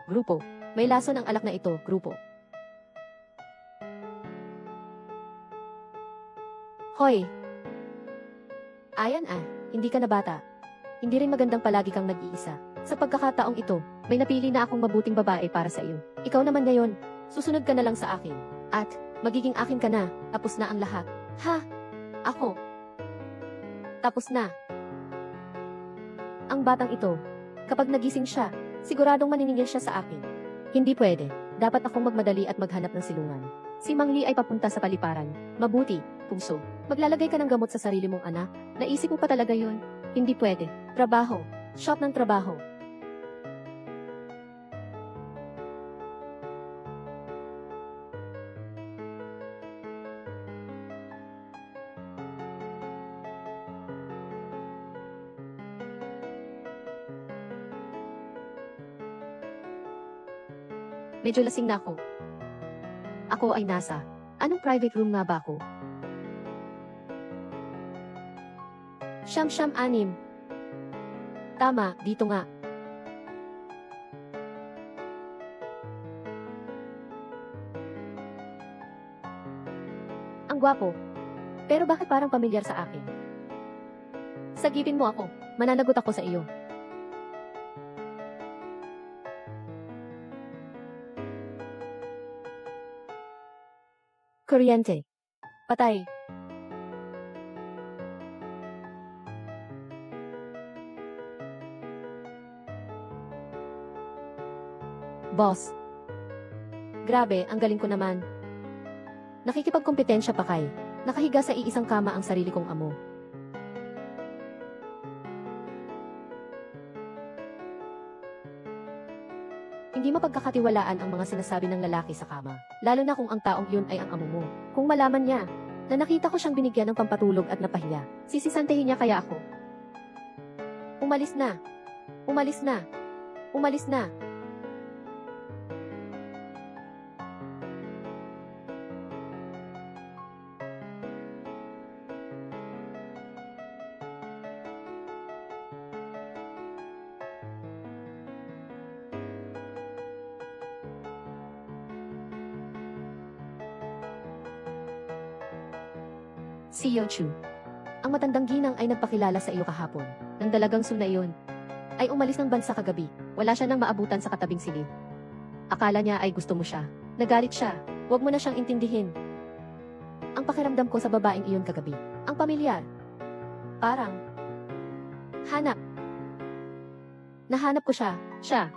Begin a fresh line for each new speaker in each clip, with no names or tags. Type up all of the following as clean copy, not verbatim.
Grupo. May lason ang alak na ito, grupo. Hoy! Ayan hindi ka na bata. Hindi rin magandang palagi kang nag-iisa. Sa pagkakataong ito, may napili na akong mabuting babae para sa iyo. Ikaw naman ngayon, susunod ka na lang sa akin. At, magiging akin ka na, tapos na ang lahat. Ha? Ako? Tapos na. Ang batang ito, kapag nagising siya, siguradong maniningil siya sa akin. Hindi pwede. Dapat akong magmadali at maghanap ng silungan. Si Mang Lee ay papunta sa paliparan. Mabuti, puso. Maglalagay ka ng gamot sa sarili mong anak. Naisip mo pa talaga yun? Hindi pwede. Trabaho. Shop ng trabaho. Medyo lasing na ako. Ako ay nasa. Anong private room nga ba ako? Siyam-6. Tama, dito nga. Ang gwapo. Pero bakit parang pamilyar sa akin? Sagipin mo ako. Mananagot ako sa iyo. Kuryente. Patay. Boss. Grabe, ang galing ko naman. Nakikipagkompetensya pa kay. Nakahiga sa iisang kama ang sarili kong amo. Hindi mapagkakatiwalaan ang mga sinasabi ng lalaki sa kama, lalo na kung ang taong yun ay ang amo mo. Kung malaman niya, na nakita ko siyang binigyan ng pampatulog at napahiya, sisisantahin niya kaya ako. Umalis na. Umalis na. Umalis na. Si Yochu. Ang matandang ginang ay nagpakilala sa iyo kahapon. Nang dalagang Su na iyon ay umalis ng bansa kagabi. Wala siya nang maabutan sa katabing silid. Akala niya ay gusto mo siya. Nagalit siya. Huwag mo na siyang intindihin. Ang pakiramdam ko sa babaeng iyon kagabi. Ang pamilyar. Parang hanap. Nahanap ko siya. Siya.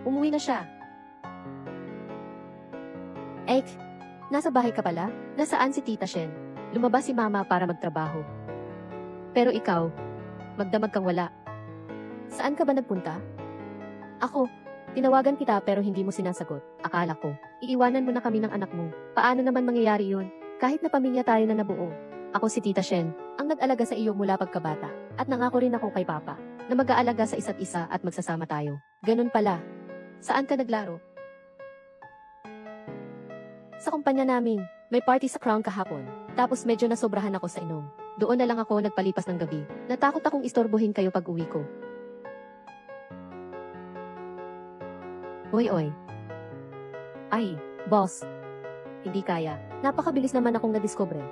Umuwi na siya. Nasa bahay ka pala? Nasaan si Tita Shen? Lumabas si Mama para magtrabaho. Pero ikaw, magdamag kang wala. Saan ka ba nagpunta? Ako, tinawagan kita pero hindi mo sinasagot. Akala ko, iiwanan mo na kami ng anak mo. Paano naman mangyayari yun? Kahit na pamilya tayo na nabuo. Ako si Tita Shen, ang nag-alaga sa iyo mula pagkabata. At nangako rin ako kay Papa, na mag-aalaga sa isa't isa at magsasama tayo. Ganun pala. Saan ka naglaro? Sa kumpanya namin, may party sa Crown kahapon. Tapos medyo nasobrahan ako sa inom. Doon na lang ako nagpalipas ng gabi. Natakot akong istorbohin kayo pag uwi ko. Oy. Ay, boss. Hindi kaya. Napakabilis naman akong nadiskubre.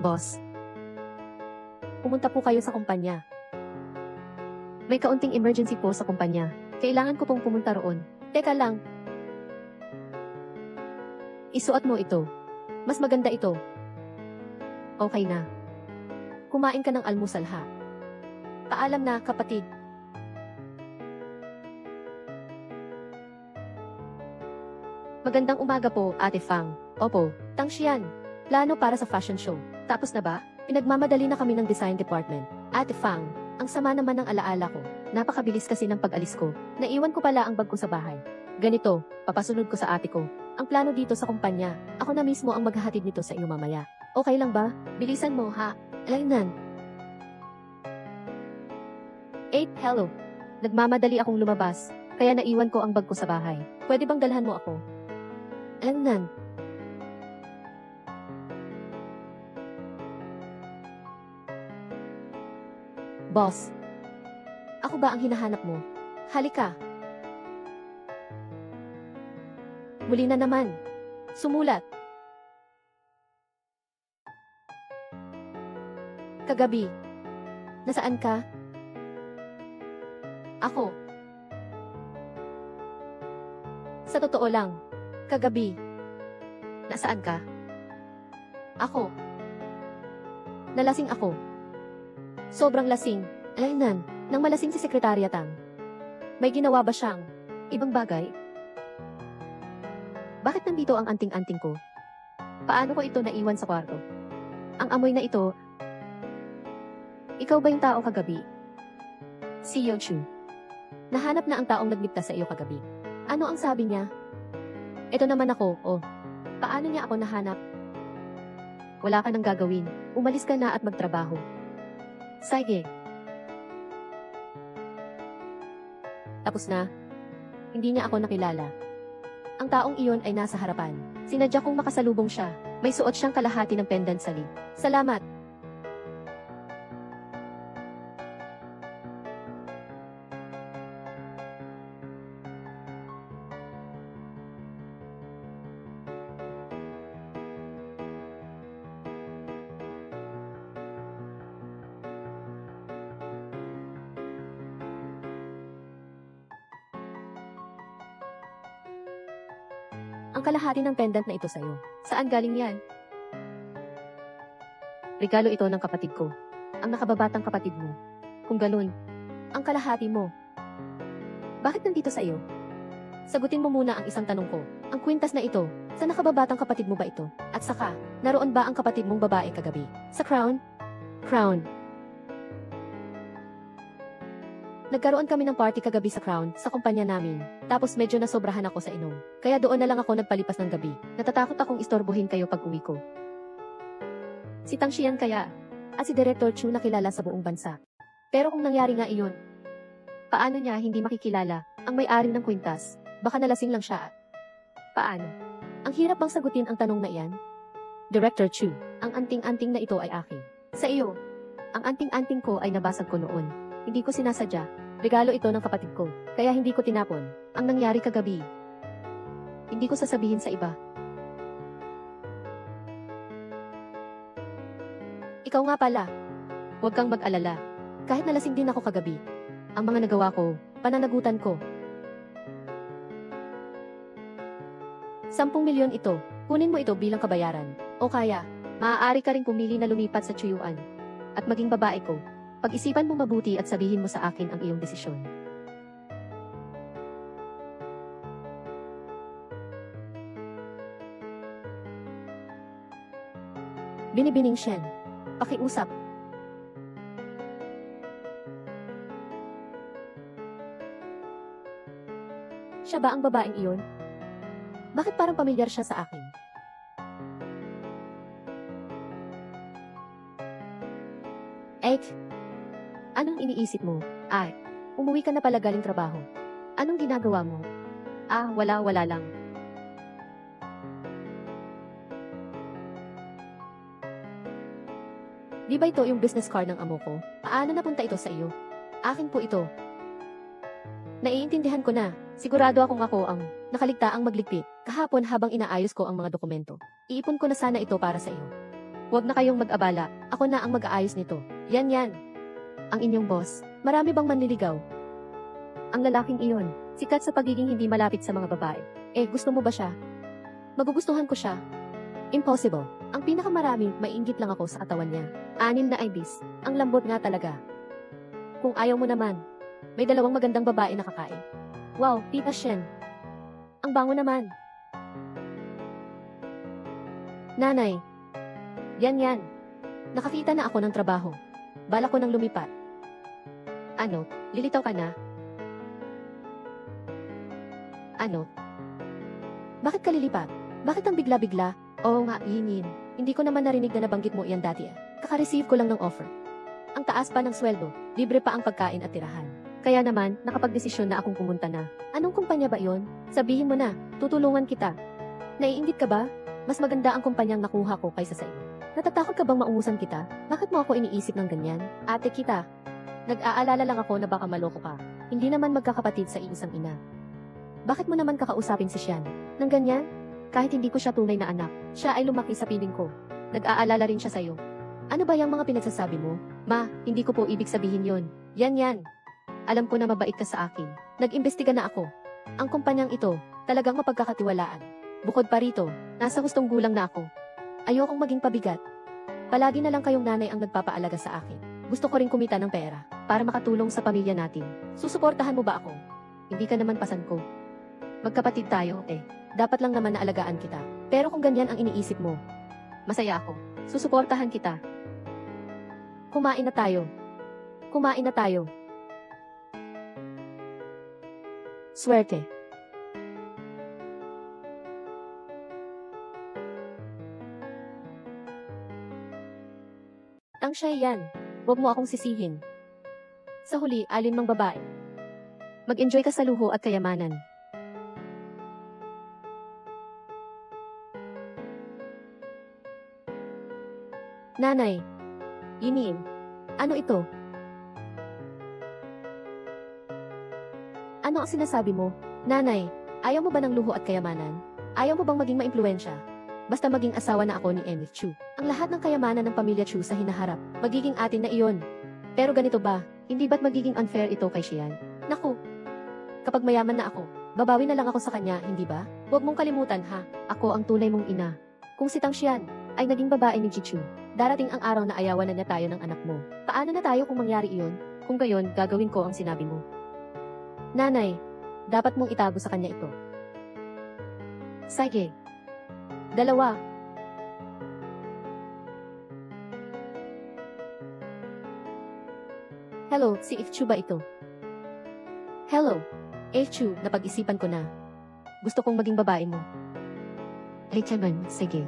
Boss. Pumunta po kayo sa kumpanya. May kaunting emergency po sa kumpanya. Kailangan ko pong pumunta roon. Teka lang. Isuot mo ito. Mas maganda ito. Okay na. Kumain ka ng almusal ha. Paalam na, kapatid. Magandang umaga po, Ate Fang. Opo, Tangshian. Plano para sa fashion show. Tapos na ba? Pinagmamadali na kami ng design department. Ate Fang, ang sama naman ng alaala ko. Napakabilis kasi ng pag-alis ko. Naiwan ko pala ang bag ko sa bahay. Ganito, papasunod ko sa ate ko. Ang plano dito sa kumpanya, ako na mismo ang maghahatid nito sa iyo mamaya. Okay lang ba? Bilisan mo ha. Alaynan. 8. Hello. Nagmamadali akong lumabas, kaya naiwan ko ang bag ko sa bahay. Pwede bang dalhan mo ako? Alam nan. Boss, ako ba ang hinahanap mo? Halika. Muli na naman. Sumulat. Kagabi. Nasaan ka? Ako. Sa totoo lang. Kagabi. Nasaan ka? Ako. Nalasing ako. Sobrang lasing. Alaynan, nang malasing si Sekretarya Tang. May ginawa ba siyang ibang bagay? Bakit nandito ang anting-anting ko? Paano ko ito naiwan sa kwarto? Ang amoy na ito. Ikaw ba yung tao kagabi? Si Yeochu. Nahanap na ang taong nagligtas sa iyo kagabi. Ano ang sabi niya? Ito naman ako, oh. Paano niya ako nahanap? Wala ka nang gagawin. Umalis ka na at magtrabaho. Sige. Tapos na. Hindi niya ako nakilala. Ang taong iyon ay nasa harapan. Sinadya kong makasalubong siya. May suot siyang kalahati ng pendant sa lip. Salamat. Ang kalahati ng pendant na ito sa'yo. Saan galing yan? Regalo ito ng kapatid ko. Ang nakababatang kapatid mo. Kung ganun, ang kalahati mo. Bakit nandito sa iyo? Sagutin mo muna ang isang tanong ko. Ang kwintas na ito, sa nakababatang kapatid mo ba ito? At saka, naroon ba ang kapatid mong babae kagabi? Sa Crown? Crown. Nagkaroon kami ng party kagabi sa Crown, sa kumpanya namin. Tapos medyo nasobrahan ako sa inom. Kaya doon na lang ako nagpalipas ng gabi. Natatakot akong istorbohin kayo pag uwi ko. Si Tang Xian kaya, at si Director Chu nakilala sa buong bansa. Pero kung nangyari nga iyon, paano niya hindi makikilala ang may-ari ng kwintas? Baka nalasing lang siya. Paano? Ang hirap bang sagutin ang tanong na iyan? Director Chu, ang anting-anting na ito ay akin. Sa iyo, ang anting-anting ko ay nabasag ko noon. Hindi ko sinasadya. Regalo ito ng kapatid ko. Kaya hindi ko tinapon. Ang nangyari kagabi. Hindi ko sasabihin sa iba. Ikaw nga pala. Huwag kang mag-alala. Kahit nalasing din ako kagabi. Ang mga nagawa ko, pananagutan ko. 10 milyon ito. Kunin mo ito bilang kabayaran. O kaya, maaari ka rin pumili na lumipat sa Chuyuan. At maging babae ko. Pag-isipan mo mabuti at sabihin mo sa akin ang iyong desisyon. Binibining Shen. Pakiusap. Siya ba ang babaeng iyon? Bakit parang pamilyar siya sa akin? Anong iniisip mo? Ay, umuwi ka na pala galing trabaho. Anong ginagawa mo? Wala lang. Di ba ito yung business card ng amo ko? Paano napunta ito sa iyo? Akin po ito. Naiintindihan ko na. Sigurado akong ako ang nakaligtaang magligpit. Kahapon habang inaayos ko ang mga dokumento. Iipon ko na sana ito para sa iyo. Huwag na kayong mag-abala. Ako na ang mag-aayos nito. Yan. Ang inyong boss. Marami bang manliligaw? Ang lalaking iyon, sikat sa pagiging hindi malapit sa mga babae. Gusto mo ba siya? Magugustuhan ko siya. Impossible. Ang pinakamarami, maiinggit lang ako sa katawan niya. 6 na ibis. Ang lambot nga talaga. Kung ayaw mo naman, may 2 magandang babae na kakain. Wow, Tita Shen. Ang bango naman. Nanay. Yan. Nakakita na ako ng trabaho. Bala ko nang lumipat. Ano, lilitaw ka na? Ano? Bakit ka lilipat? Bakit ang bigla-bigla? Oo nga, Yinin. Hindi ko naman narinig na nabanggit mo iyan dati. Kaka-receive ko lang ng offer. Ang taas pa ng sweldo, libre pa ang pagkain at tirahan. Kaya naman, nakapagdesisyon na akong pumunta na. Anong kumpanya ba iyon? Sabihin mo na, tutulungan kita. Naiinggit ka ba? Mas maganda ang kumpanyang nakuha ko kaysa sa iyo. Natatakot ka bang maungusan kita? Bakit mo ako iniisip ng ganyan? Ate kita. Nag-aalala lang ako na baka maloko ka. Hindi naman magkakapatid sa iisang ina. Bakit mo naman kakausapin si Sian? Nang ganyan? Kahit hindi ko siya tunay na anak, siya ay lumaki sa piling ko. Nag-aalala rin siya sa'yo. Ano ba yung mga pinagsasabi mo? Ma, hindi ko po ibig sabihin yon. Yan. Alam ko na mabait ka sa akin. Nag-imbestiga na ako. Ang kumpanyang ito, talagang mapagkakatiwalaan. Bukod pa rito, nasa hustong gulang na ako. Ayokong maging pabigat. Palagi na lang kayong nanay ang nagpapaalaga sa akin. Gusto ko rin kumita ng pera, para makatulong sa pamilya natin. Susuportahan mo ba ako? Hindi ka naman pasan ko. Magkapatid tayo, Dapat lang naman naalagaan kita. Pero kung ganyan ang iniisip mo, masaya ako. Susuportahan kita. Kumain na tayo. Kumain na tayo. Swerte. Ang siya yan. Huwag mo akong sisihin. Sa huli, alin mang babae. Mag-enjoy ka sa luho at kayamanan. Nanay. Yinin. Ano ito? Ano ang sinasabi mo? Nanay, ayaw mo ba ng luho at kayamanan? Ayaw mo bang maging maimpluwensya? Basta maging asawa na ako ni Emil Chu. Ang lahat ng kayamanan ng pamilya Chu sa hinaharap, magiging atin na iyon. Pero ganito ba, hindi ba't magiging unfair ito kay Xian? Naku, kapag mayaman na ako, babawi na lang ako sa kanya, hindi ba? Huwag mong kalimutan ha, ako ang tunay mong ina. Kung si Tang Xian ay naging babae ni Jichu, darating ang araw na ayawan na niya tayo ng anak mo. Paano na tayo kung mangyari iyon? Kung gayon, gagawin ko ang sinabi mo. Nanay, dapat mong itago sa kanya ito. Sige. 2. Hello, si Ichu ba ito? Hello, Ichu, napag-isipan ko na. Gusto kong maging babae mo. Ay, tiyaman, sige.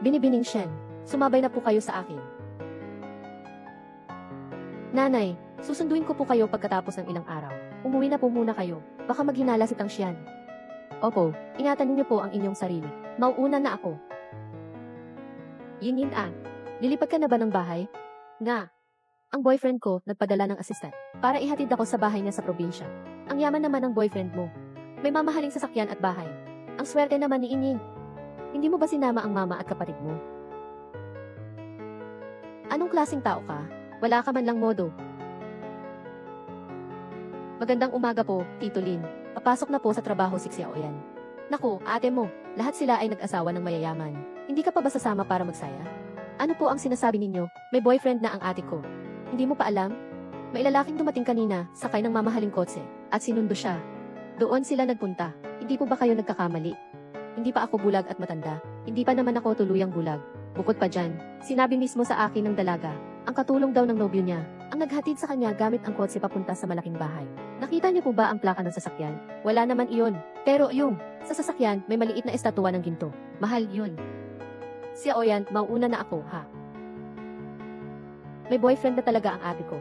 Binibining Shen, sumabay na po kayo sa akin. Nanay, susunduin ko po kayo pagkatapos ng ilang araw. Umuwi na po muna kayo, baka maghinala si Tang Xian. Opo, ingatan niyo po ang inyong sarili. Mauuna na ako. Yin An, lilipat ka na ba ng bahay? Nga. Ang boyfriend ko nagpadala ng assistant para ihatid ako sa bahay niya sa probinsya. Ang yaman naman ng boyfriend mo. May mamahaling sasakyan at bahay. Ang swerte naman ni Inying. Hindi mo ba sinama ang mama at kapatid mo? Anong klaseng tao ka? Wala ka man lang modo. Magandang umaga po, Tito Lin. Papasok na po sa trabaho si Xiaoyan. Naku, ate mo, lahat sila ay nag-asawa ng mayayaman. Hindi ka pa ba sasama para magsaya? Ano po ang sinasabi ninyo? May boyfriend na ang ate ko. Hindi mo pa alam? May lalaking dumating kanina, sakay ng mamahaling kotse, at sinundo siya. Doon sila nagpunta. Hindi po ba kayo nagkakamali? Hindi pa ako bulag at matanda. Hindi pa naman ako tuluyang bulag. Bukod pa dyan, sinabi mismo sa akin ng dalaga, ang katulong daw ng nobyo niya, ang naghatid sa kanya gamit ang kotse papunta sa malaking bahay. Nakita niyo po ba ang plaka ng sasakyan? Wala naman iyon. Pero yung, sa sasakyan, may maliit na estatwa ng ginto. Mahal yun. Si Oyan, mauuna na ako, ha? May boyfriend na talaga ang ate ko.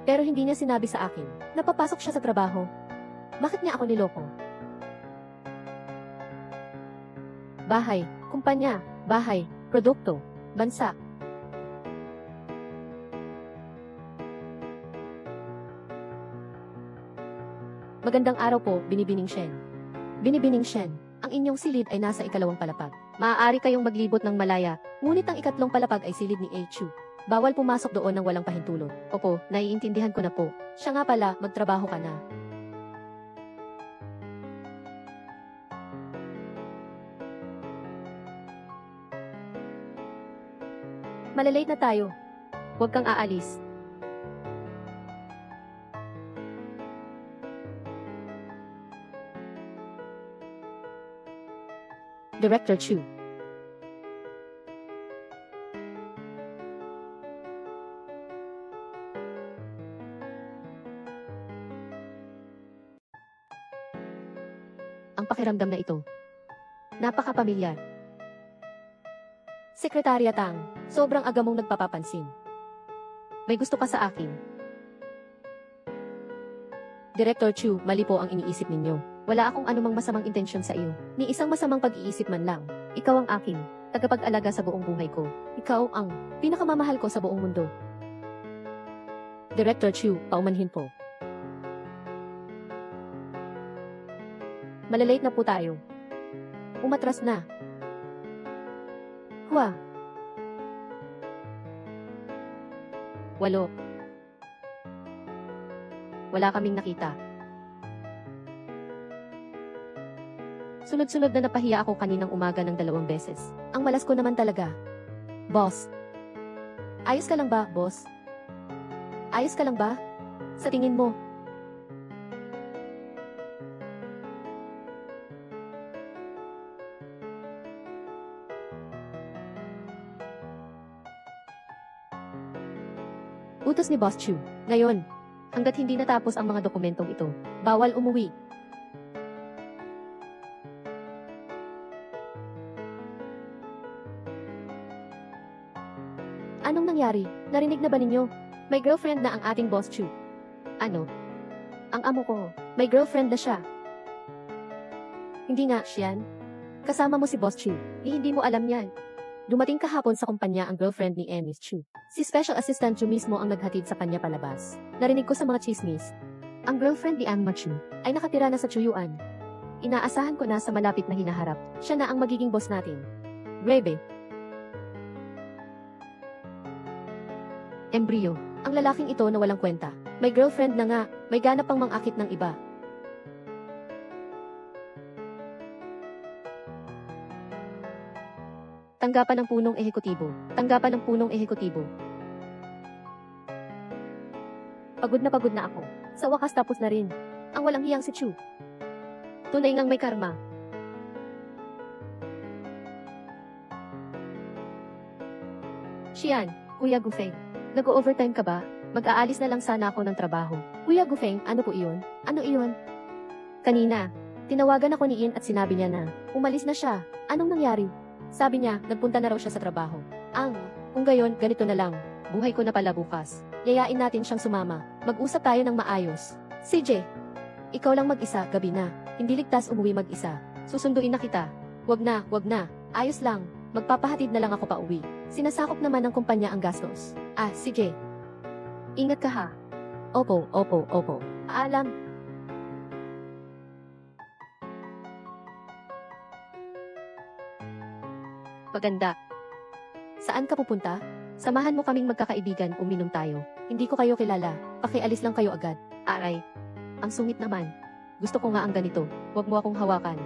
Pero hindi niya sinabi sa akin, napapasok siya sa trabaho. Bakit niya ako niloko? Bahay, kumpanya, bahay, produkto, bansa. Magandang araw po, Binibining Shen. Binibining Shen, ang inyong silid ay nasa ikalawang palapag. Maaari kayong maglibot ng malaya, ngunit ang ikatlong palapag ay silid ni Chu. Bawal pumasok doon ng walang pahintulot. Opo, naiintindihan ko na po. Siya nga pala, magtrabaho ka na. Malalate na tayo. Huwag kang aalis. Director Chu. Ang pakiramdam na ito. Napaka-pamilyar. Sekretarya Tang, sobrang aga mong nagpapapansin. May gusto ka sa akin. Director Chu, mali po ang iniisip ninyo. Wala akong anumang masamang intensyon sa iyo. Ni isang masamang pag-iisip man lang. Ikaw ang aking tagapag-alaga sa buong buhay ko. Ikaw ang pinakamamahal ko sa buong mundo. Director Chu, paumanhin po. Malalate na po tayo. Umatras na. Hua. 8. Wala kaming nakita. Sunod-sunod na napahiya ako kaninang umaga ng 2 beses. Ang malas ko naman talaga. Boss. Ayos ka lang ba, boss? Ayos ka lang ba? Sa tingin mo? Utos ni Boss Chu. Ngayon, hanggat hindi natapos ang mga dokumentong ito, bawal umuwi. Anong nangyari? Narinig na ba ninyo? May girlfriend na ang ating Boss Chu. Ano? Ang amo ko, may girlfriend na siya. Hindi nga, Xian. Kasama mo si Boss Chu. Hindi mo alam yan. Dumating kahapon sa kumpanya ang girlfriend ni Miss Chu. Si Special Assistant Chu mismo ang naghatid sa kanya palabas. Narinig ko sa mga chismis. Ang girlfriend ni Ma Chu ay nakatira na sa Chuyuan. Inaasahan ko na sa malapit na hinaharap, siya na ang magiging boss natin. Grebe. Embryo. Ang lalaking ito na walang kwenta. May girlfriend na nga, may ganap pang mangakit ng iba. Tanggapan ng punong ehekutibo. Tanggapan ng punong ehekutibo. Pagod na ako. Sa wakas tapos na rin. Ang walang hiyang si Chu. Tunay ngang may karma. Xian, Kuya Gufeng. Nag-overtime ka ba? Mag-aalis na lang sana ako ng trabaho. Kuya Gufeng, ano po iyon? Ano iyon? Kanina, tinawagan ako ni Ian at sinabi niya na, umalis na siya. Anong nangyari? Sabi niya, nagpunta na raw siya sa trabaho. Kung gayon, ganito na lang. Buhay ko na pala bukas. Yayain natin siyang sumama. Mag-usap tayo ng maayos. CJ, ikaw lang mag-isa, gabi na. Hindi ligtas umuwi mag-isa. Susunduin na kita. Wag na. Ayos lang. Magpapahatid na lang ako pa uwi. Sinasakop naman ng kumpanya ang gastos. CJ. Ingat ka ha. Opo. Alam. Maganda. Saan ka pupunta? Samahan mo kaming magkakaibigan, uminom tayo. Hindi ko kayo kilala. Pakialis lang kayo agad. Aray. Ang sungit naman. Gusto ko nga ang ganito. Huwag mo akong hawakan.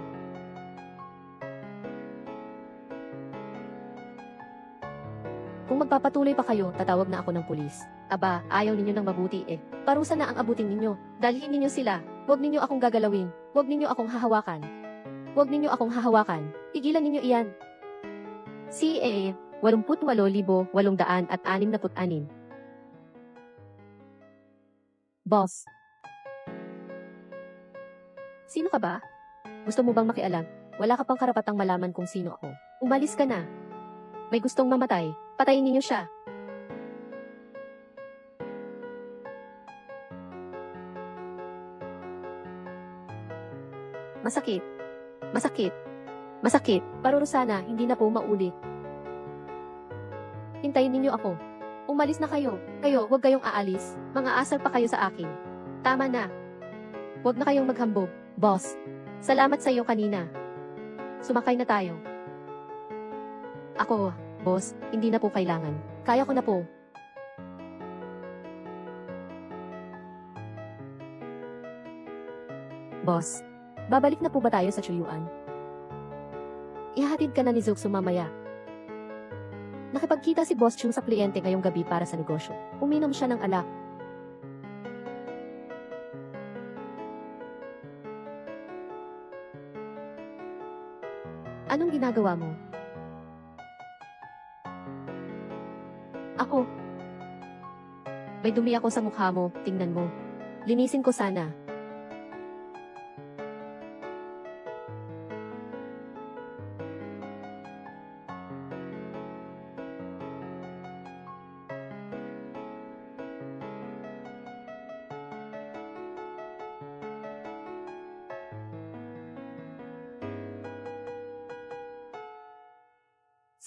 Kung magpapatuloy pa kayo, tatawag na ako ng pulis. Aba, ayaw ninyo ng mabuti eh. Parusa na ang abutin ninyo. Dalhin ninyo sila. Huwag ninyo akong gagalawin. Huwag ninyo akong hahawakan. Huwag ninyo akong hahawakan. Tigilan ninyo iyan. CA 88,866. Boss. Sino ka ba? Gusto mo bang makialam? Wala ka pang karapatang malaman kung sino ako. Umalis ka na. May gustong mamatay. Patayin ninyo siya. Masakit. Parurusana, hindi na po maulit. Hintayin ninyo ako. Umalis na kayo. Kayo, huwag kayong aalis. Mga asal pa kayo sa akin. Tama na. Huwag na kayong maghambog. Boss, salamat sa iyo kanina. Sumakay na tayo. Ako, boss, hindi na po kailangan. Kaya ko na po. Boss, babalik na po ba tayo sa Chuyuan? Ihahatid ka na ni Zuk mamaya. Nakipagkita si Boss Chung sa kliyente ngayong gabi para sa negosyo. Uminom siya ng alak. Anong ginagawa mo? Ako. May dumi ako sa mukha mo, tingnan mo. Linisin ko sana.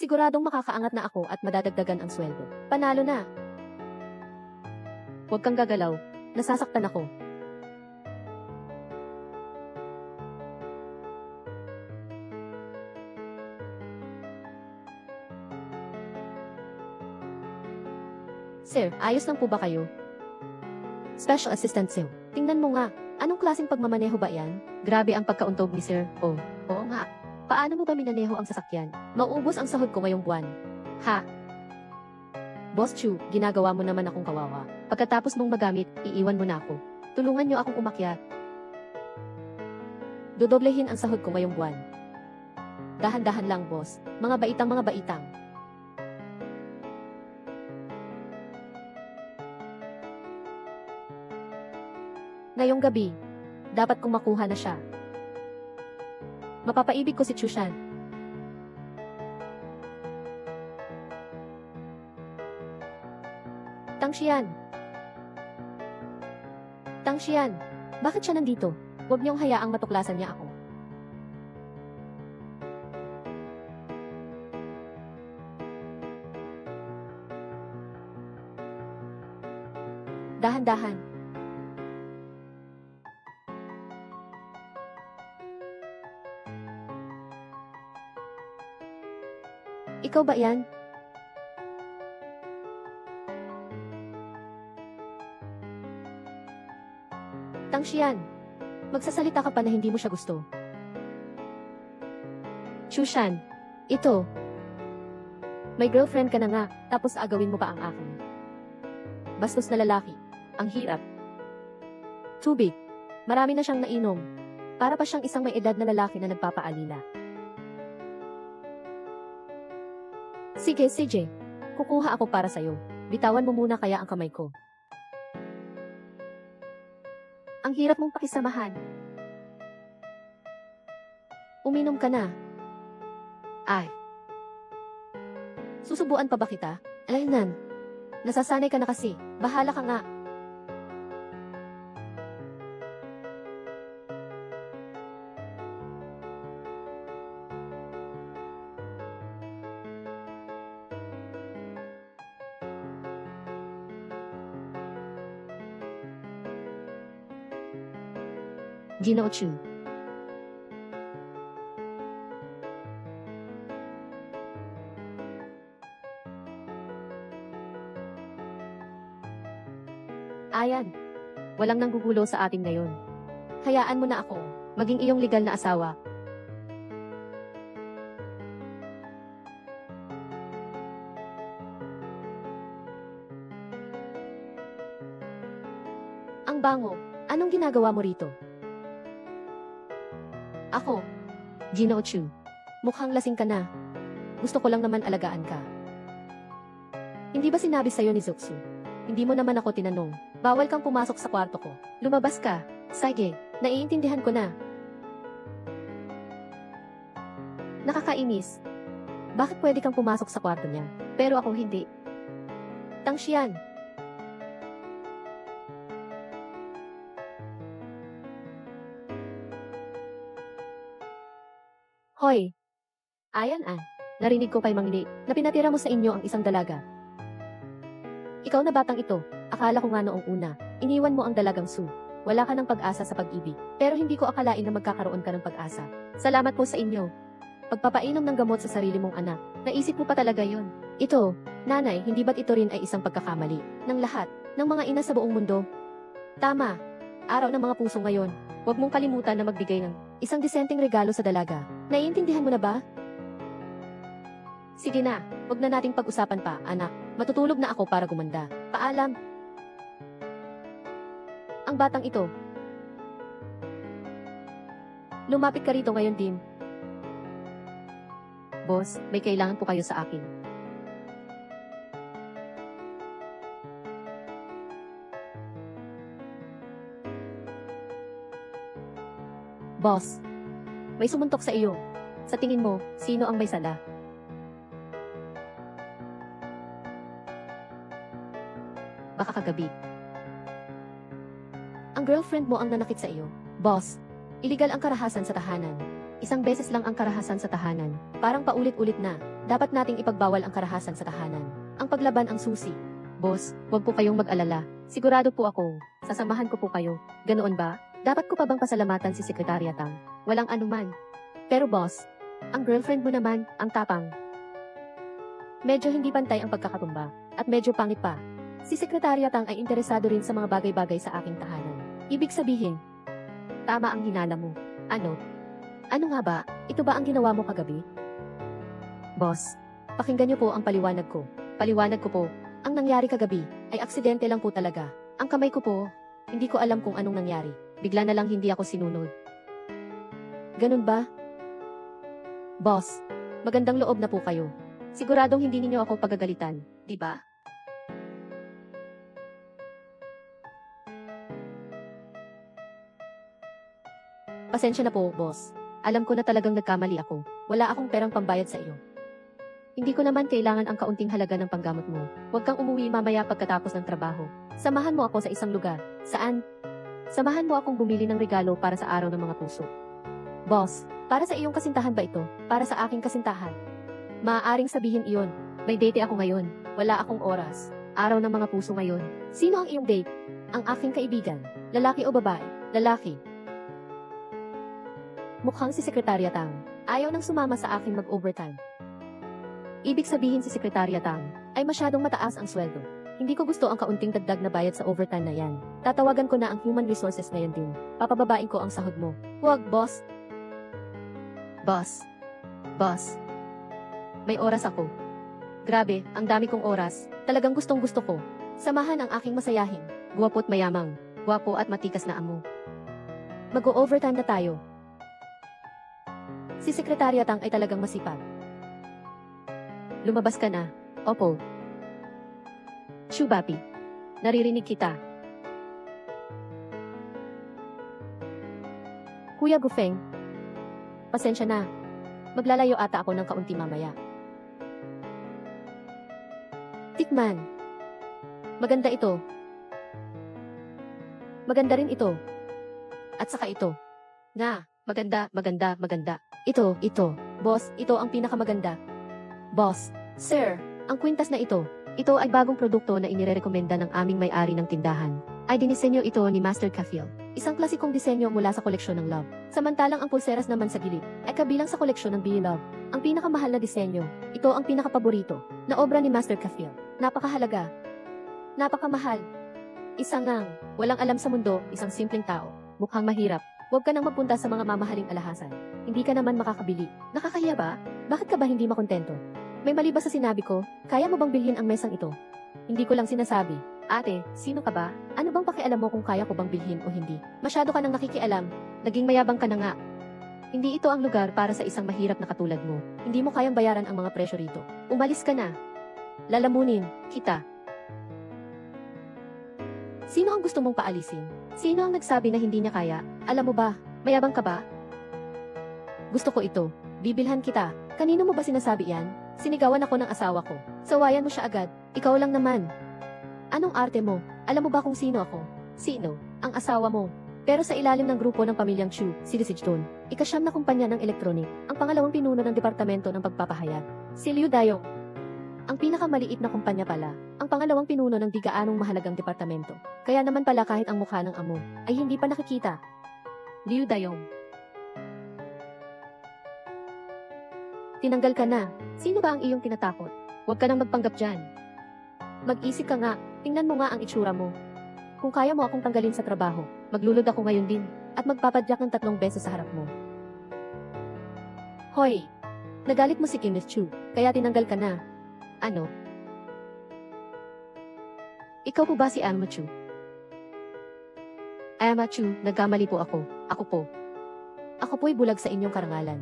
Siguradong makakaangat na ako at madadagdagan ang sweldo. Panalo na. Huwag kang gagalaw. Nasasaktan ako. Sir, ayos lang po ba kayo? Special Assistant Sir, tingnan mo nga. Anong klaseng pagmamaneho ba yan? Grabe ang pagkauntog ni Sir. Oh, oo nga. Paano mo ba minaneho ang sasakyan? Mauubos ang sahod ko ngayong buwan. Ha? Boss Chu, ginagawa mo naman akong kawawa. Pagkatapos mong magamit, iiwan mo na ako. Tulungan niyo akong umakyat. Dodoblehin ang sahod ko ngayong buwan. Dahan-dahan lang, boss. Mga baitang. Ngayong gabi, dapat kong makuha na siya. Mapapaibig ko si Chushan. Tangshian. Tangshian, bakit siya nandito? Huwag niyong hayaang matuklasan niya ako. Dahan-dahan. Ikaw ba yan? Tangshian, magsasalita ka pa na hindi mo siya gusto. Chushan, ito. May girlfriend ka na nga, tapos agawin mo pa ang akin. Bastos na lalaki. Ang hirap. Tubig. Marami na siyang nainom. Para pa siyang isang may edad na lalaki na nagpapaalila. Sige, CJ. Kukuha ako para sa'yo. Bitawan mo muna kaya ang kamay ko. Ang hirap mong pakisamahan. Uminom ka na. Ay. Susubuan pa ba kita? Alaynan. Nasasanay ka na kasi. Bahala ka nga. Jinouchu. Ayan. Walang nanggugulo sa atin ngayon. Hayaan mo na ako, maging iyong legal na asawa. Ang bango, anong ginagawa mo rito? Ako, Jinouchu. Mukhang lasing ka na. Gusto ko lang naman alagaan ka. Hindi ba sinabi sa'yo ni Zuxu? Hindi mo naman ako tinanong. Bawal kang pumasok sa kwarto ko. Lumabas ka. Sige, naiintindihan ko na. Nakakainis. Bakit pwede kang pumasok sa kwarto niya? Pero ako hindi. Tangshian. Hoy! Ayan ah. Narinig ko kay Mang Li na pinatira mo sa inyo ang isang dalaga. Ikaw na batang ito, akala ko nga noong una, iniwan mo ang dalagang Su. Wala ka ng pag-asa sa pag-ibig, pero hindi ko akalain na magkakaroon ka ng pag-asa. Salamat po sa inyo. Pagpapainom ng gamot sa sarili mong anak, naisip mo pa talaga yon. Ito, nanay, hindi ba't ito rin ay isang pagkakamali ng lahat ng mga ina sa buong mundo? Tama. Araw ng mga puso ngayon. Huwag mong kalimutan na magbigay ng isang disenteng regalo sa dalaga. Naiintindihan mo na ba? Sige na, huwag na nating pag-usapan pa, anak. Matutulog na ako para gumanda. Paalam. Ang batang ito. Lumapit ka rito ngayon, Dim. Boss, may kailangan po kayo sa akin. Boss, may sumuntok sa iyo. Sa tingin mo, sino ang may sala? Baka kagabi. Ang girlfriend mo ang nanakit sa iyo. Boss, iligal ang karahasan sa tahanan. Isang beses lang ang karahasan sa tahanan. Parang paulit-ulit na. Dapat nating ipagbawal ang karahasan sa tahanan. Ang paglaban ang susi. Boss, huwag po kayong mag-alala. Sigurado po akong sasamahan ko po kayo. Ganoon ba? Dapat ko pa bang pasalamatan si Sekretarya Tang? Walang anuman. Pero boss, ang girlfriend mo naman, ang tapang. Medyo hindi pantay ang pagkakatumba, at medyo pangit pa. Si Sekretarya Tang ay interesado rin sa mga bagay-bagay sa aking tahanan. Ibig sabihin, tama ang hinala mo. Ano? Ano nga ba? Ito ba ang ginawa mo kagabi? Boss, pakinggan niyo po ang paliwanag ko. Paliwanag ko po, ang nangyari kagabi ay aksidente lang po talaga. Ang kamay ko po, hindi ko alam kung anong nangyari. Bigla na lang hindi ako sinunod. Ganun ba? Boss, magandang loob na po kayo. Siguradong hindi ninyo ako pagagalitan, di ba? Pasensya na po, boss. Alam ko na talagang nagkamali ako. Wala akong perang pambayad sa iyo. Hindi ko naman kailangan ang kaunting halaga ng panggamot mo. Huwag kang umuwi mamaya pagkatapos ng trabaho. Samahan mo ako sa isang lugar. Saan? Samahan mo akong bumili ng regalo para sa araw ng mga puso. Boss, para sa iyong kasintahan ba ito? Para sa aking kasintahan? Maaaring sabihin iyon. May date ako ngayon. Wala akong oras. Araw ng mga puso ngayon. Sino ang iyong date? Ang aking kaibigan. Lalaki o babae? Lalaki. Mukhang si Sekretarya Tang. Ayaw nang sumama sa akin mag-overtime. Ibig sabihin si Sekretarya Tang ay masyadong mataas ang sweldo. Hindi ko gusto ang kaunting dagdag na bayad sa overtime na yan. Tatawagan ko na ang human resources na yan din. Papababain ko ang sahod mo. Huwag, boss. Boss. Boss. May oras ako. Grabe, ang dami kong oras. Talagang gustong gusto ko. Samahan ang aking masayahin. Guwapo at mayamang. Guwapo at matikas na amo. Mag-o-overtime na tayo. Si Sekretarya Tang ay talagang masipag. Lumabas ka na. Opo. Shubapi. Naririnig kita. Kuya Gufeng. Pasensya na. Maglalayo ata ako ng kaunti mamaya. Tikman. Maganda ito. Maganda rin ito. At saka ito. Nga, maganda. Ito. Boss, ito ang pinakamaganda. Boss, sir, ang kwintas na ito ay bagong produkto na inirekomenda ng aming may-ari ng tindahan. Ay dinisenyo ito ni Master Cafiel. Isang klasikong disenyo mula sa koleksyon ng Love. Samantalang ang pulseras naman sa gilid ay kabilang sa koleksyon ng Be Love. Ang pinakamahal na disenyo, ito ang pinakapaborito na obra ni Master Cafiel. Napakahalaga. Napakamahal. Isangang, walang alam sa mundo, isang simpleng tao. Mukhang mahirap. Huwag ka nang magpunta sa mga mamahaling alahasaan. Hindi ka naman makakabili. Nakakahiya ba? Bakit ka ba hindi makontento? May mali ba sa sinabi ko? Kaya mo bang bilhin ang mesang ito? Hindi ko lang sinasabi. Ate, sino ka ba? Ano bang pakialam mo kung kaya ko bang bilhin o hindi? Masyado ka nang nakikialam. Naging mayabang ka na nga. Hindi ito ang lugar para sa isang mahirap na katulad mo. Hindi mo kayang bayaran ang mga presyo rito. Umalis ka na. Lalamunin kita. Sino ang gusto mong paalisin? Sino ang nagsabi na hindi niya kaya? Alam mo ba, mayabang ka ba? Gusto ko ito. Bibilhan kita. Kanino mo ba sinasabi yan? Sinigawan ako ng asawa ko. Sawayan mo siya agad. Ikaw lang naman. Anong arte mo? Alam mo ba kung sino ako? Sino? Ang asawa mo. Pero sa ilalim ng grupo ng pamilyang Chu, si Lisijton, ikasyam na kumpanya ng elektronik, ang pangalawang pinuno ng departamento ng pagpapahayag. Si Liu Dayong. Ang pinakamaliit na kumpanya pala, ang pangalawang pinuno ng di gaanong mahalagang departamento. Kaya naman pala kahit ang mukha ng amo, ay hindi pa nakikita. Liu Dayong. Tinanggal ka na. Sino ba ang iyong tinatakot? Huwag ka nang magpanggap dyan. Mag-isip ka nga, tingnan mo nga ang itsura mo. Kung kaya mo akong tanggalin sa trabaho, maglulod ako ngayon din, at magpapadyak ng 3 beses sa harap mo. Hoy! Nagalit mo si Kim Chu, kaya tinanggal ka na. Ano? Ikaw po ba si Emma Chu? Emma Chu, nagkamali po ako. Ako po. Ako po'y bulag sa inyong karangalan.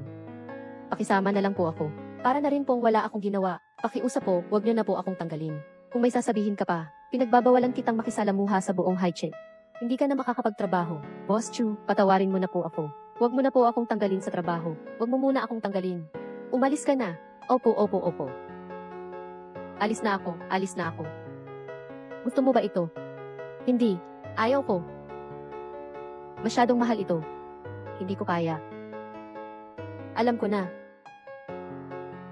Pakisama na lang po ako. Para na rin pong wala akong ginawa. Pakiusap po, huwag niyo na po akong tanggalin. Kung may sasabihin ka pa, pinagbabawalan kitang makisalamuha sa buong high-check. Hindi ka na makakapagtrabaho. Boss Chu, patawarin mo na po ako. Huwag mo na po akong tanggalin sa trabaho. Huwag mo muna akong tanggalin. Umalis ka na. Opo. Alis na ako. Gusto mo ba ito? Hindi. Ayaw ko. Masyadong mahal ito. Hindi ko kaya. Alam ko na.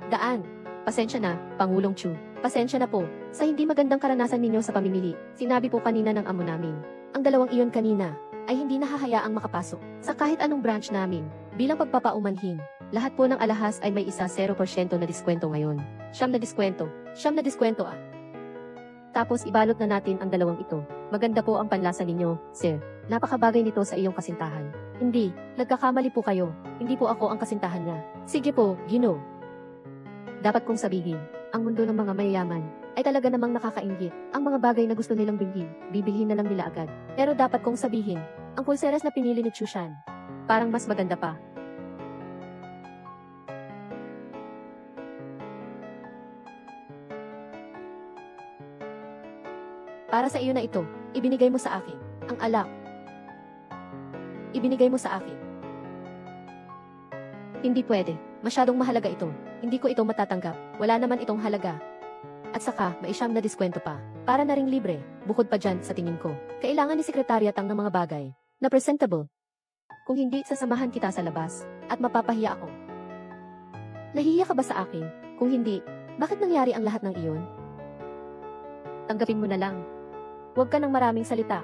Daan. Pasensya na, Pangulong Chu. Pasensya na po, sa hindi magandang karanasan ninyo sa pamimili. Sinabi po kanina ng amo namin. Ang dalawang iyon kanina, ay hindi nahahayaang makapasok sa kahit anong branch namin. Bilang pagpapaumanhin, lahat po ng alahas ay may isa 0% na diskwento ngayon. Siyam na diskwento ah. Tapos ibalot na natin ang dalawang ito. Maganda po ang panlasa ninyo, sir. Napakabagay nito sa iyong kasintahan. Hindi, nagkakamali po kayo. Hindi po ako ang kasintahan niya. Sige po, Gino. Dapat kong sabihin, ang mundo ng mga mayayaman ay talaga namang nakakainggit. Ang mga bagay na gusto nilang bilhin, bibilhin na lang nila agad. Pero dapat kong sabihin, ang pulseras na pinili ni Chushan, parang mas maganda pa. Para sa iyo na ito, ibinigay mo sa akin. Ang alak. Ibinigay mo sa akin. Hindi pwede. Masyadong mahalaga ito. Hindi ko ito matatanggap. Wala naman itong halaga. At saka, may siyam na diskwento pa. Para na ring libre. Bukod pa dyan, sa tingin ko. Kailangan ni Sekretariat ang ng mga bagay na presentable. Kung hindi, sasamahan kita sa labas. At mapapahiya ako. Nahihiya ka ba sa akin? Kung hindi, bakit nangyari ang lahat ng iyon? Tanggapin mo na lang. Huwag ka ng maraming salita.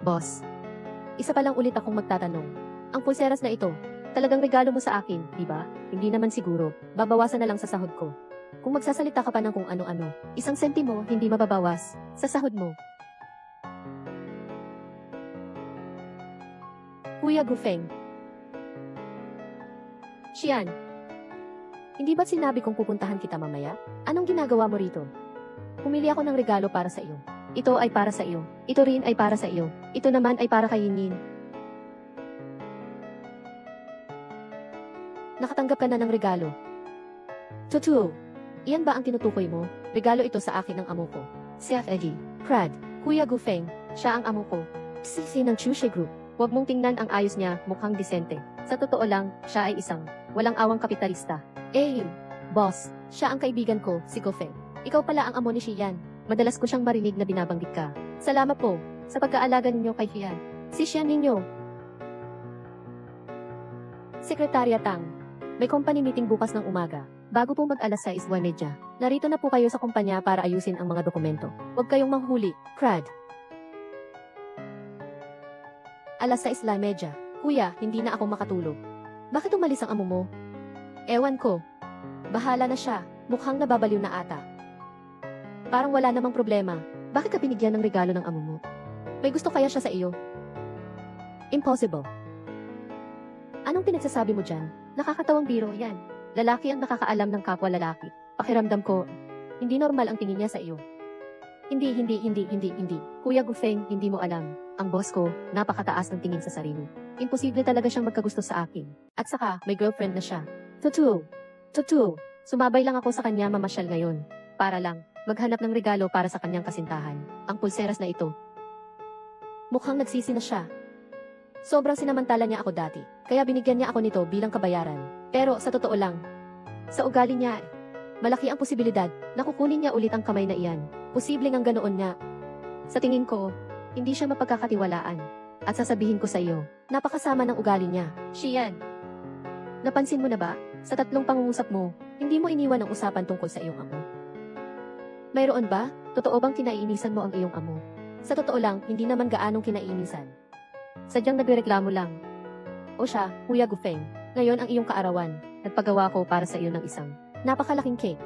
Boss, isa pa lang ulit akong magtatanong. Ang pulseras na ito, talagang regalo mo sa akin, di ba? Hindi naman siguro, babawasan na lang sa sahod ko. Kung magsasalita ka pa ng kung ano-ano, 1 sentimo hindi mababawas sa sahod mo. Kuya Gufeng. Xian, hindi ba sinabi kong pupuntahan kita mamaya? Anong ginagawa mo rito? Pumili ako ng regalo para sa iyo. Ito ay para sa iyo. Ito rin ay para sa iyo. Ito naman ay para kay Yinin. Nakatanggap ka na ng regalo. Tutu, iyan ba ang tinutukoy mo? Regalo ito sa akin ng amo ko. Chef Eddie, Crad, Kuya Gufeng, siya ang amo ko. Sisi ng Chushe Group. Huwag mong tingnan ang ayos niya, mukhang disente. Sa totoo lang, siya ay isang walang awang kapitalista. Boss, siya ang kaibigan ko, si Gufeng. Ikaw pala ang amo ni Xian. Madalas ko siyang marinig na binabanggit ka. Salamat po sa pag-aalaga ninyo kay Xian. Si Xian ninyo. Sekretarya Tang, may company meeting bukas ng umaga. Bago po mag-alas 6:30, narito na po kayo sa kumpanya para ayusin ang mga dokumento. Huwag kayong manghuli, Crad. Alas 6:30. Kuya, hindi na ako makatulog. Bakit umalis ang amo mo? Ewan ko. Bahala na siya. Mukhang nababaliw na ata. Parang wala namang problema. Bakit ka binigyan ng regalo ng amo mo? May gusto kaya siya sa iyo? Impossible. Anong pinagsasabi mo dyan? Nakakatawang biro yan. Lalaki ang nakakaalam ng kapwa lalaki. Pakiramdam ko, hindi normal ang tingin niya sa iyo. Hindi. Kuya Gufeng, hindi mo alam. Ang boss ko, napakataas ng tingin sa sarili. Imposible talaga siyang magkagusto sa akin. At saka, may girlfriend na siya. Tutu, sumabay lang ako sa kanya mamasyal ngayon. Para lang, maghanap ng regalo para sa kanyang kasintahan. Ang pulseras na ito. Mukhang nagsisi na siya. Sobrang sinamantala niya ako dati, kaya binigyan niya ako nito bilang kabayaran. Pero sa totoo lang, sa ugali niya, malaki ang posibilidad na kukunin niya ulit ang kamay na iyan. Posibleng ang ganoon niya. Sa tingin ko, hindi siya mapagkakatiwalaan. At sasabihin ko sa iyo, napakasama ng ugali niya. Xian, napansin mo na ba, sa 3 pangungusap mo, hindi mo iniwan ang usapan tungkol sa iyong amo? Mayroon ba? Totoo bang kinaiinisan mo ang iyong amo? Sa totoo lang, hindi naman gaanong kinaiinisan. Sadyang nagrereklamo lang. O siya, Kuya Gufeng, ngayon ang iyong kaarawan, nagpagawa ko para sa iyo ng isang napakalaking cake.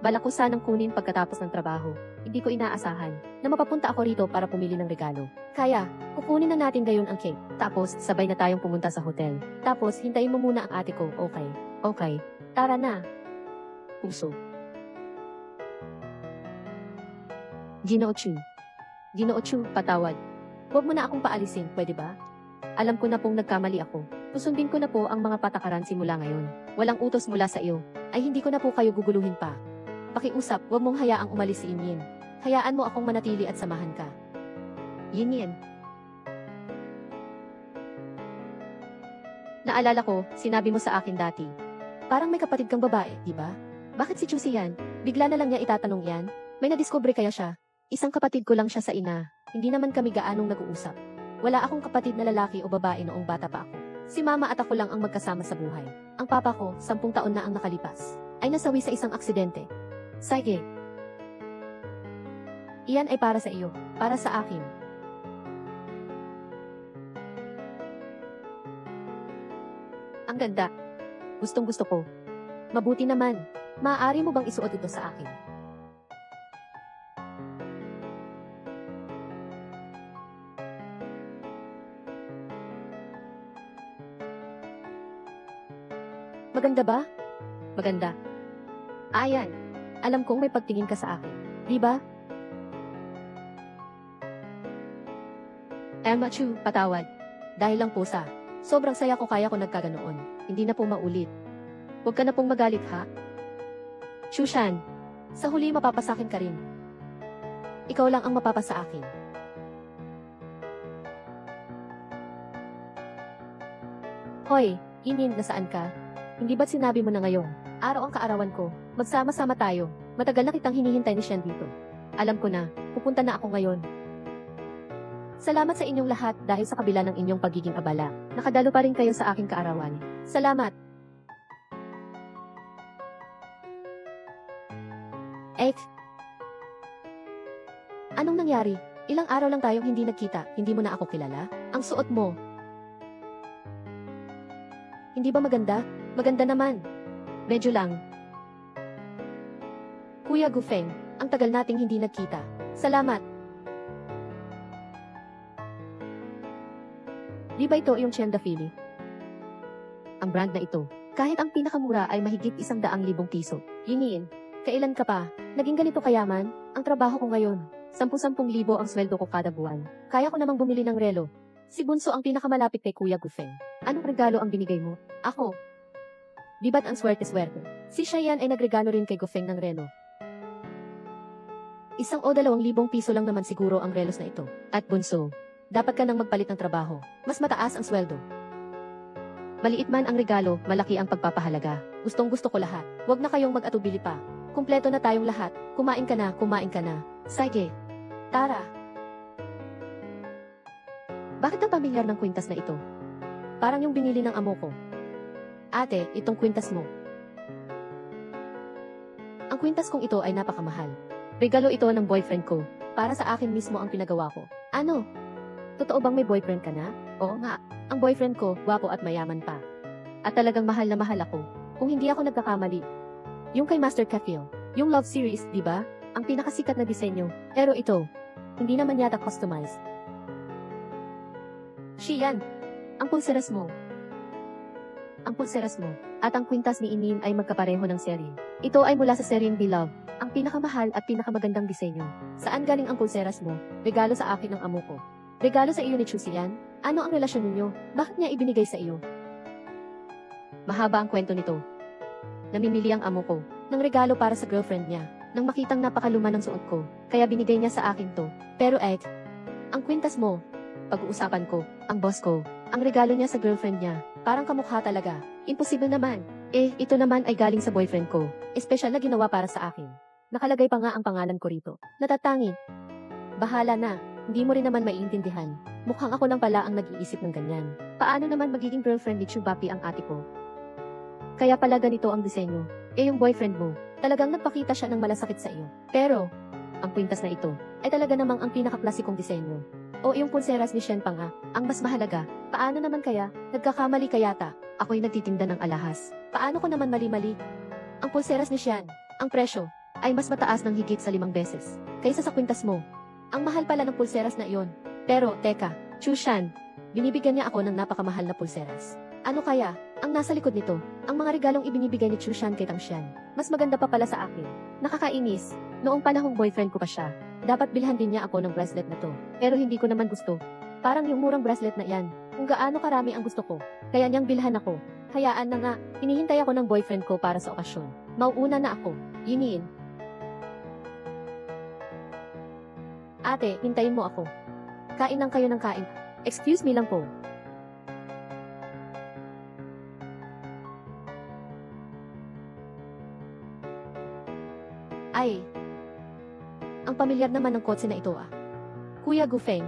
Balak ko sanang kunin pagkatapos ng trabaho. Hindi ko inaasahan na mapapunta ako rito para pumili ng regalo. Kaya, kukunin na natin gayon ang cake. Tapos, sabay na tayong pumunta sa hotel. Tapos, hintayin mo muna ang ate ko, okay? Okay. Tara na. Puso. Ginoo Chu, patawad. Huwag mo na akong paalisin, pwede ba? Alam ko na pong nagkamali ako. Susundin ko na po ang mga patakaran simula ngayon. Walang utos mula sa iyo. Ay hindi ko na po kayo guguluhin pa. Pakiusap, huwag mong hayaang umalis si Yin. Hayaan mo akong manatili at samahan ka. Yin. Naalala ko, sinabi mo sa akin dati. Parang may kapatid kang babae, di ba? Bakit si Chusi yan? Bigla na lang niya itatanong yan? May nadiskubre kaya siya? Isang kapatid ko lang siya sa ina. Hindi naman kami gaanong nag-uusap. Wala akong kapatid na lalaki o babae noong bata pa ako. Si mama at ako lang ang magkasama sa buhay. Ang papa ko, 10 taon na ang nakalipas, ay nasawi sa isang aksidente. Sige. Iyan ay para sa iyo, para sa akin. Ang ganda. Gustong gusto ko. Mabuti naman. Maaari mo bang isuot ito sa akin? Maganda ba? Maganda. Ayan. Alam kong may pagtingin ka sa akin. Di ba? Emma Chu, patawad. Dahil lang po sa sobrang saya ko kaya ko nagkaganoon. Hindi na po maulit. Huwag ka na pong magalit ha. Chushan, sa huli mapapasakin ka rin. Ikaw lang ang mapapasa akin. Hoy, Inin, nasaan ka? Hindi ba't sinabi mo na ngayong araw ang kaarawan ko, magsama-sama tayo. Matagal na kitang hinihintay ni Shen dito. Alam ko na, pupunta na ako ngayon. Salamat sa inyong lahat dahil sa kabila ng inyong pagiging abala. Nakadalo pa rin kayo sa aking kaarawan. Salamat. Anong nangyari? Ilang araw lang tayong hindi nagkita, hindi mo na ako kilala? Ang suot mo. Hindi ba maganda? Maganda naman. Medyo lang. Kuya Gufeng, ang tagal nating hindi nagkita. Salamat. Di ba ito yung Chenda Philly? Ang brand na ito. Kahit ang pinakamura ay mahigit 100,000 piso. Yingin, kailan ka pa? Naging ganito kayaman? Ang trabaho ko ngayon. 10,000 ang sweldo ko kada buwan. Kaya ko namang bumili ng relo. Si Bunso ang pinakamalapit kay Kuya Gufeng. Anong regalo ang binigay mo? Ako. Di ba't ang swerte-swerte? Si Cheyenne ay nagregalo rin kay Gufeng ng relo. 1 o 2,000 piso lang naman siguro ang relos na ito. At Bunso, dapat ka nang magpalit ng trabaho. Mas mataas ang sweldo. Maliit man ang regalo, malaki ang pagpapahalaga. Gustong-gusto ko lahat. Huwag na kayong mag-atubili pa. Kumpleto na tayong lahat. Kumain ka na, kumain ka na. Sige. Tara. Bakit ang pamilyar ng kwintas na ito? Parang yung binili ng amo ko. Ate, itong kwintas mo. Ang kwintas kong ito ay napakamahal. Regalo ito ng boyfriend ko. Para sa akin mismo ang pinagawa ko. Ano? Totoo bang may boyfriend ka na? Oo nga. Ang boyfriend ko, gwapo at mayaman pa. At talagang mahal na mahal ako. Kung hindi ako nagkakamali. Yung kay Master Kafil. Yung love series, di ba? Ang pinakasikat na disenyo. Pero ito, hindi naman yata customized. Shiyan, ang pulseras mo. Ang pulseras mo, at ang kwintas ni Inin ay magkapareho ng serye. Ito ay mula sa seryeng Beloved, ang pinakamahal at pinakamagandang disenyo. Saan galing ang pulseras mo? Regalo sa akin ng amo ko. Regalo sa iyo ni Chusian? Ano ang relasyon ninyo? Bakit niya ibinigay sa iyo? Mahaba ang kwento nito. Namimili ang amo ko ng regalo para sa girlfriend niya. Nang makitang napakaluma ng suot ko, kaya binigay niya sa akin to. Pero ang kwintas mo, pag-uusapan ko, ang boss ko, ang regalo niya sa girlfriend niya, parang kamukha talaga. Imposible naman. Ito naman ay galing sa boyfriend ko. Espesyal na ginawa para sa akin. Nakalagay pa nga ang pangalan ko rito. Natatangi. Bahala na. Hindi mo rin naman maiintindihan. Mukhang ako lang pala ang nag-iisip ng ganyan. Paano naman magiging girlfriend ni Chubapi ang ate ko? Kaya pala ganito ang disenyo. Yung boyfriend mo, talagang nagpakita siya ng malasakit sa iyo. Pero, ang kwintas na ito, ay talaga namang ang pinakaklasikong disenyo. O yung pulseras ni Shen pa nga, ang mas mahalaga. Paano naman kaya? Nagkakamali ka yata. Ako'y nagtitinda ng alahas. Paano ko naman mali-mali? Ang pulseras ni Shen, ang presyo, ay mas mataas ng higit sa 5 beses. Kaysa sa kwintas mo. Ang mahal pala ng pulseras na iyon. Pero, teka, Chushan, binibigyan niya ako ng napakamahal na pulseras. Ano kaya, ang nasa likod nito? Ang mga regalong ibinibigay ni Chushan kay Tangshan. Mas maganda pa pala sa akin. Nakakainis. Noong panahong boyfriend ko pa siya, dapat bilhan din niya ako ng bracelet na to. Pero hindi ko naman gusto. Parang yung murang bracelet na yan. Kung gaano karami ang gusto ko, kaya niyang bilhan ako. Hayaan na nga, hinihintay ako ng boyfriend ko para sa okasyon. Mauuna na ako. Yingin. Ate, hintayin mo ako. Kain lang kayo ng kain. Excuse me lang po. Ang pamilyar naman ng kotse na ito ah. Kuya Gufeng.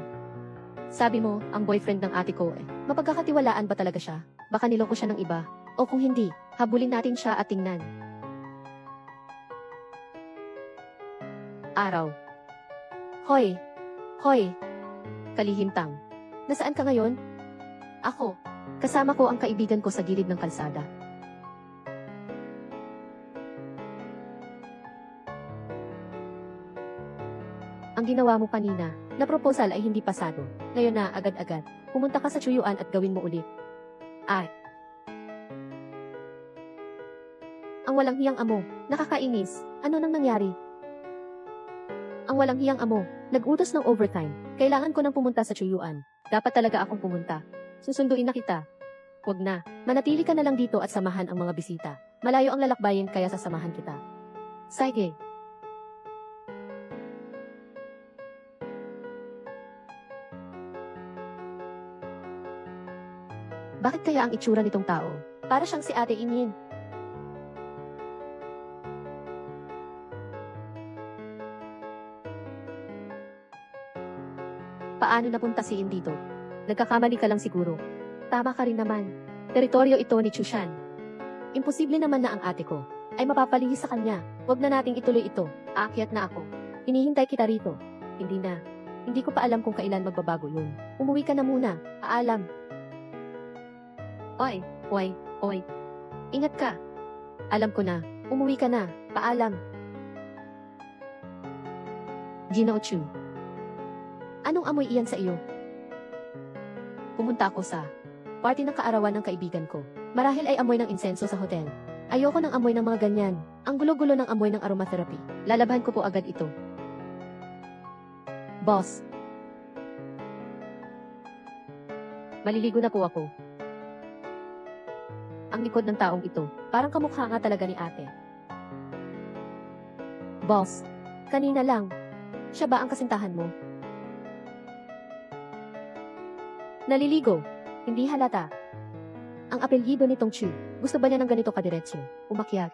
Sabi mo, ang boyfriend ng ate ko mapagkakatiwalaan ba talaga siya? Baka niloko siya ng iba. O kung hindi, habulin natin siya at tingnan. Araw. Hoy! Hoy! Kalihimtang. Nasaan ka ngayon? Ako. Kasama ko ang kaibigan ko sa gilid ng kalsada. Ang ginawa mo kanina, na proposal ay hindi pasado. Ngayon na, agad-agad. Pumunta ka sa Chuyuan at gawin mo ulit. Ay. Ang walang hiyang amo, nakakainis. Ano nang nangyari? Ang walang hiyang amo, nag-utos ng overtime. Kailangan ko nang pumunta sa Chuyuan. Dapat talaga akong pumunta. Susunduin na kita. Huwag na, manatili ka na lang dito at samahan ang mga bisita. Malayo ang lalakbayin kaya sasamahan kita. Sige. Bakit kaya ang itsura nitong tao? Para siyang si Ate Inin. Paano napunta si In dito? Nagkakamali ka lang siguro. Tama ka rin naman. Teritoryo ito ni Chushan. Imposible naman na ang ate ko ay mapapalihis sa kanya. Huwag na nating ituloy ito. Aakyat na ako. Hinihintay kita rito. Hindi na. Hindi ko pa alam kung kailan magbabago yun. Umuwi ka na muna. Paalam. Oy, oy, oy. Ingat ka. Alam ko na. Umuwi ka na. Paalam. Gino Chu. Anong amoy iyan sa iyo? Pumunta ako sa party ng kaarawan ng kaibigan ko. Marahil ay amoy ng insenso sa hotel. Ayoko ng amoy ng mga ganyan. Ang gulo-gulo ng amoy ng aromatherapy. Lalabhan ko po agad ito. Boss. Maliligo na po ako. Ang likod ng taong ito, parang kamukha nga talaga ni ate. Boss, kanina lang. Siya ba ang kasintahan mo? Naliligo. Hindi halata. Ang apelyido nitong Chu, gusto ba niya ng ganito kadiretso? Umakyat.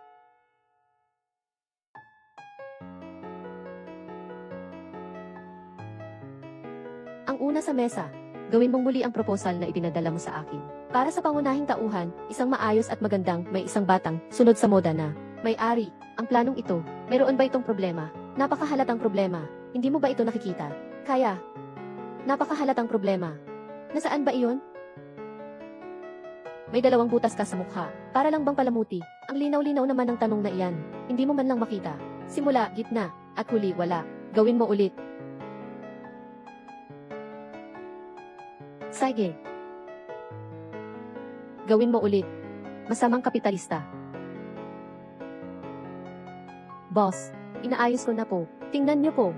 Ang una sa mesa, gawin mong muli ang proposal na ipinadala mo sa akin. Para sa pangunahing tauhan, isang maayos at magandang may isang batang, sunod sa moda na. May-ari, ang planong ito, mayroon ba itong problema? Napakahalatang problema. Hindi mo ba ito nakikita? Kaya. Napakahalatang problema. Nasaan ba iyon? May 2 butas ka sa mukha. Para lang bang palamuti? Ang linaw-linaw naman ng tanong na iyan. Hindi mo man lang makita. Simula, gitna, at huli, wala. Gawin mo ulit. Sige. Gawin mo ulit. Masamang kapitalista. Boss, inaayos ko na po. Tingnan niyo po.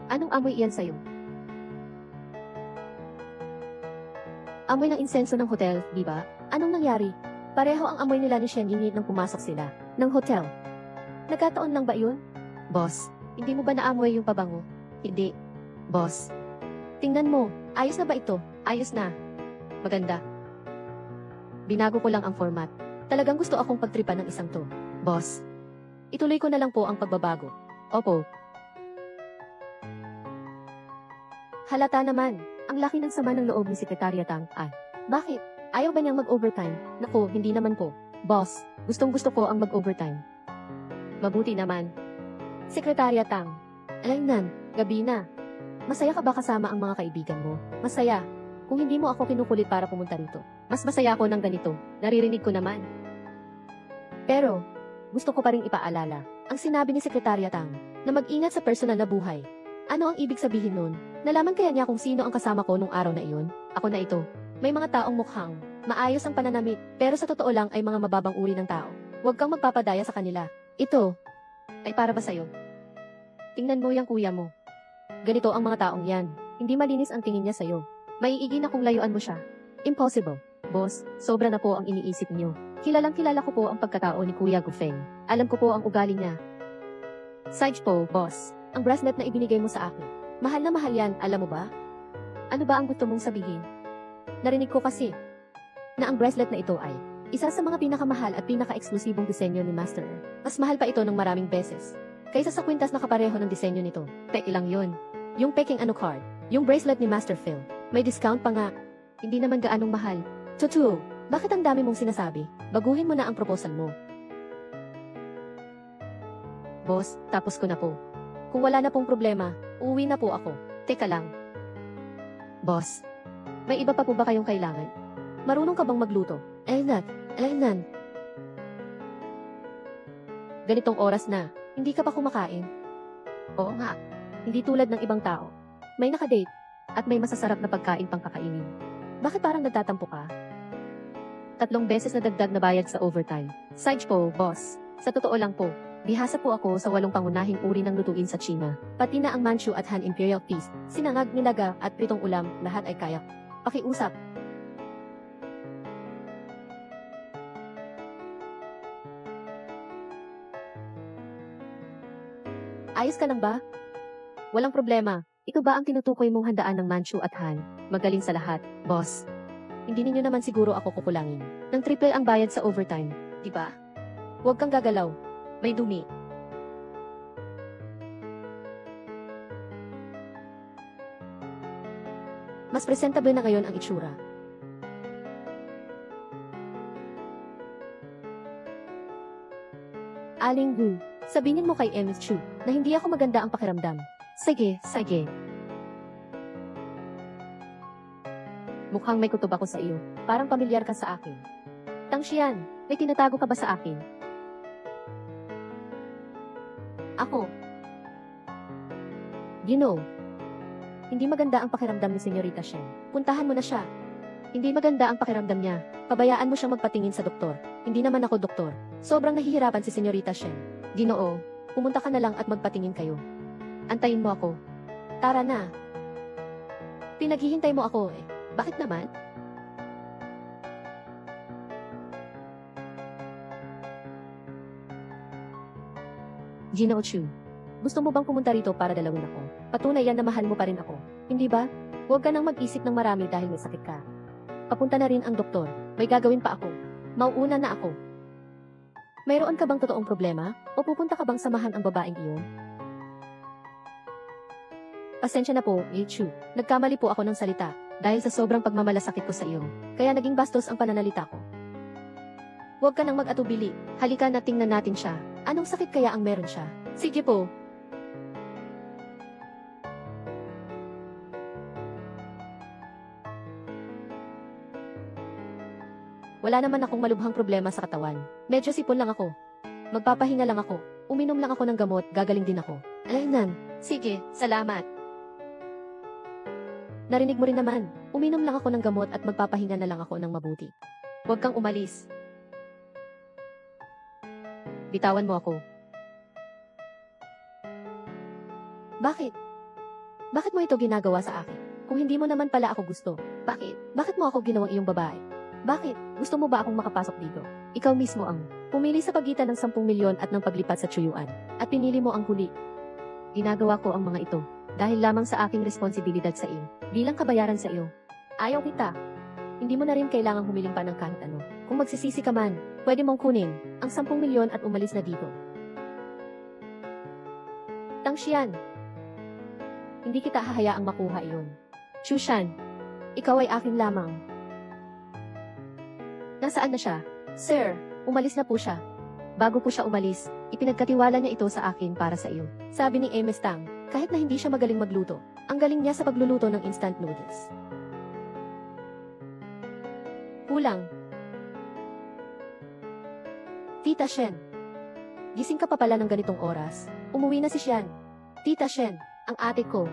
Anong amoy iyan sa'yo? Amoy ng insenso ng hotel, di ba? Anong nangyari? Pareho ang amoy nila ni Shen Yinyi nang pumasok sila ng hotel. Nagkataon lang ba yun? Boss, hindi mo ba naamoy yung pabango? Hindi. Boss. Tingnan mo, ayos na ba ito? Ayos na. Maganda. Binago ko lang ang format. Talagang gusto akong pagtripan ng isang to. Boss. Ituloy ko na lang po ang pagbabago. Opo. Halata naman, ang laki ng sama ng loob ni Sekretarya Tang. Ay, bakit? Ayaw ba niyang mag-overtime? Naku, hindi naman po. Boss, gustong-gusto ko ang mag-overtime. Mabuti naman. Sekretarya Tang. Alaynan, gabi na. Masaya ka ba kasama ang mga kaibigan mo? Masaya. Kung hindi mo ako kinukulit para pumunta rito, mas masaya ako ng ganito. Naririnig ko naman. Pero, gusto ko pa ring ipaalala, ang sinabi ni Sekretarya Tang, na mag-ingat sa personal na buhay. Ano ang ibig sabihin nun? Nalaman kaya niya kung sino ang kasama ko nung araw na iyon? Ako na ito. May mga taong mukhang maayos ang pananamit, pero sa totoo lang ay mga mababang uri ng tao. Huwag kang magpapadaya sa kanila. Ito ay para ba sa'yo? Tingnan mo yung kuya mo. Ganito ang mga taong yan. Hindi malinis ang tingin niya sa'yo. Maiigi na kung layuan mo siya. Impossible. Boss, sobra na po ang iniisip niyo. Kilalang kilala ko po ang pagkatao ni Kuya Gufeng. Alam ko po ang ugali niya. Side po, boss. Ang bracelet na ibinigay mo sa akin. Mahal na mahal yan, alam mo ba? Ano ba ang gusto mong sabihin? Narinig ko kasi na ang bracelet na ito ay Isa sa mga pinakamahal at pinaka-eksklusibong disenyo ni Master Air. Mas mahal pa ito ng maraming beses. Kaysa sa kwintas na kapareho ng disenyo nito. Peke lang yun. Yung peking ano card. Yung bracelet ni Master Phil. May discount pa nga. Hindi naman gaanong mahal. Tutu, bakit ang dami mong sinasabi? Baguhin mo na ang proposal mo. Boss, tapos ko na po. Kung wala na pong problema, uuwi na po ako. Teka lang. Boss, may iba pa po ba kayong kailangan? Marunong ka bang magluto? Aynan. Ganitong oras na, hindi ka pa kumakain? Oo nga, hindi tulad ng ibang tao. May nakadate, at may masasarap na pagkain pang kakainin. Bakit parang nagtatampo ka? 3 beses na dagdag na bayad sa overtime. Side po, boss. Sa totoo lang po, bihasa po ako sa 8 pangunahing uri ng lutuin sa China. Pati na ang Manchu at Han Imperial Feast, sinangag, nilaga, at pritong ulam, lahat ay kaya. Pakiusap. Ayos ka lang ba? Walang problema. Ito ba ang tinutukoy mong handaan ng Manchu at Han? Magaling sa lahat, boss. Hindi ninyo naman siguro ako kukulangin. Nang triple ang bayad sa overtime, di ba? Huwag kang gagalaw. May dumi. Mas presentable na ngayon ang itsura. Aling Gu, sabihin mo kay Ms. Chu na hindi ako maganda ang pakiramdam. Sige. Mukhang may kutob ako sa iyo. Parang pamilyar ka sa akin. Tangshian, may tinatago ka ba sa akin? Ako. Hindi maganda ang pakiramdam ni Senyorita Shen. Puntahan mo na siya. Hindi maganda ang pakiramdam niya. Pabayaan mo siyang magpatingin sa doktor. Hindi naman ako doktor. Sobrang nahihirapan si Senyorita Shen. Ginoo, pumunta ka na lang at magpatingin kayo. Antayin mo ako. Tara na. Pinaghihintay mo ako eh. Bakit naman? Ginoo Chu, gusto mo bang pumunta rito para dalawin ako? Patunay yan na mahal mo pa rin ako. Hindi ba? Huwag ka nang mag-isip ng marami dahil may sakit ka. Papunta na rin ang doktor. May gagawin pa ako. Mauuna na ako. Mayroon ka bang totoong problema? O pupunta ka bang samahan ang babaeng iyon? Pasensya na po, Chu. Nagkamali po ako ng salita dahil sa sobrang pagmamalasakit ko sa iyo. Kaya naging bastos ang pananalita ko. Huwag ka nang mag-atubili. Halika na tingnan natin siya. Anong sakit kaya ang meron siya? Sige po. Wala naman akong malubhang problema sa katawan. Medyo sipon lang ako. Magpapahinga lang ako. Uminom lang ako ng gamot, gagaling din ako. Aynan. Sige, salamat. Narinig mo rin naman. Uminom lang ako ng gamot at magpapahinga na lang ako ng mabuti. Huwag kang umalis. Bitawan mo ako. Bakit? Bakit mo ito ginagawa sa akin? Kung hindi mo naman pala ako gusto. Bakit? Bakit mo ako ginawang iyong babae? Bakit? Gusto mo ba akong makapasok dito? Ikaw mismo ang pumili sa pagitan ng 10 milyon at ng paglipat sa Chuyuan. At pinili mo ang huli. Ginagawa ko ang mga ito dahil lamang sa aking responsibilidad sa iyo. Bilang kabayaran sa iyo. Ayaw kita. Hindi mo na rin kailangang humiling pa ng kahit ano. Kung magsisisi ka man, pwede mong kunin ang 10 milyon at umalis na dito. Tangshian. Hindi kita hahayaang makuha iyon. Chushan, ikaw ay akin lamang. Nasaan na siya? Sir, umalis na po siya. Bago po siya umalis, ipinagkatiwala niya ito sa akin para sa iyo. Sabi ni Ms. Tang, kahit na hindi siya magaling magluto, ang galing niya sa pagluluto ng instant noodles. Kulang. Tita Shen, gising ka pa pala ng ganitong oras. Umuwi na si Xian. Tita Shen, ang ate ko.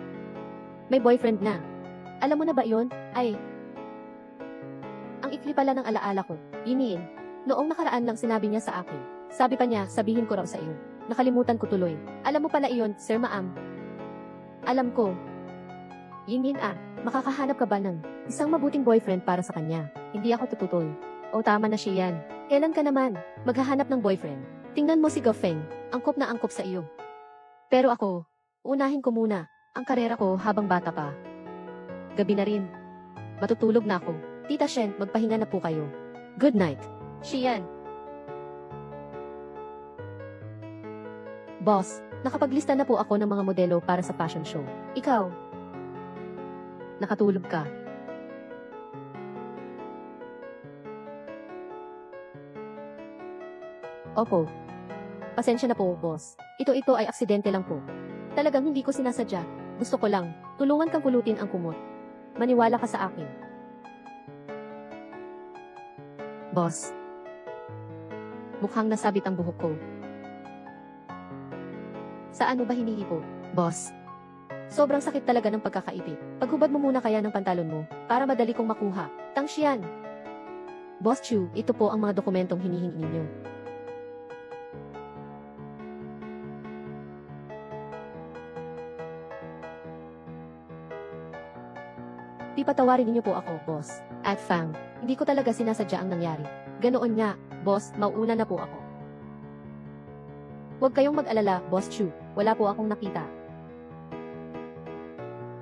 May boyfriend na. Alam mo na ba iyon? Ang ikli pala ng alaala ko. Yiniin. Noong nakaraan lang sinabi niya sa akin. Sabi pa niya, sabihin ko raw sa iyo. Nakalimutan ko tuloy. Alam mo pala iyon, Sir Maam. Alam ko. Yingin makakahanap ka ba ng isang mabuting boyfriend para sa kanya? Hindi ako tututoy. O tama na siya yan. Kailan ka naman maghahanap ng boyfriend? Tingnan mo si Gofeng, angkop na angkop sa iyo. Pero ako, unahin ko muna ang karera ko habang bata pa. Gabi na rin. Matutulog na ako. Tita Shen, magpahinga na po kayo. Good night. Xian. Boss, nakapaglista na po ako ng mga modelo para sa fashion show. Ikaw? Nakatulog ka. Opo. Pasensya na po, boss. Ito ay aksidente lang po. Talagang hindi ko sinasadya. Gusto ko lang, tulungan kang pulutin ang kumot. Maniwala ka sa akin. Boss. Mukhang nasabit ang buhok ko. Saan mo ba hinihipo, boss? Sobrang sakit talaga ng pagkakaipit. Paghubad mo muna kaya ng pantalon mo, para madali kong makuha. Tangshian! Boss Chu, ito po ang mga dokumentong hinihingi ninyo. Di patawarin ninyo po ako, boss. At Fang, hindi ko talaga sinasadya ang nangyari. Ganoon nga, boss, mauuna na po ako. Huwag kayong mag-alala, Boss Chu. Wala po akong nakita.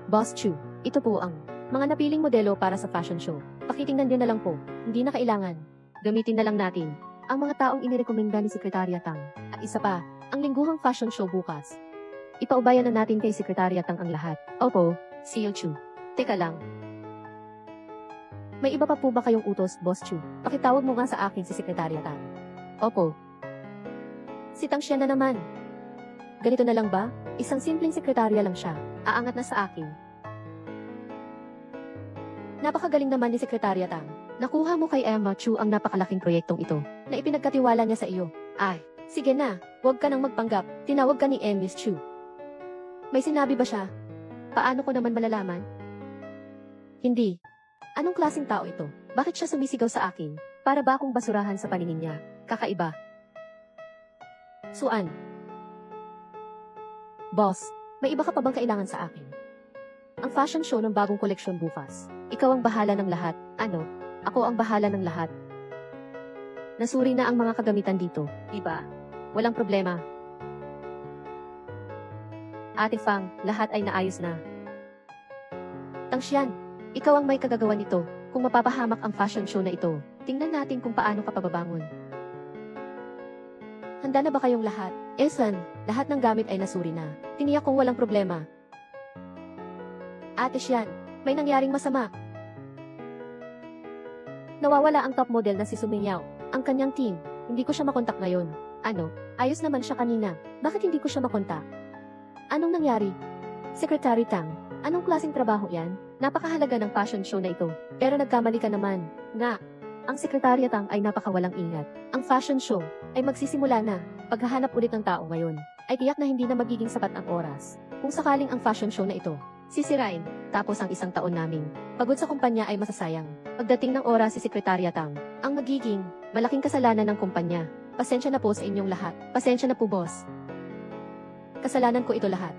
Boss Chu, ito po ang mga napiling modelo para sa fashion show. Pakitingnan din na lang po. Hindi na kailangan. Gamitin na lang natin ang mga taong inirekomenda ni Sekretarya Tang. At isa pa, ang lingguhang fashion show bukas. Ipaubayan na natin kay Sekretarya Tang ang lahat. Opo, CEO Chu. Teka lang. May iba pa po ba kayong utos, Boss Chu? Pakitawag mo nga sa akin si Sekretarya Tang. Opo. Si Tangshian na naman. Ganito na lang ba? Isang simpleng sekretarya lang siya. Aangat na sa akin. Napakagaling naman ni Sekretarya Tang. Nakuha mo kay Emma Chu ang napakalaking proyektong ito na ipinagkatiwala niya sa iyo. Ay, sige na. Huwag ka nang magpanggap. Tinawag ka ni Miss Chu. May sinabi ba siya? Paano ko naman malalaman? Hindi. Anong klaseng tao ito? Bakit siya sumisigaw sa akin? Para ba akong basurahan sa paningin niya? Kakaiba. Suan. Boss, may iba ka pa bang kailangan sa akin? Ang fashion show ng bagong koleksyon bukas. Ikaw ang bahala ng lahat. Ano? Ako ang bahala ng lahat. Nasuri na ang mga kagamitan dito, diba? Walang problema. Ate Fang, lahat ay naayos na. Tangshian, ikaw ang may kagagawa nito. Kung mapapahamak ang fashion show na ito, tingnan natin kung paano ka pababangon. Handa na ba kayong lahat? Elsan, lahat ng gamit ay nasuri na. Tiniyak kong walang problema. Ate Xian, may nangyaring masama. Nawawala ang top model na si Sumingyao. Ang kanyang team, hindi ko siya makontak ngayon. Ano? Ayos naman siya kanina. Bakit hindi ko siya makontak? Anong nangyari? Secretary Tang, anong klaseng trabaho yan? Napakahalaga ng fashion show na ito. Pero nagkamali ka naman. Nga, ang Sekretarya Tang ay napakawalang ingat. Ang fashion show ay magsisimula na. Paghahanap ulit ng tao ngayon, ay tiyak na hindi na magiging sapat ang oras. Kung sakaling ang fashion show na ito sisirain, tapos ang isang taon naming pagod sa kumpanya ay masasayang. Pagdating ng oras si Sekretarya Tang, ang magiging malaking kasalanan ng kumpanya. Pasensya na po sa inyong lahat. Pasensya na po, boss. Kasalanan ko ito lahat.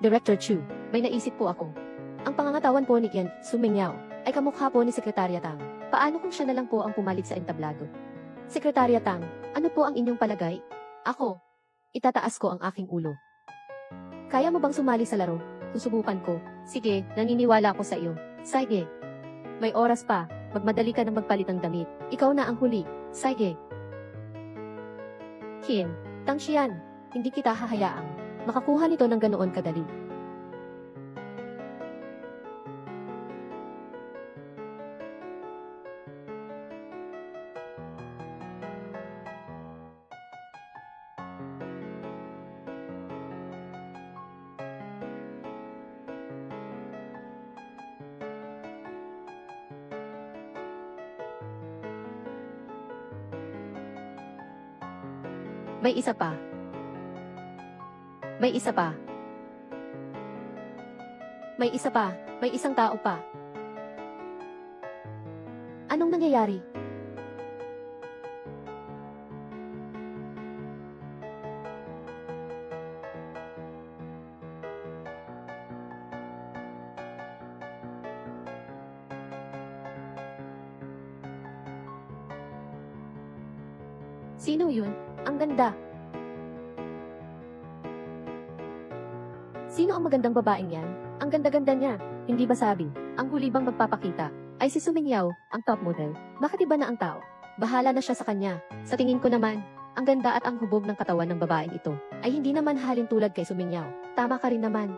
Director Chu, may naisip po ako. Ang pangangatawan po ni Yen Sumingyao ay kamukha po ni Sekretarya Tang. Paano kung siya na lang po ang pumalit sa entablado? Sekretarya Tang, ano po ang inyong palagay? Ako, itataas ko ang aking ulo. Kaya mo bang sumali sa laro? Susubukan ko. Sige, naniniwala ako sa iyo. Sige. May oras pa, magmadali ka na magpalit ng damit. Ikaw na ang huli. Sige. Kim, Tangshian, hindi kita hahayaang makakuha nito ng ganoon kadali. May isa pa. May isa pa. May isa pa. May isang tao pa. Anong nangyayari? Sino yun? Ang ganda. Sino ang magandang babaeng yan? Ang ganda-ganda niya. Hindi ba sabi, ang huli bang magpapakita ay si Sumingyao, ang top model? Bakit iba na ang tao? Bahala na siya sa kanya. Sa tingin ko naman, ang ganda at ang hubog ng katawan ng babaeng ito ay hindi naman halin tulad kay Suminyaw. Tama ka rin naman.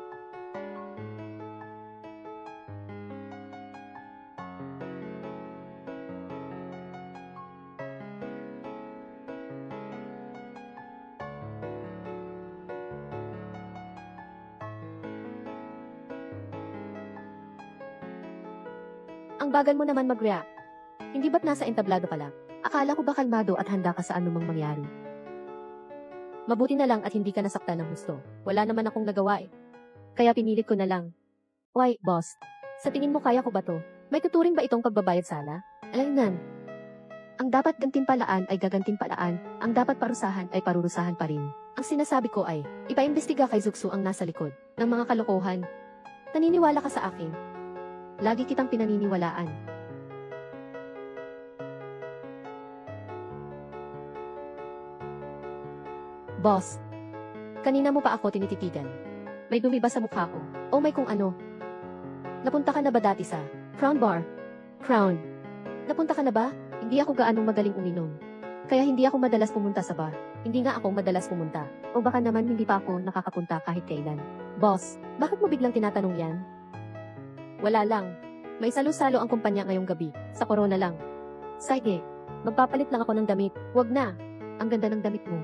Ang bagal mo naman mag-react. Hindi ba't nasa entablado ka lang? Akala ko ba kalmado at handa ka sa anumang mangyari? Mabuti na lang at hindi ka nasaktan ng gusto. Wala naman akong nagawa eh. Kaya pinilit ko na lang. Why, boss? Sa tingin mo kaya ko ba to? May tuturing ba itong pagbabayad sala? Alaynan. Ang dapat gantimpalaan ay gagantimpalaan. Ang dapat parusahan ay parurusahan pa rin. Ang sinasabi ko ay, ipaimbestiga kay Zugsu ang nasa likod ng mga kalokohan. Naniniwala ka sa akin. Lagi kitang pinaniniwalaan. Boss, kanina mo pa ako tinititigan. May dumi ba sa mukha ko? O may kung ano? Napunta ka na ba dati sa Crown Bar? Crown. Napunta ka na ba? Hindi ako gaanong magaling uminom. Kaya hindi ako madalas pumunta sa bar. Hindi nga ako madalas pumunta. O baka naman hindi pa ako nakakapunta kahit kailan. Boss, bakit mo biglang tinatanong yan? Wala lang. May salo-salo ang kumpanya ngayong gabi. Sa corona lang. Sige, magpapalit lang ako ng damit. Wag na. Ang ganda ng damit mo.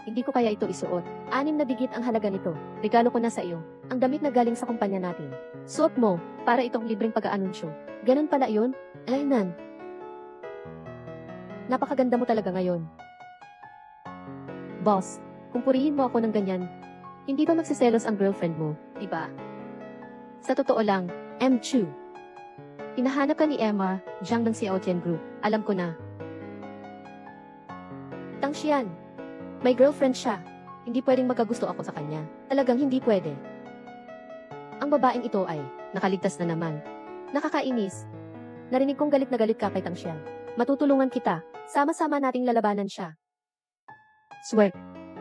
Hindi ko kaya ito isuot. 6 na digit ang halaga nito. Regalo ko na sa iyo. Ang damit na galing sa kumpanya natin. Suot mo, para itong libreng pag-aanunsyo. Ganun pala yun? Alaynan. Napakaganda mo talaga ngayon. Boss, kung purihin mo ako ng ganyan, hindi ba magsiselos ang girlfriend mo, diba? Sa totoo lang, M. Chu. Hinahanap ka ni Emma, Jiang ng Xiaotian Group. Alam ko na. Tang Xian. May girlfriend siya. Hindi pwedeng magkagusto ako sa kanya. Talagang hindi pwede. Ang babaeng ito ay, nakaligtas na naman. Nakakainis. Narinig kong galit na galit ka kay Tang Xian. Matutulungan kita. Sama-sama nating lalabanan siya. Swerk.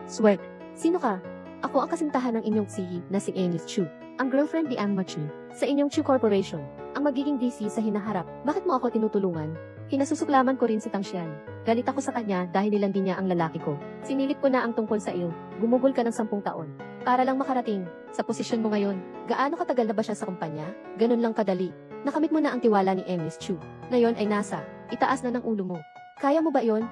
Swerk. Sino ka? Ako ang kasintahan ng inyong CEO na si Amy Chu. Ang girlfriend ni Emma Chu. Sa inyong Chu Corporation. Ang magiging DC sa hinaharap. Bakit mo ako tinutulungan? Kinasusuklaman ko rin si Tang Xian. Galit ako sa kanya dahil nilandi niya ang lalaki ko. Sinilip ko na ang tungkol sa iyo. Gumugol ka ng 10 taon. Para lang makarating sa posisyon mo ngayon. Gaano katagal na ba siya sa kumpanya? Ganun lang kadali. Nakamit mo na ang tiwala ni Ms. Chu. Ngayon ay nasa itaas na ng ulo mo. Kaya mo ba yon?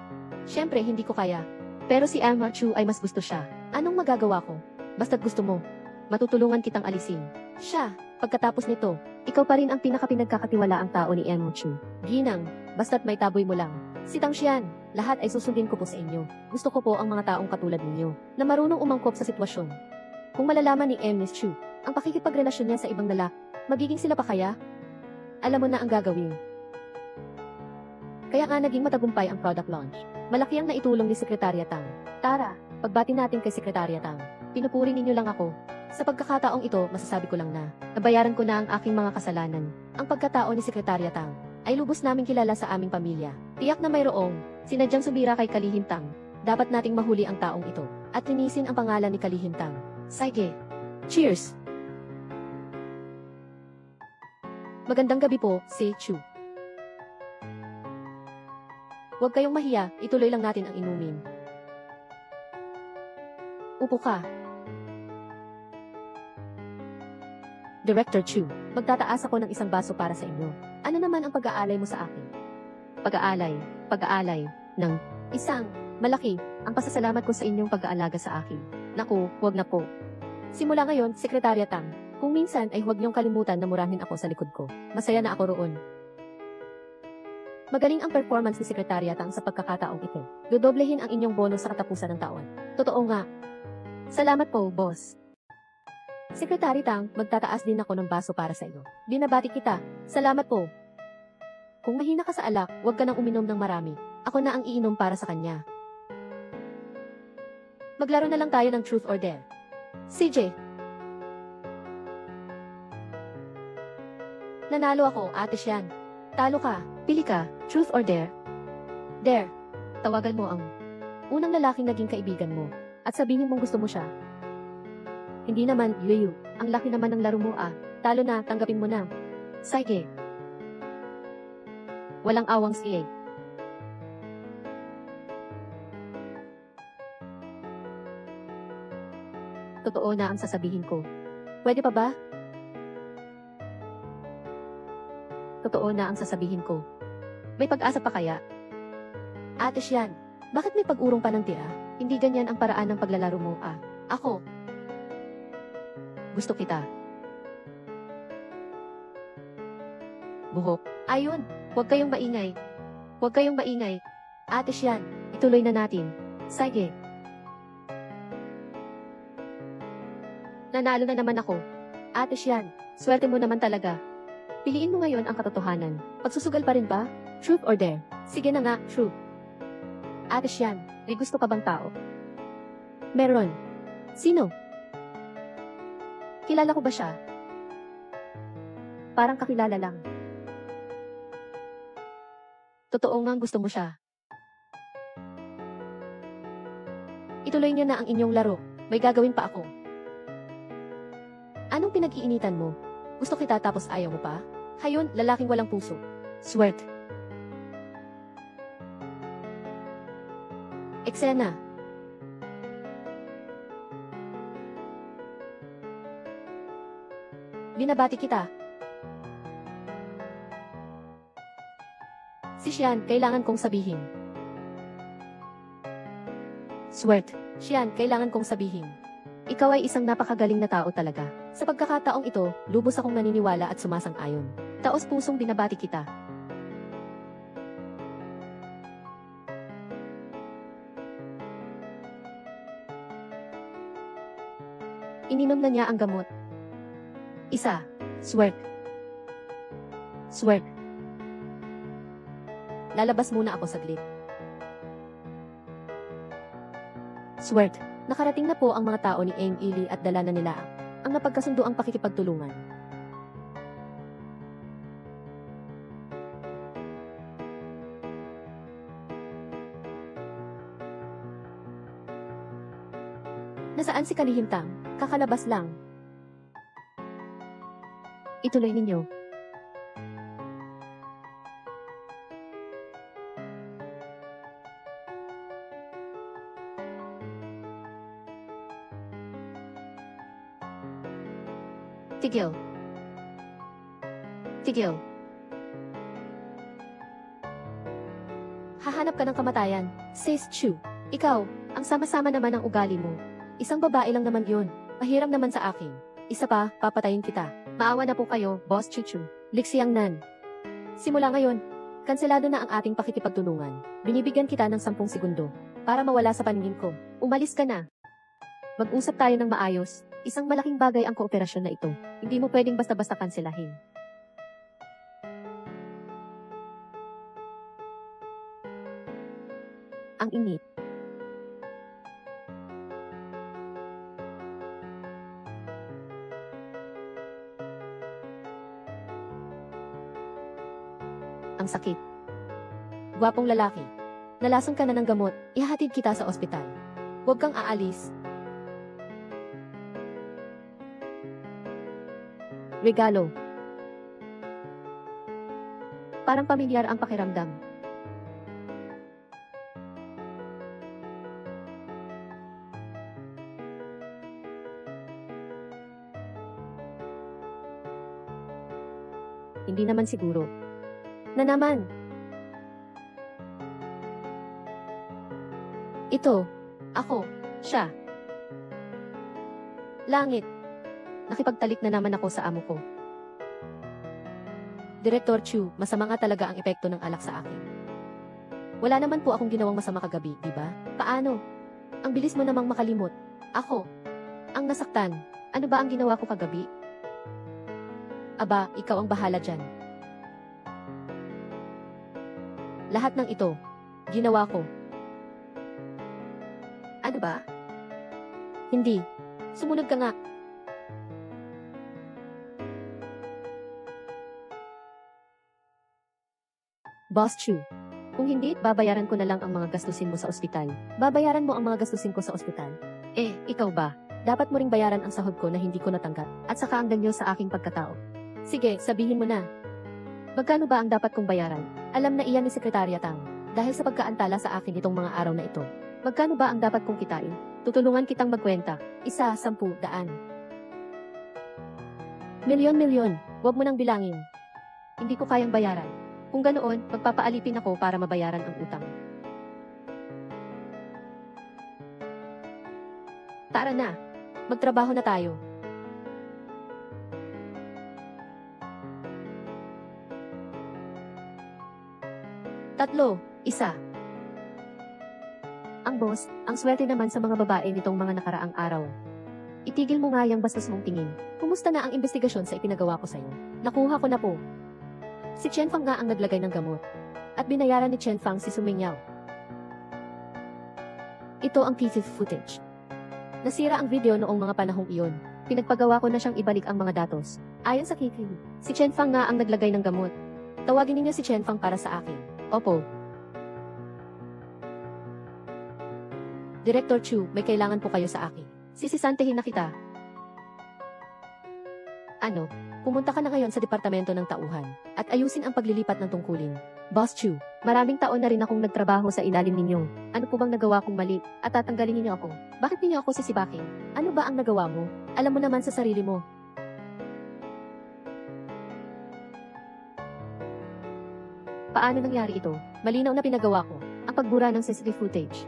Siyempre, hindi ko kaya. Pero si Emma Chu ay mas gusto siya. Anong magagawa ko? Basta't gusto mo. Matutulungan kitang alisin. Siya, pagkatapos nito, ikaw pa rin ang pinakapinagkakatiwalaang tao ni Emma Chu. Ginang, basta't may taboy mo lang. Si Tang Xian, lahat ay susundin ko po sa inyo. Gusto ko po ang mga taong katulad ninyo, na marunong umangkop sa sitwasyon. Kung malalaman ni Ms. Chu, ang pakikipagrelasyon niya sa ibang lalaki, magiging sila pa kaya? Alam mo na ang gagawin. Kaya nga naging matagumpay ang product launch. Malaki ang naitulong ni Sekretarya Tang. Tara, pagbati natin kay Sekretarya Tang. Pinupuri ninyo lang ako. Sa pagkakataong ito, masasabi ko lang na, nabayaran ko na ang aking mga kasalanan. Ang pagkatao ni Sekretarya Tang ay lubos naming kilala sa aming pamilya. Tiyak na mayroong sinadyang sumira kay Kalihintang. Dapat nating mahuli ang taong ito at linisin ang pangalan ni Kalihintang. Sige. Cheers! Magandang gabi po, si Chu. Huwag kayong mahiya, ituloy lang natin ang inumin. Upo ka. Director Chu, magtataas ako ng isang baso para sa inyo. Ano naman ang pag-aalay mo sa akin? Pag-aalay ng isang malaki ang pasasalamat ko sa inyong pag-aalaga sa akin. Naku, huwag na po. Simula ngayon, Sekretarya Tang, kung minsan ay huwag niyong kalimutan na murahin ako sa likod ko. Masaya na ako roon. Magaling ang performance ni Sekretarya Tang sa pagkakataong ito. Dodoblehin ang inyong bonus sa katapusan ng taon. Totoo nga. Salamat po, boss. Sekretary Tang, magtataas din ako ng baso para sa iyo. Binabati kita. Salamat po. Kung mahina ka sa alak, huwag ka nang uminom ng marami. Ako na ang iinom para sa kanya. Maglaro na lang tayo ng Truth or Dare. CJ. Nanalo ako, Ate Xian. Talo ka. Pili ka. Truth or Dare? Dare. Tawagan mo ang unang lalaking naging kaibigan mo. At sabihin mong gusto mo siya. Hindi naman, Yuyu. Ang laki naman ng laro mo Talo na, tanggapin mo na. Sige. Walang awang sieg. Totoo na ang sasabihin ko. Pwede pa ba? Totoo na ang sasabihin ko. May pag-asa pa kaya? Ate Sian, bakit may pag-urong pa ng tira? Hindi ganyan ang paraan ng paglalaro mo, ah. Ako. Gusto kita. Buhok. Ayun, huwag kayong maingay. Huwag kayong maingay. Ate Sian, ituloy na natin. Sige. Nanalo na naman ako. Ate Sian, swerte mo naman talaga. Piliin mo ngayon ang katotohanan. Pagsusugal pa rin ba? Truth or dare? Sige na nga, truth. Ate Sian, may gusto ka bang tao? Meron. Sino? Kilala ko ba siya? Parang kakilala lang. Totoo ngang gusto mo siya. Ituloy niyo na ang inyong laro. May gagawin pa ako. Anong pinag-iinitan mo? Gusto kita tapos ayaw mo pa? Hayon, lalaking walang puso. Swerte. Eksena. Binabati kita. Si Xian, kailangan kong sabihin. Swerte. Xian, kailangan kong sabihin. Ikaw ay isang napakagaling na tao talaga. Sa pagkakataong ito, lubos akong naniniwala at sumasang-ayon. Taos pusong binabati kita. Ininom na niya ang gamot. Isa. Swerte. Swerte. Lalabas muna ako saglit. Swerte. Nakarating na po ang mga tao ni Eng Ili at dala na nila ang napagkasunduang pakikipagtulungan. Nasaan si Kalihimtang? Kakalabas lang. Ituloy ninyo. Tigil. Tigil. Hahanap ka ng kamatayan, says Chu. Ikaw, ang sama-sama naman ang ugali mo. Isang babae lang naman yun. Mahiram naman sa akin. Isa pa, papatayin kita. Maawa na po kayo, Boss Chuchu. Lixiang Nan. Simula ngayon, kanselado na ang ating pakikipagtulungan. Binibigyan kita ng 10 segundo para mawala sa paningin ko. Umalis ka na. Mag-usap tayo ng maayos. Isang malaking bagay ang kooperasyon na ito. Hindi mo pwedeng basta-basta kanselahin. Ang init. Ang sakit. Gwapong lalaki. Nalason ka na ng gamot, ihahatid kita sa ospital. Huwag kang aalis. Regalo. Parang pamilyar ang pakiramdam. Hindi naman siguro. Na naman. Ito. Ako. Siya. Langit. Nakipagtalik na naman ako sa amo ko. Direktor Chu, masama nga talaga ang epekto ng alak sa akin. Wala naman po akong ginawang masama kagabi, di ba? Paano? Ang bilis mo namang makalimot. Ako. Ang nasaktan. Ano ba ang ginawa ko kagabi? Aba, ikaw ang bahala dyan. Lahat ng ito, ginawa ko. Ano ba? Hindi. Sumunod ka nga. Boss Chu, kung hindi, babayaran ko na lang ang mga gastusin mo sa ospital. Babayaran mo ang mga gastusin ko sa ospital. Ikaw ba? Dapat mo ring bayaran ang sahod ko na hindi ko natanggap, at saka ang danyo sa aking pagkatao. Sige, sabihin mo na. Magkano ba ang dapat kong bayaran? Alam na iyan ni Sekretarya Tang, dahil sa pagkaantala sa akin itong mga araw na ito. Magkano ba ang dapat kong kitain? Tutulungan kitang magkwenta. 1, 10, 100. Milyon-milyon. Huwag mo nang bilangin. Hindi ko kayang bayaran. Kung ganoon, magpapaalipin ako para mabayaran ang utang. Tara na. Magtrabaho na tayo. Tatlo, 1. Ang boss, ang swerte naman sa mga babae nitong mga nakaraang araw. Itigil mo nga yung bastos mong tingin. Kumusta na ang investigasyon sa ipinagawa ko sa'yo? Nakuha ko na po. Si Chen Fang nga ang naglagay ng gamot. At binayaran ni Chen Fang si Suming Yao. Ito ang piece of footage. Nasira ang video noong mga panahong iyon. Pinagpagawa ko na siyang ibalik ang mga datos. Ayon sa Kiki, si Chen Fang nga ang naglagay ng gamot. Tawagin ninyo si Chen Fang para sa akin. Opo. Director Chu, may kailangan po kayo sa akin. Sisisantehin na kita. Ano? Pumunta ka na ngayon sa departamento ng tauhan at ayusin ang paglilipat ng tungkulin. Boss Chu, maraming taon na rin akong nagtrabaho sa ilalim ninyo. Ano po bang nagawa kong mali at tatanggalin ninyo ako? Bakit ninyo ako sisibakin? Ano ba ang nagawa mo? Alam mo naman sa sarili mo. Paano nangyari ito? Malinaw na pinagawa ko ang pagbura ng CCTV footage.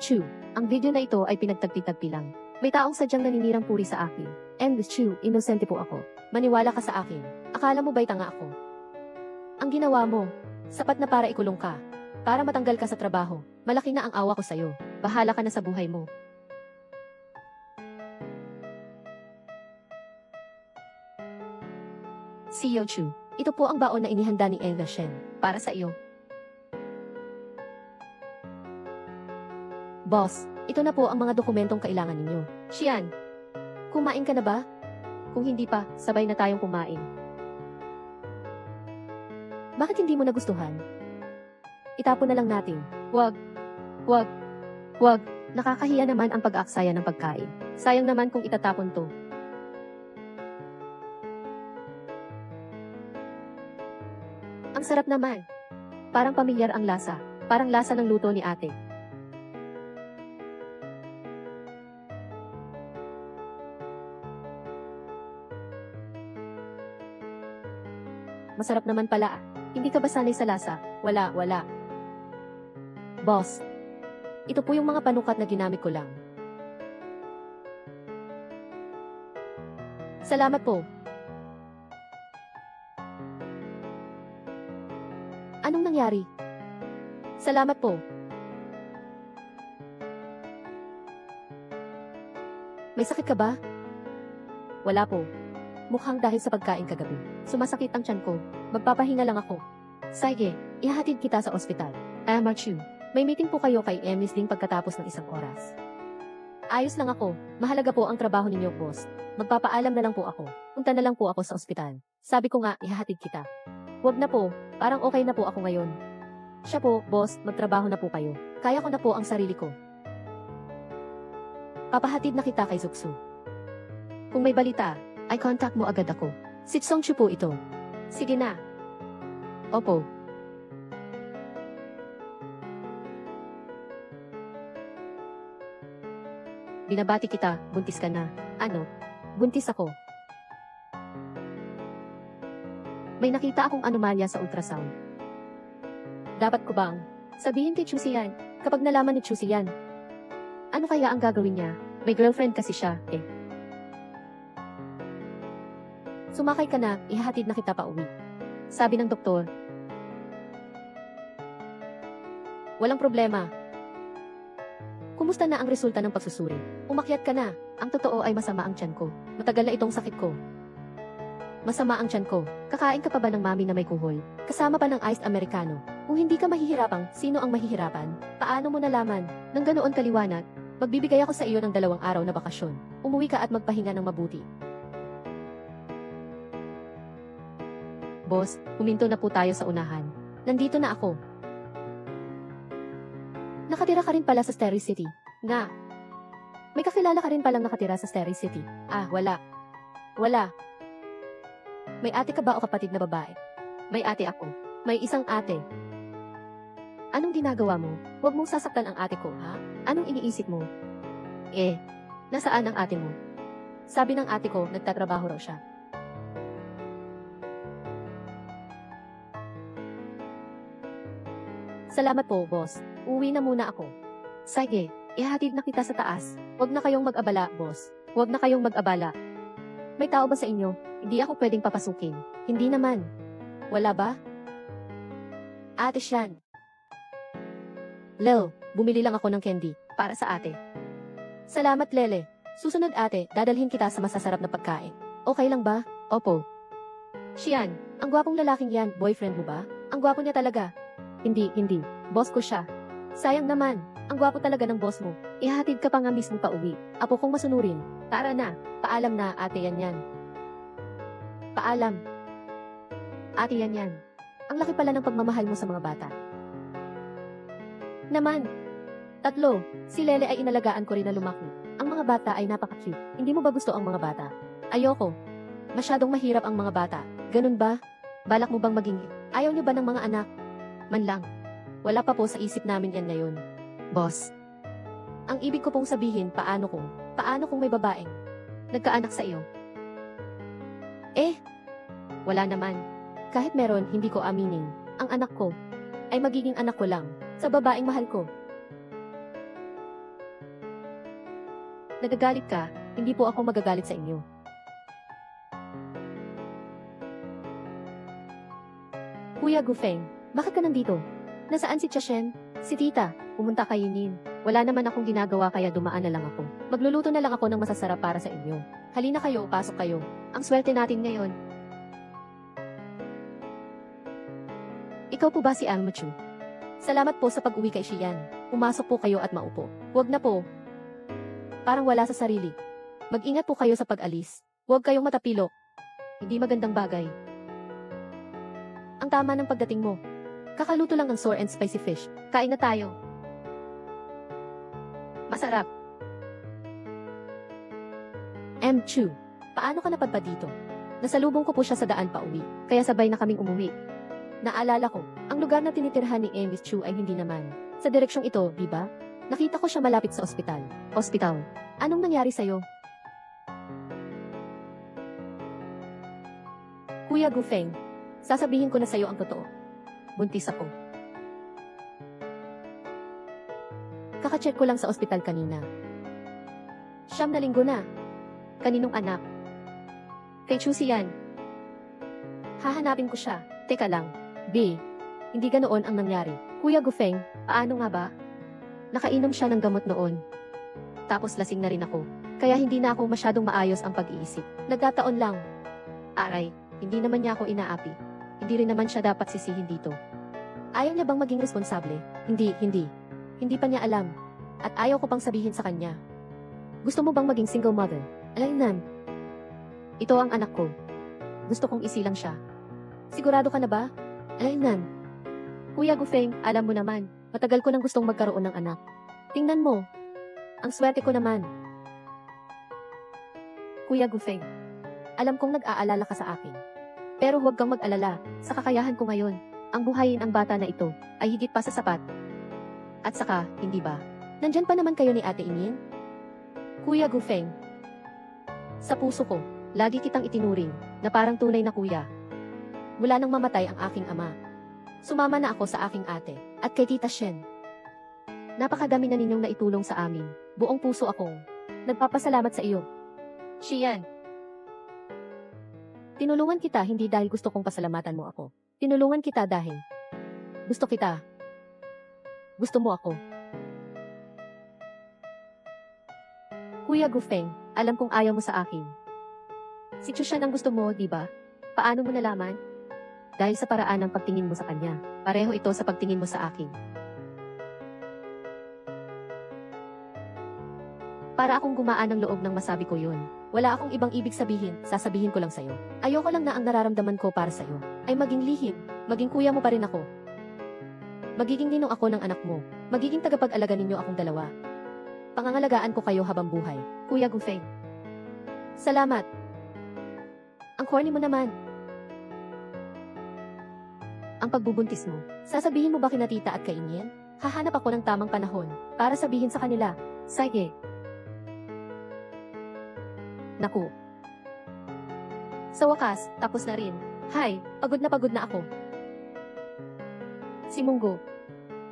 Chu, ang video na ito ay pinagtagpi-tagpi lang. May taong sadyang naninirang puri sa akin. Chu, inosente po ako. Maniwala ka sa akin. Akala mo ba'y tanga ako? Ang ginawa mo, sapat na para ikulong ka. Para matanggal ka sa trabaho. Malaki na ang awa ko sa'yo. Bahala ka na sa buhay mo. CEO Chu, ito po ang baon na inihanda ni Elna Shen para sa iyo. Boss, ito na po ang mga dokumentong kailangan ninyo. Xian, kumain ka na ba? Kung hindi pa, sabay na tayong kumain. Bakit hindi mo nagustuhan? Itapon na lang natin. Wag. Nakakahiya naman ang pag-aaksaya ng pagkain. Sayang naman kung itatapon to. Ang sarap naman. Parang pamilyar ang lasa. Parang lasa ng luto ni ate. Masarap naman pala. Hindi ka ba sanay sa lasa? Wala. Boss, ito po yung mga panukat na ginamit ko lang. Salamat po. Anong nangyari? Salamat po. May sakit ka ba? Wala po. Mukhang dahil sa pagkain kagabi. Sumasakit ang tiyan ko. Magpapahinga lang ako. Sige, ihahatid kita sa ospital. Chu, may meeting po kayo kay Ms. Ding pagkatapos ng 1 oras. Ayos lang ako. Mahalaga po ang trabaho ninyo, boss. Magpapaalam na lang po ako. Punta na lang po ako sa ospital. Sabi ko nga, ihahatid kita. Huwag na po. Parang okay na po ako ngayon. Siya po, boss, magtrabaho na po kayo. Kaya ko na po ang sarili ko. Papahatid na kita kay Zuksu. Kung may balita, ay contact mo agad ako. Si Tsongchu po ito. Sige na. Opo. Binabati kita, buntis ka na. Ano? Buntis ako. May nakita akong anomalya sa ultrasound. Dapat ko bang sabihin kay Chusian kapag nalaman ni Chusian? Ano kaya ang gagawin niya? May girlfriend kasi siya, eh. Sumakay ka na, ihahatid na kita pa uwi. Sabi ng doktor. Walang problema. Kumusta na ang resulta ng pagsusuri? Umakyat ka na. Ang totoo ay masama ang tiyan ko. Matagal na itong sakit ko. Masama ang tiyan ko. Kakain ka pa ba ng mami na may kuhoy? Kasama pa ng iced americano. Kung hindi ka mahihirapang, sino ang mahihirapan? Paano mo nalaman? Nang ganoon kaliwanag, magbibigay ako sa iyo ng 2 araw na bakasyon. Umuwi ka at magpahinga ng mabuti. Boss, huminto na po tayo sa unahan. Nandito na ako. Nakatira ka rin pala sa Sterry City. Nga. May kakilala ka rin palang nakatira sa Sterry City. Wala. May ate ka ba o kapatid na babae? May ate ako. May isang ate. Anong ginagawa mo? Huwag mong sasaktan ang ate ko, ha? Anong iniisip mo? Nasaan ang ate mo? Sabi ng ate ko, nagtatrabaho raw siya. Salamat po, boss. Uwi na muna ako. Sige, ihatid na kita sa taas. Huwag na kayong mag-abala, boss. Huwag na kayong mag-abala. May tao ba sa inyo? Hindi ako pwedeng papasukin. Hindi naman. Wala ba? Ate Shan. Lel, bumili lang ako ng candy para sa ate. Salamat, Lele. Susunod ate, dadalhin kita sa masasarap na pagkain. Okay lang ba? Opo. Xian, ang gwapong lalaking yan, boyfriend mo ba? Ang gwapo niya talaga. Hindi. Boss ko siya. Sayang naman, ang gwapo talaga ng boss mo. Ihahatid ka pa nga mismo pa uwi. Apo kong masunurin. Tara na, paalam na ate yan. Paalam. Ate yan. Ang laki pala ng pagmamahal mo sa mga bata. Naman. 3, si Lele ay inalagaan ko rin na lumaki. Ang mga bata ay napaka-cute. Hindi mo ba gusto ang mga bata? Ayoko. Masyadong mahirap ang mga bata. Ganun ba? Balak mo bang maging ayaw niyo ba ng mga anak? Man lang. Wala pa po sa isip namin yan ngayon. Boss. Ang ibig ko pong sabihin, paano kung may babaeng nagkaanak sa iyo? Wala naman. Kahit meron, hindi ko aminin. Ang anak ko ay magiging anak ko lang sa babaeng mahal ko. Nagagalit ka, hindi po ako magagalit sa inyo. Kuya Gufeng, bakit ka nandito? Nasaan si Chashen? Si tita, pumunta kay Yinin. Wala naman akong ginagawa kaya dumaan na lang ako. Magluluto na lang ako ng masasarap para sa inyo. Halina kayo, pasok kayo. Ang swerte natin ngayon. Ikaw po ba si Almachu? Salamat po sa pag-uwi kay Xian. Pumasok po kayo at maupo. Huwag na po. Parang wala sa sarili. Mag-ingat po kayo sa pag-alis. Huwag kayong matapilok. Hindi magandang bagay. Ang tama ng pagdating mo. Kakaluto lang ng sour and spicy fish. Kain na tayo. Masarap. Chu, paano ka napadpad dito? Nasalubong ko po siya sa daan pa uwi, kaya sabay na kaming umuwi. Naalala ko, ang lugar na tinitirhan ni Chu ay hindi naman sa direksyong ito, di ba? Nakita ko siya malapit sa ospital. Ospital. Anong nangyari sa'yo? Kuya Gufeng, sasabihin ko na sa'yo ang totoo. Buntis ako. Kaka-check ko lang sa ospital kanina. 9 na linggo na. Kaninong anak? Kay Chusi yan. Hahanapin ko siya. Teka lang. B. Hindi ganoon ang nangyari. Kuya Gufeng, paano nga ba? Nakainom siya ng gamot noon. Tapos lasing na rin ako. Kaya hindi na ako masyadong maayos ang pag-iisip. Nagkataon lang. Aray, hindi naman niya ako inaapi. Hindi rin naman siya dapat sisihin dito. Ayaw niya bang maging responsable? Hindi. Hindi pa niya alam. At ayaw ko pang sabihin sa kanya. Gusto mo bang maging single mother? Alaynan. Ito ang anak ko. Gusto kong isilang siya. Sigurado ka na ba? Alaynan. Kuya Gufeng, alam mo naman, matagal ko nang gustong magkaroon ng anak. Tingnan mo. Ang swerte ko naman. Kuya Gufeng, alam kong nag-aalala ka sa akin. Pero huwag kang mag-alala, sa kakayahan ko ngayon, ang buhayin ang bata na ito ay higit pa sa sapat. At saka, hindi ba? Nandyan pa naman kayo ni Ate Inin? Kuya Gufeng, sa puso ko, lagi kitang itinuring na parang tunay na kuya. Mula nang mamatay ang aking ama, sumama na ako sa aking ate at kay Tita Shen. Napakadami na ninyong naitulong sa amin. Buong puso akong nagpapasalamat sa iyo. Xian, tinulungan kita hindi dahil gusto kong pasalamatan mo ako. Tinulungan kita dahil gusto kita. Gusto mo ako. Kuya Gufeng, alam kong ayaw mo sa akin. Si Chushan ang gusto mo, di ba? Paano mo nalaman? Dahil sa paraan ng pagtingin mo sa kanya. Pareho ito sa pagtingin mo sa akin. Para akong gumaan ng loob nang masabi ko yun. Wala akong ibang ibig sabihin, sasabihin ko lang sa'yo. Ayoko lang na ang nararamdaman ko para sa'yo ay maging lihim, maging kuya mo pa rin ako. Magiging ninong ako ng anak mo. Magiging tagapag-alaga ninyo akong dalawa. Pangangalagaan ko kayo habang buhay. Kuya Gufeng. Salamat. Ang corny mo naman. Ang pagbubuntis mo. Sasabihin mo ba kina tita at kainyen? Hahanap ako ng tamang panahon para sabihin sa kanila. Sige. Naku. Sa wakas, tapos na rin. Hay, pagod na ako. Si Munggo,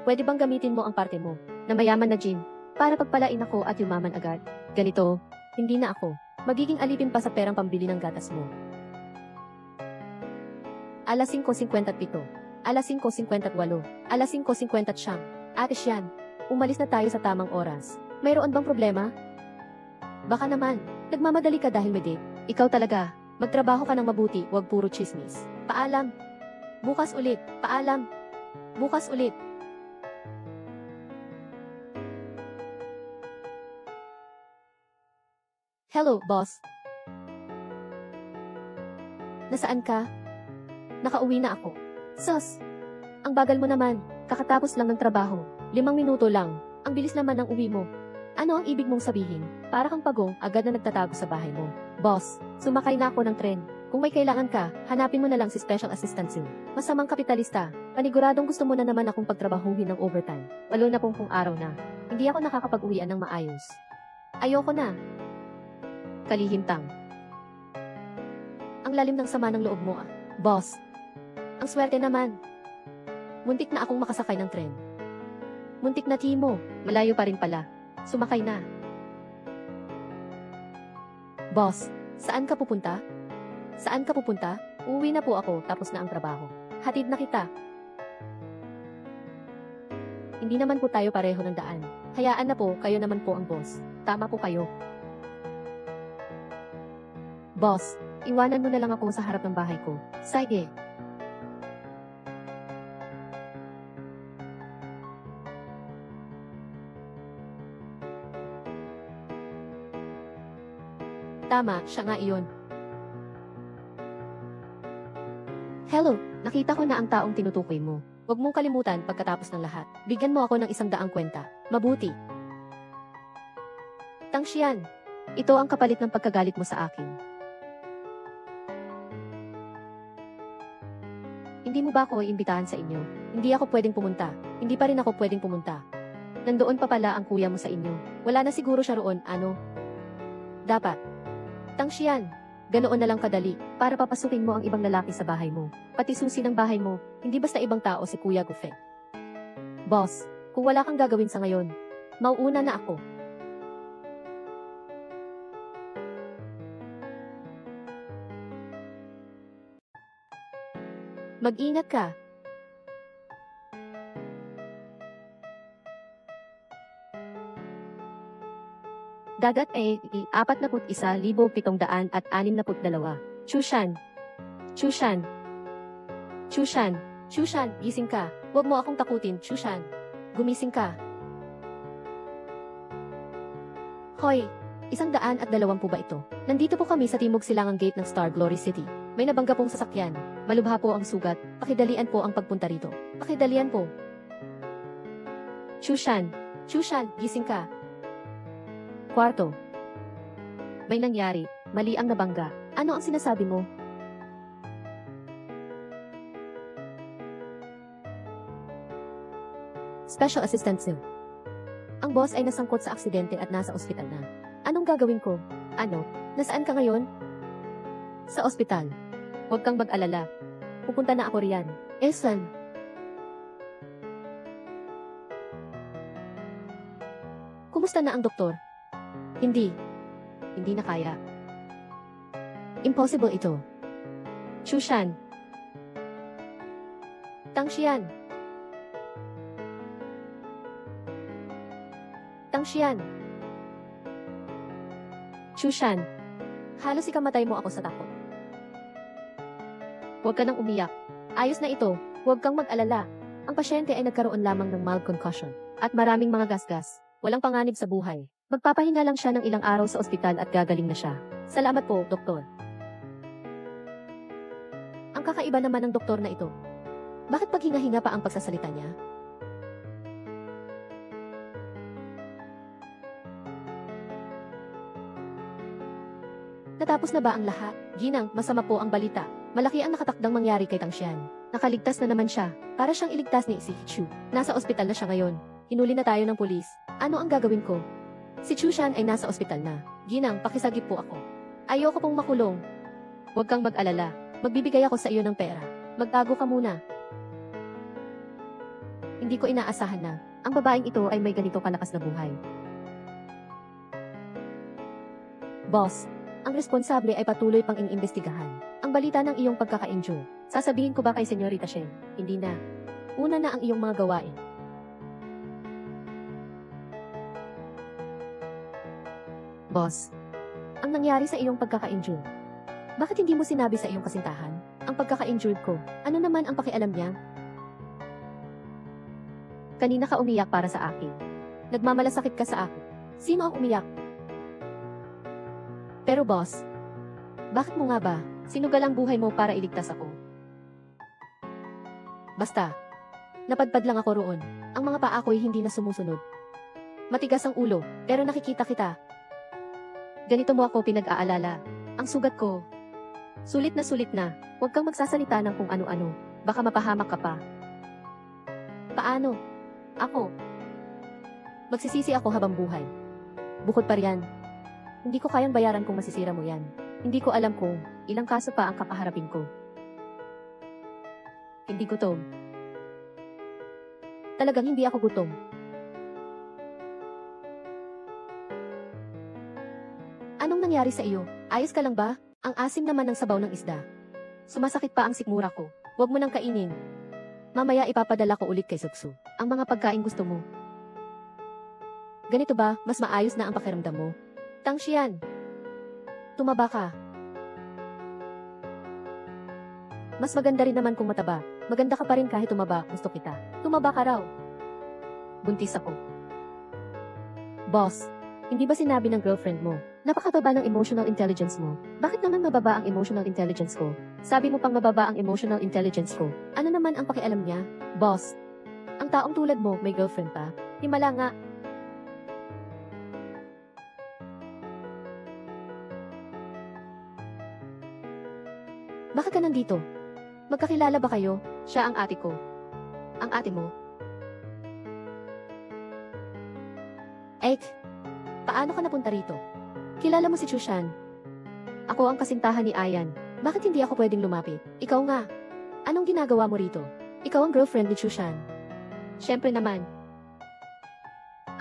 pwede bang gamitin mo ang parte mo, na mayaman na gin, para pagpalain ako at yumaman agad? Ganito, hindi na ako. Magiging alipin pa sa perang pambili ng gatas mo. Alas 5:57. Alas 5:58. Alas 5:59. Ate Sian, umalis na tayo sa tamang oras. Mayroon bang problema? Baka naman, nagmamadali ka dahil may date. Ikaw talaga, magtrabaho ka ng mabuti, wag puro chismis. Paalam. Bukas ulit, paalam. Bukas ulit. Hello, boss. Nasaan ka? Nakauwi na ako. Sus! Ang bagal mo naman, kakatapos lang ng trabaho. 5 minuto lang, ang bilis naman ng uwi mo. Ano ang ibig mong sabihin? Para kang pagong, agad na nagtatago sa bahay mo. Boss, sumakay na ako ng tren. Kung may kailangan ka, hanapin mo na lang si Special Assistant Sue. Masamang kapitalista, paniguradong gusto mo na naman akong pagtrabahuhin ng overtime. 80 araw na. Hindi ako nakakapag-uwian ng maayos. Ayoko na. Kalihimtang. Ang lalim ng sama ng loob mo ah. Boss, ang swerte naman. Muntik na akong makasakay ng tren. Muntik na Timo, malayo pa rin pala. Sumakay na. Boss, saan ka pupunta? Saan ka pupunta? Uuwi na po ako tapos na ang trabaho. Hatid na kita. Hindi naman po tayo pareho ng daan. Hayaan na po, kayo naman po ang boss. Tama po kayo. Boss, iwanan mo na lang ako sa harap ng bahay ko. Sige. Tama, siya nga iyon. Hello, nakita ko na ang taong tinutukoy mo. Huwag mong kalimutan pagkatapos ng lahat. Bigyan mo ako ng 100 kwenta. Mabuti. Tangshian, ito ang kapalit ng pagkagalit mo sa akin. Hindi mo ba ako iimbitahan sa inyo? Hindi ako pwedeng pumunta. Hindi pa rin ako pwedeng pumunta. Nandoon pa pala ang kuya mo sa inyo. Wala na siguro siya roon, ano? Dapat. Tangshian, ganoon na lang kadali, para papasukin mo ang ibang lalaki sa bahay mo. Pati susi ng bahay mo, hindi basta ibang tao si Kuya Gufe. Boss, kung wala kang gagawin sa ngayon, mauuna na ako. Mag-ingat ka. Dagat ay 41,762. Chushan. Chushan. Chushan. Chushan, gising ka. Huwag mo akong takutin, Chushan. Gumising ka. Hoy, 120 ba ito? Nandito po kami sa timog silangang gate ng Star Glory City. May nabangga pong sasakyan. Malubha po ang sugat. Pakidalian po ang pagpunta rito. Pakidalian po. Chushan. Chushan, gising ka. Kwarto. May nangyari. Mali ang nabangga. Ano ang sinasabi mo? Special Assistant Sue. Ang boss ay nasangkot sa aksidente at nasa ospital na. Anong gagawin ko? Ano? Nasaan ka ngayon? Sa ospital. Huwag kang mag-alala. Pupunta na ako riyan. Esan? Kumusta na ang doktor? Hindi. Hindi na kaya. Impossible ito. Chushan. Tangshian. Tangshian. Chushan. Halos ikamatay mo ako sa takot. Huwag ka nang umiyak. Ayos na ito. Huwag kang mag-alala. Ang pasyente ay nagkaroon lamang ng mild concussion at maraming mga gasgas. Walang panganib sa buhay. Magpapahinga lang siya ng ilang araw sa ospital at gagaling na siya. Salamat po, doktor. Ang kakaiba naman ng doktor na ito. Bakit paghinga-hinga pa ang pagsasalita niya? Natapos na ba ang lahat? Ginang, masama po ang balita. Malaki ang nakatakdang mangyari kay Tangshian. Nakaligtas na naman siya. Para siyang iligtas ni si Chu. Nasa ospital na siya ngayon. Hinuli na tayo ng pulis. Ano ang gagawin ko? Si Chushan ay nasa ospital na. Ginang, pakisagip po ako. Ayoko pong makulong. Huwag kang mag-alala. Magbibigay ako sa iyo ng pera. Magtago ka muna. Hindi ko inaasahan na ang babaeng ito ay may ganito kalakas na buhay. Boss, ang responsable ay patuloy pang iniimbestigahan ang balita ng iyong pagkaka-injure. Sasabihin ko ba kay Senyorita Shen? Hindi na. Una na ang iyong mga gawain. Boss, ang nangyari sa iyong pagkaka-injure. Bakit hindi mo sinabi sa iyong kasintahan ang pagkaka-injured ko? Ano naman ang pakialam niya? Kanina ka umiyak para sa akin. Nagmamalasakit ka sa akin. Sino ang umiyak? Pero boss, bakit mo nga ba sinugal ang buhay mo para iligtas ako? Basta, napadpad lang ako roon. Ang mga paa ko'y hindi na sumusunod. Matigas ang ulo, pero nakikita kita. Ganito mo ako pinag-aalala. Ang sugat ko, sulit na. Huwag kang magsasalita ng kung ano-ano. Baka mapahamak ka pa. Paano? Ako. Magsisisi ako habang buhay. Bukod pa riyan, hindi ko kayang bayaran kung masisira mo yan. Hindi ko alam kung ilang kaso pa ang kakaharapin ko. Hindi gutom. Talagang hindi ako gutom. Anong nangyari sa iyo? Ayos ka lang ba? Ang asim naman ng sabaw ng isda. Sumasakit pa ang sikmura ko. Huwag mo nang kainin. Mamaya ipapadala ko ulit kay Suksu ang mga pagkain gusto mo. Ganito ba, mas maayos na ang pakiramdam mo? Tangshian, tumaba ka. Mas maganda rin naman kung mataba. Maganda ka pa rin kahit tumaba, gusto kita. Tumaba ka raw. Buntis ako. Boss, hindi ba sinabi ng girlfriend mo? Napakababa ng emotional intelligence mo. Bakit naman mababa ang emotional intelligence ko? Sabi mo pang mababa ang emotional intelligence ko. Ano naman ang pakialam niya? Boss, ang taong tulad mo may girlfriend pa? Himala nga. Bakit ka nandito? Magkakilala ba kayo? Siya ang ate ko. Ang ate mo? Paano ka napunta rito? Kilala mo si Chushan? Ako ang kasintahan ni Ayan. Bakit hindi ako pwedeng lumapit? Ikaw nga. Anong ginagawa mo rito? Ikaw ang girlfriend ni Chushan. Siyempre naman.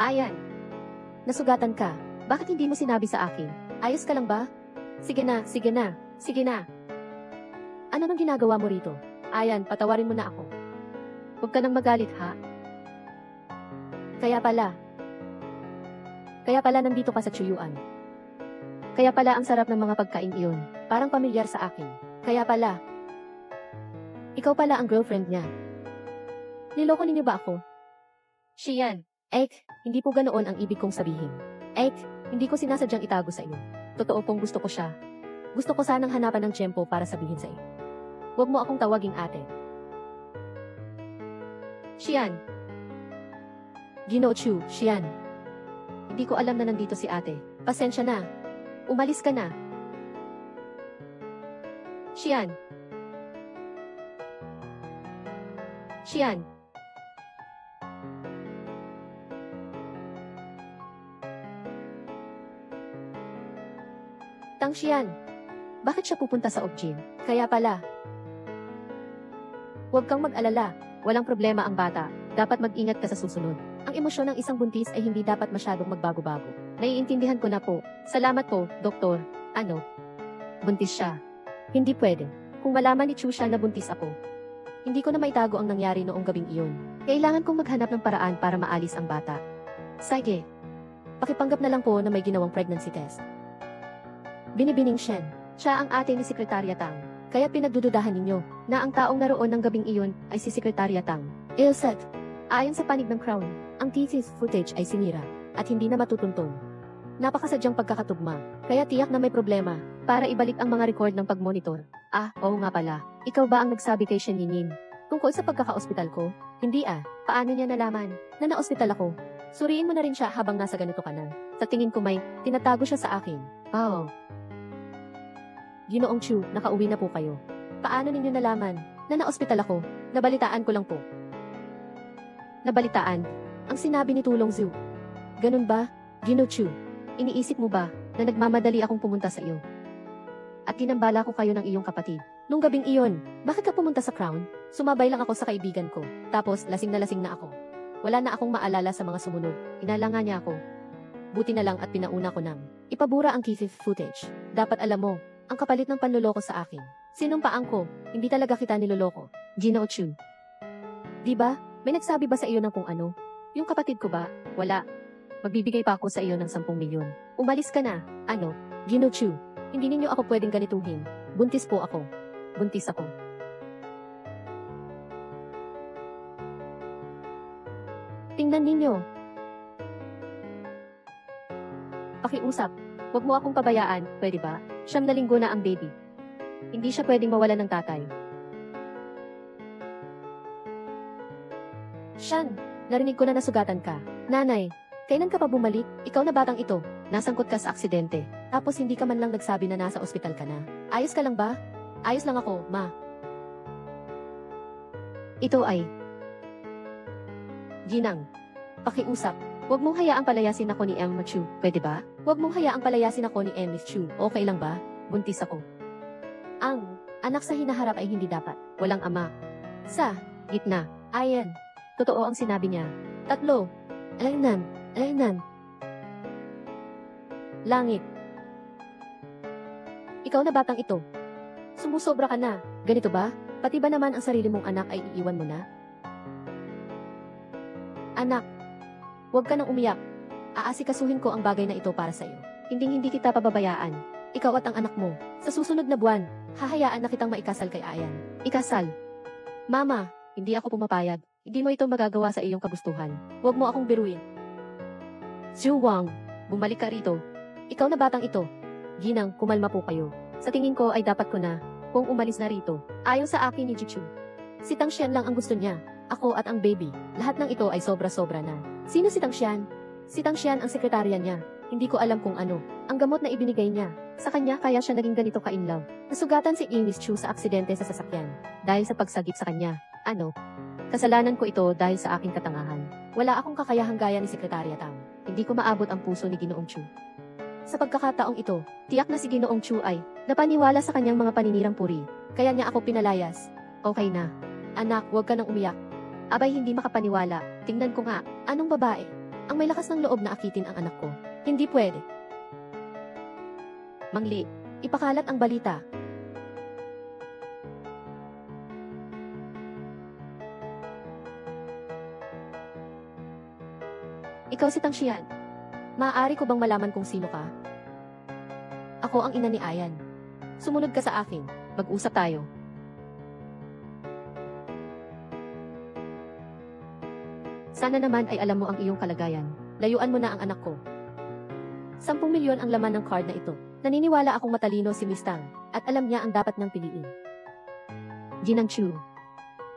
Ayan. Nasugatan ka. Bakit hindi mo sinabi sa akin? Ayos ka lang ba? Sige na. Ano nang ginagawa mo rito? Ayan, patawarin mo na ako. Huwag ka nang magalit, ha? Kaya pala nandito ka sa Chuyuan. Kaya pala ang sarap ng mga pagkain iyon. Parang pamilyar sa akin. Kaya pala. Ikaw pala ang girlfriend niya. Niloko ninyo ba ako? Shiyan. Hindi po ganoon ang ibig kong sabihin. Hindi ko sinasadyang itago sa iyo. Totoo pong gusto ko siya. Gusto ko sanang hanapan ng tiyempo para sabihin sa iyo. Huwag mo akong tawaging ate. Shiyan. Ginoo-chu, Shiyan. Hindi ko alam na nandito si ate. Pasensya na. Umalis ka na. Shiyan. Tangshian. Bakit siya pupunta sa Objin? Kaya pala. Huwag kang mag-alala. Walang problema ang bata. Dapat mag-ingat ka sa susunod. Ang emosyon ng isang buntis ay hindi dapat masyadong magbago-bago. Naiintindihan ko na po. Salamat po, Doktor. Ano? Buntis siya. Hindi pwede. Kung malaman ni Chusha na buntis ako, hindi ko na maitago ang nangyari noong gabing iyon. Kailangan kong maghanap ng paraan para maalis ang bata. Sige. Pakipanggap na lang po na may ginawang pregnancy test. Binibining Shen. Siya ang ate ni Sekretarya Tang. Kaya pinagdududahan ninyo na ang taong naroon ng gabing iyon ay si Sekretarya Tang. Ilset. Ayon sa panig ng Crown, ang thesis footage ay sinira at hindi na matutuntun. Napakasadyang pagkakatugma, kaya tiyak na may problema para ibalik ang mga record ng pagmonitor. Oo nga pala. Ikaw ba ang nagsabi kay Shen Yinyin tungkol sa pagkaka-ospital ko? Hindi Paano niya nalaman na na-ospital ako? Suriin mo na rin siya habang nasa ganito ka na. Sa tingin ko may tinatago siya sa akin. Ginoong Chu, nakauwi na po kayo. Paano ninyo nalaman na na-ospital ako? Nabalitaan ko lang po. Nabalitaan? Ang sinabi ni Tulong Zhu. Ganun ba, Gino Chu? Iniisip mo ba na nagmamadali akong pumunta sa iyo? at ginambala ko kayo ng iyong kapatid. Nung gabing iyon, bakit ka pumunta sa Crown? Sumabay lang ako sa kaibigan ko. Tapos, lasing na ako. Wala na akong maalala sa mga sumunod. Inala nga niya ako. Buti na lang at pinauna ko nang ipabura ang key footage. Dapat alam mo, ang kapalit ng panloloko sa akin. Sinumpaan ko, hindi talaga kita niloloko. Gino Chu. Diba, may nagsabi ba sa iyo ng kung ano? Yung kapatid ko ba? Wala. Magbibigay pa ako sa iyo ng 10 milyon. Umalis ka na. Ano? Gino Chu. Hindi ninyo ako pwedeng ganituhin. Buntis po ako. Buntis ako. Tingnan ninyo. Pakiusap. Huwag mo akong pabayaan, pwede ba? 9 na linggo na ang baby. Hindi siya pwedeng mawala ng tatay. Shan, narinig ko na nasugatan ka. Nanay, kailan ka pa bumalik? Ikaw na batang ito. Nasangkot ka sa aksidente. Tapos hindi ka man lang nagsabi na nasa ospital ka na. Ayos ka lang ba? Ayos lang ako, ma. Ito ay Ginang. Pakiusap. Huwag mong hayaang palayasin ako ni Emma Chu, pwede ba? Huwag mong hayaang palayasin ako ni Miss Chu, okay lang ba? Buntis ako. Ang anak sa hinaharap ay hindi dapat. Walang ama. Sa gitna. Ayan. Totoo ang sinabi niya. 3. Alaynan. Langit. Ikaw na batang ito. Sumusobra ka na. Ganito ba? Pati ba naman ang sarili mong anak ay iiwan mo na? Anak. Huwag ka nang umiyak. Aasikasuhin ko ang bagay na ito para sa iyo. Hindi kita pababayaan. Ikaw at ang anak mo. Sa susunod na buwan, hahayaan na kitang maikasal kay Ayan. Ikasal. Mama, hindi ako pumapayag. Hindi mo ito magagawa sa iyong kagustuhan. Huwag mo akong biruin. Zhu Wang, bumalik ka rito. Ikaw na batang ito. Ginang, kumalma po kayo. Sa tingin ko ay dapat ko na, kung umalis na rito. Ayon sa akin ni Jichu. Si Tang Xian lang ang gusto niya. Ako at ang baby. Lahat ng ito ay sobra-sobra na. Sino si Tang Xian? Si Tang Xian ang sekretarya niya. Hindi ko alam kung ano. Ang gamot na ibinigay niya. Sa kanya kaya siya naging ganito ka-inlaw. Nasugatan si Miss Chu sa aksidente sa sasakyan. Dahil sa pagsagip sa kanya. Ano? Kasalanan ko ito dahil sa aking katangahan. Wala akong kakayahang gaya ni Sekretarya Tang. Hindi ko maabot ang puso ni Ginoong Chu. Sa pagkakataong ito, tiyak na si Ginoong Chu ay napaniwala sa kanyang mga paninirang puri. Kaya niya ako pinalayas. Okay na. Anak, huwag ka nang umiyak. Abay hindi makapaniwala. Tingnan ko nga, anong babae? Ang may lakas ng loob na akitin ang anak ko. Hindi pwede. Mangli, ipakalat ang balita. Ikaw si Tang Xian. Maaari ko bang malaman kung sino ka? Ako ang ina ni Ayan. Sumunod ka sa akin. Mag-usap tayo. Sana naman ay alam mo ang iyong kalagayan. Layuan mo na ang anak ko. 10 milyon ang laman ng card na ito. Naniniwala akong matalino si Miss Tang, at alam niya ang dapat niyang piliin. Ginang Chu.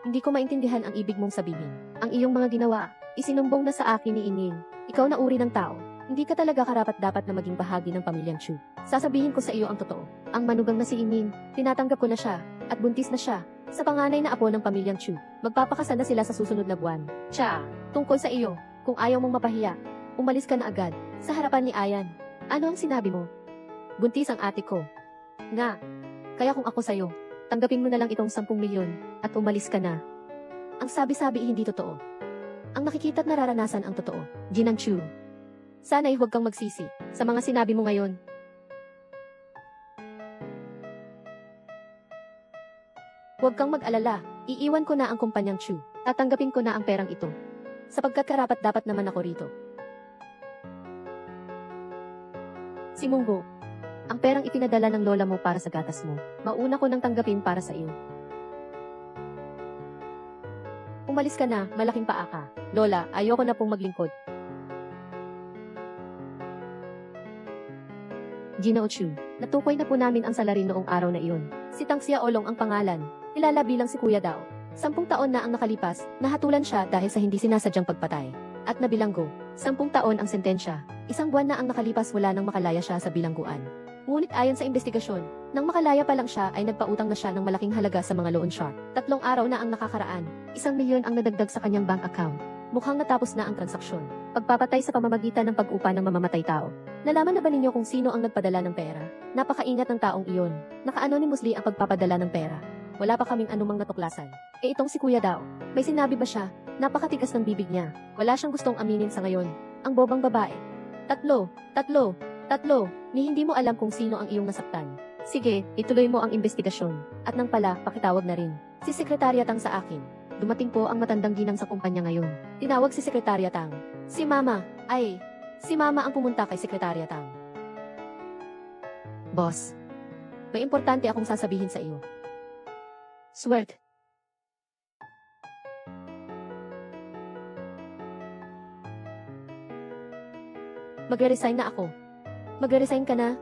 Hindi ko maintindihan ang ibig mong sabihin. Ang iyong mga ginawa, isinumbong na sa akin ni Ining. Ikaw na uri ng tao. Hindi ka talaga karapat-dapat na maging bahagi ng pamilyang Chu. Sasabihin ko sa iyo ang totoo. Ang manugang na si Ining, tinatanggap ko na siya, at buntis na siya. Sa panganay na apo ng pamilyang Chu, magpapakasal na sila sa susunod na buwan. Cha, tungkol sa iyo, kung ayaw mong mapahiya, umalis ka na agad, sa harapan ni Ayan. Ano ang sinabi mo? Buntis ang ate ko. Nga, kaya kung ako sa'yo, tanggapin mo na lang itong 10 milyon, at umalis ka na. Ang sabi-sabi hindi totoo. Ang nakikita at nararanasan ang totoo. Ginang Chu. Sana'y huwag kang magsisi, sa mga sinabi mo ngayon. Huwag kang mag-alala, iiwan ko na ang kumpanyang Chu. Tatanggapin ko na ang perang ito. Sapagkat karapat-dapat naman ako rito. Si Munggo. Ang perang ipinadala ng lola mo para sa gatas mo. Mauna ko nang tanggapin para sa iyo. Umalis ka na, malaking paa ka. Lola, ayoko na pong maglingkod. Ginoo Chu, natukoy na po namin ang salarin noong araw na iyon. Si Tang Xiaolong ang pangalan. Kilala bilang si Kuya Dao. 10 taon na ang nakalipas, nahatulan siya dahil sa hindi sinasadyang pagpatay. At nabilanggo, 10 taon ang sentensya. 1 buwan na ang nakalipas wala nang makalaya siya sa bilangguan. Ngunit ayon sa investigasyon, nang makalaya pa lang siya ay nagpautang na siya ng malaking halaga sa mga loan shark. 3 araw na ang nakakaraan, 1 milyon ang nadagdag sa kanyang bank account. Mukhang natapos na ang transaksyon. Pagpapatay sa pamamagitan ng pag-upa ng mamamatay tao. Nalaman na ba ninyo kung sino ang nagpadala ng pera? Napakaingat ng taong iyon. Naka-anonymously ang pagpapadala ng pera. Wala pa kaming anumang natuklasan. Itong si kuya daw. May sinabi ba siya? Napakatigas ng bibig niya. Wala siyang gustong aminin sa ngayon. Ang bobang babae. Tatlo. Ni hindi mo alam kung sino ang iyong nasaktan. Sige, ituloy mo ang investigasyon. At nang pala, pakitawag na rin. Si Sekretarya Tang sa akin. Dumating po ang matandang ginang sa kumpanya ngayon. Tinawag si Sekretarya Tang. Si Mama ang pumunta kay Sekretarya Tang. Boss, may importante akong sasabihin sa iyo. Swerte. Magre-resign na ako. Magre-resign ka na?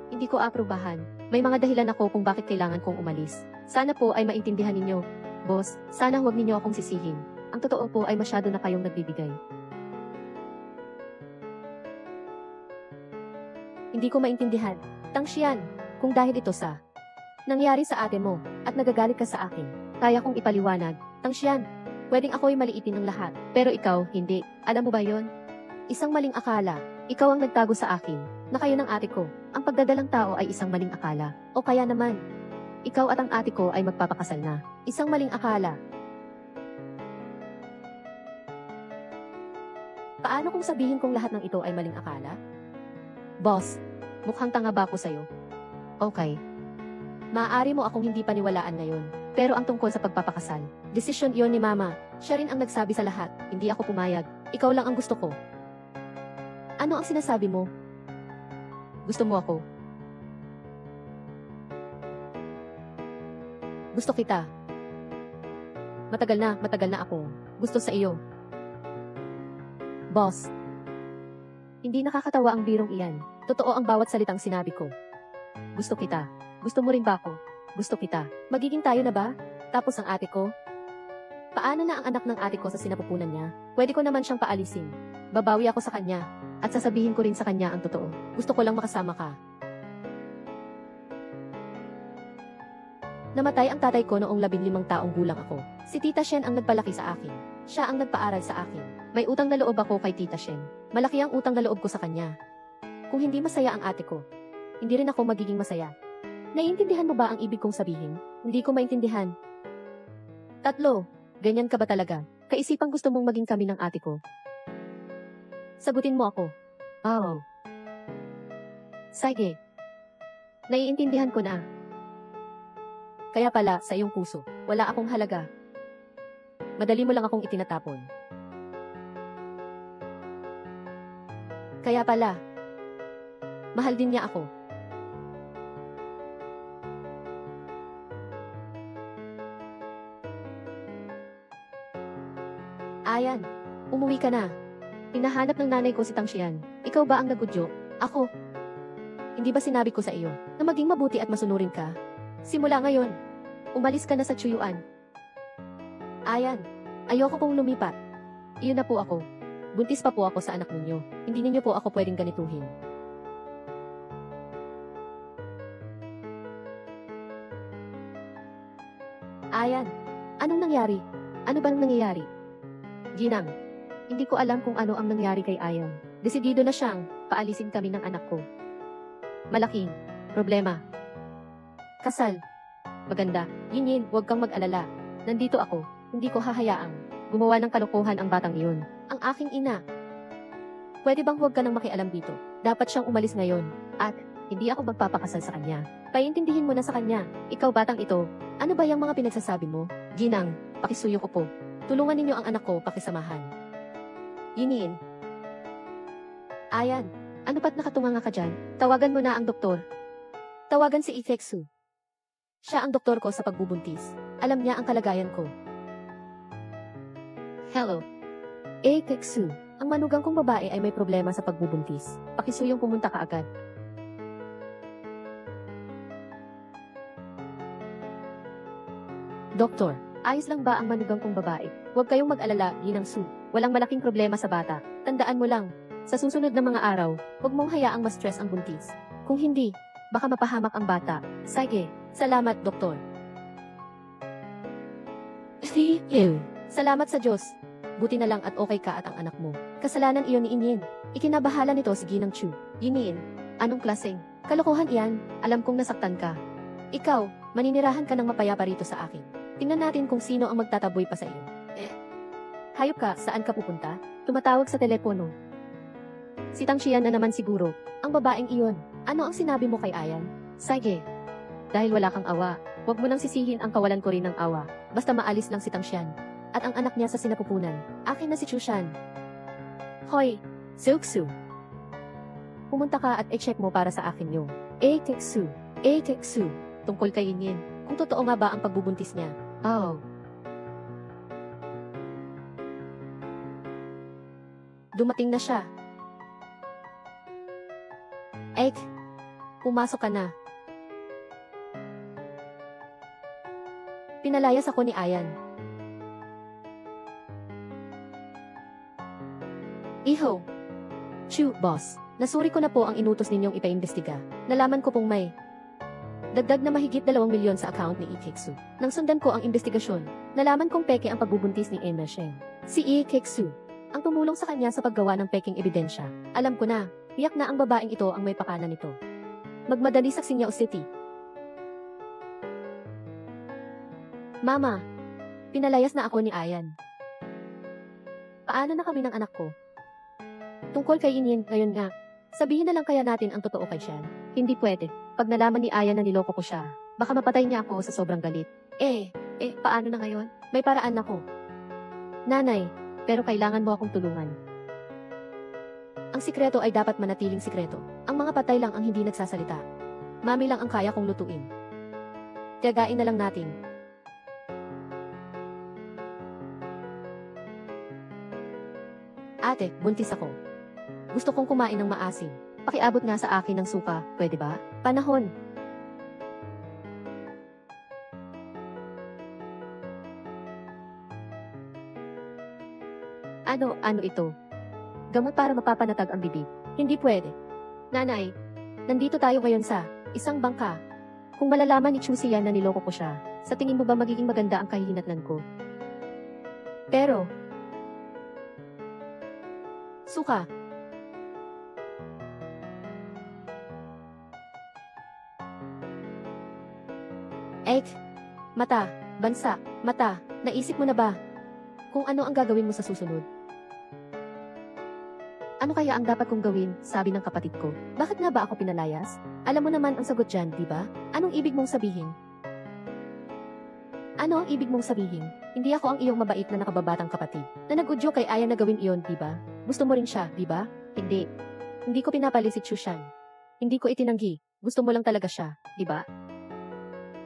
Hindi ko aprobahan. May mga dahilan ako kung bakit kailangan kong umalis. Sana po ay maintindihan ninyo. Boss, sana huwag ninyo akong sisihin. Ang totoo po ay masyado na kayong nagbibigay. Hindi ko maintindihan. Tangshian, kung dahil ito sa nangyari sa ate mo at nagagalit ka sa akin, kaya kong ipaliwanag. Tangshian, pwedeng ako'y maliitin ang lahat, pero ikaw, hindi. Alam mo ba yon? Isang maling akala. Ikaw ang nagtago sa akin, na kayo ng ate ko. Ang pagdadalang tao ay isang maling akala. O kaya naman, ikaw at ang ate ko ay magpapakasal na. Isang maling akala. Paano kung sabihin kong lahat ng ito ay maling akala? Boss, mukhang tanga ba ako sa'yo? Okay. Maaari mo akong hindi paniwalaan ngayon. Pero ang tungkol sa pagpapakasal, desisyon iyon ni Mama. Siya rin ang nagsabi sa lahat, hindi ako pumayag. Ikaw lang ang gusto ko. Ano ang sinasabi mo? Gusto mo ako? Gusto kita. Matagal na ako. Gusto sa iyo. Boss. Hindi nakakatawa ang birong iyan. Totoo ang bawat salitang sinabi ko. Gusto kita. Gusto mo rin ba ako? Gusto kita. Magiging tayo na ba? Tapos ang ate ko? Paano na ang anak ng ate ko sa sinapupunan niya? Pwede ko naman siyang paalisin. Babawi ako sa kanya. At sasabihin ko rin sa kanya ang totoo. Gusto ko lang makasama ka. Namatay ang tatay ko noong 15 taong gulang ako. Si Tita Shen ang nagpalaki sa akin. Siya ang nagpaaral sa akin. May utang na loob ako kay Tita Shen. Malaki ang utang na loob ko sa kanya. Kung hindi masaya ang ate ko, hindi rin ako magiging masaya. Naiintindihan mo ba ang ibig kong sabihin? Hindi ko maintindihan. Tatlo, ganyan ka ba talaga? Kaisipang gusto mong maging kami ng ate ko. Sagutin mo ako. Oh. Sige. Naiintindihan ko na. Kaya pala, sa iyong puso, wala akong halaga. Madali mo lang akong itinatapon. Kaya pala, mahal din niya ako. Ayan, umuwi ka na. Hinahanap ng nanay ko si Tangshian. Ikaw ba ang nagudyo? Ako. Hindi ba sinabi ko sa iyo na maging mabuti at masunurin ka? Simula ngayon, umalis ka na sa Chuyuan. Ayan, ayoko pong lumipat. Iyon na po ako. Buntis pa po ako sa anak ninyo. Hindi ninyo po ako pwedeng ganituhin. Ayan, anong nangyari? Ano bang nangyayari? Ginang, hindi ko alam kung ano ang nangyari kay Ayan. Desidido na siyang paalisin kami ng anak ko. Malaking problema. Kasal. Maganda. Yin, huwag kang mag-alala. Nandito ako. Hindi ko hahayaang gumawa ng kalokohan ang batang iyon. Ang aking ina. Pwede bang huwag ka nang makialam dito? Dapat siyang umalis ngayon. At hindi ako magpapakasal sa kanya. Paintindihin mo na sa kanya. Ikaw batang ito. Ano ba yung mga pinagsasabi mo? Ginang, pakisuyo ko po. Tulungan ninyo ang anak ko pakisamahan. Yin. Ayan. Ano ba't nakatunganga ka dyan? Tawagan mo na ang doktor. Tawagan si Ikeksu. Siya ang doktor ko sa pagbubuntis. Alam niya ang kalagayan ko. Hello. Ikeksu. Ang manugang kong babae ay may problema sa pagbubuntis. Pakisuyong pumunta ka agad. Doktor, ayos lang ba ang manugang kong babae? Huwag kayong mag-alala, Ginang Su. Walang malaking problema sa bata. Tandaan mo lang, sa susunod na mga araw, huwag mong hayaang ma-stress ang buntis. Kung hindi, baka mapahamak ang bata. Sige, salamat, Doktor. Salamat sa Diyos. Buti na lang at okay ka at ang anak mo. Kasalanan iyon ni Inyin. Ikinabahala nito si Ginang Chu. Yinin, anong klaseng? Kalokohan iyan, alam kong nasaktan ka. Ikaw, maninirahan ka ng mapayapa rito sa akin. Tingnan natin kung sino ang magtataboy pa sa iyo. Hayop ka, saan ka pupunta? Tumatawag sa telepono. Si Tang Xian na naman siguro. Ang babaeng iyon. Ano ang sinabi mo kay Ayan? Sige. Dahil wala kang awa, huwag mo nang sisihin ang kawalan ko rin ng awa. Basta maalis lang si Tang Xian. At ang anak niya sa sinapupunan. Akin na si Chu Shan. Hoy, Silksu. Pumunta ka at i-check mo para sa akin yung Teksu. Tungkol kay Yin. Kung totoo nga ba ang pagbubuntis niya. Oh. Dumating na siya. Pumasok ka na. Pinalayas ako ni Ayan. Iho. Chu, boss. Nasuri ko na po ang inutos ninyong ipaimbestiga. Nalaman ko pong may dagdag na mahigit 2 milyon sa account ni Ikeksu. Nang sundan ko ang investigasyon, nalaman kong peke ang pagbubuntis ni Emma Shen. Si Ikeksu ang tumulong sa kanya sa paggawa ng peking ebidensya. Alam ko na, tiyak na ang babaeng ito ang may pakana nito. Magmadali sa Xinjiao City. Mama, pinalayas na ako ni Ayan. Paano na kami ng anak ko? Tungkol kay Yin, ngayon nga. Sabihin na lang kaya natin ang totoo kay Shan. Hindi pwede. Pag nalaman ni Ayan na niloko ko siya, baka mapatay niya ako sa sobrang galit. Paano na ngayon? May paraan ako. Nanay, pero kailangan mo akong tulungan. Ang sikreto ay dapat manatiling sikreto. Ang mga patay lang ang hindi nagsasalita. Mami lang ang kaya kong lutuin. Tiyagain na lang natin. Ate, buntis ako. Gusto kong kumain ng maasim. Pakiabot nga sa akin ng suka, pwede ba? Panahon. Ano ito? Gamot para mapapanatag ang bibig. Hindi pwede. Nanay, nandito tayo ngayon sa isang bangka. Kung malalaman ni Chu Xian na niloko ko siya, sa tingin mo ba magiging maganda ang kahihinatnan ko? Pero, suka. Mata, bansa, mata, naisip mo na ba? Kung ano ang gagawin mo sa susunod? Ano kaya ang dapat kong gawin, sabi ng kapatid ko. Bakit nga ba ako pinalayas? Alam mo naman ang sagot dyan, di ba? Anong ibig mong sabihin? Ano ang ibig mong sabihin? Hindi ako ang iyong mabait na nakababatang kapatid, na nag-udyo kay Aya na gawin iyon, di ba? Gusto mo rin siya, di ba? Hindi. Hindi ko pinapali si Chu Shan. Hindi ko itinanggi. Gusto mo lang talaga siya, di ba?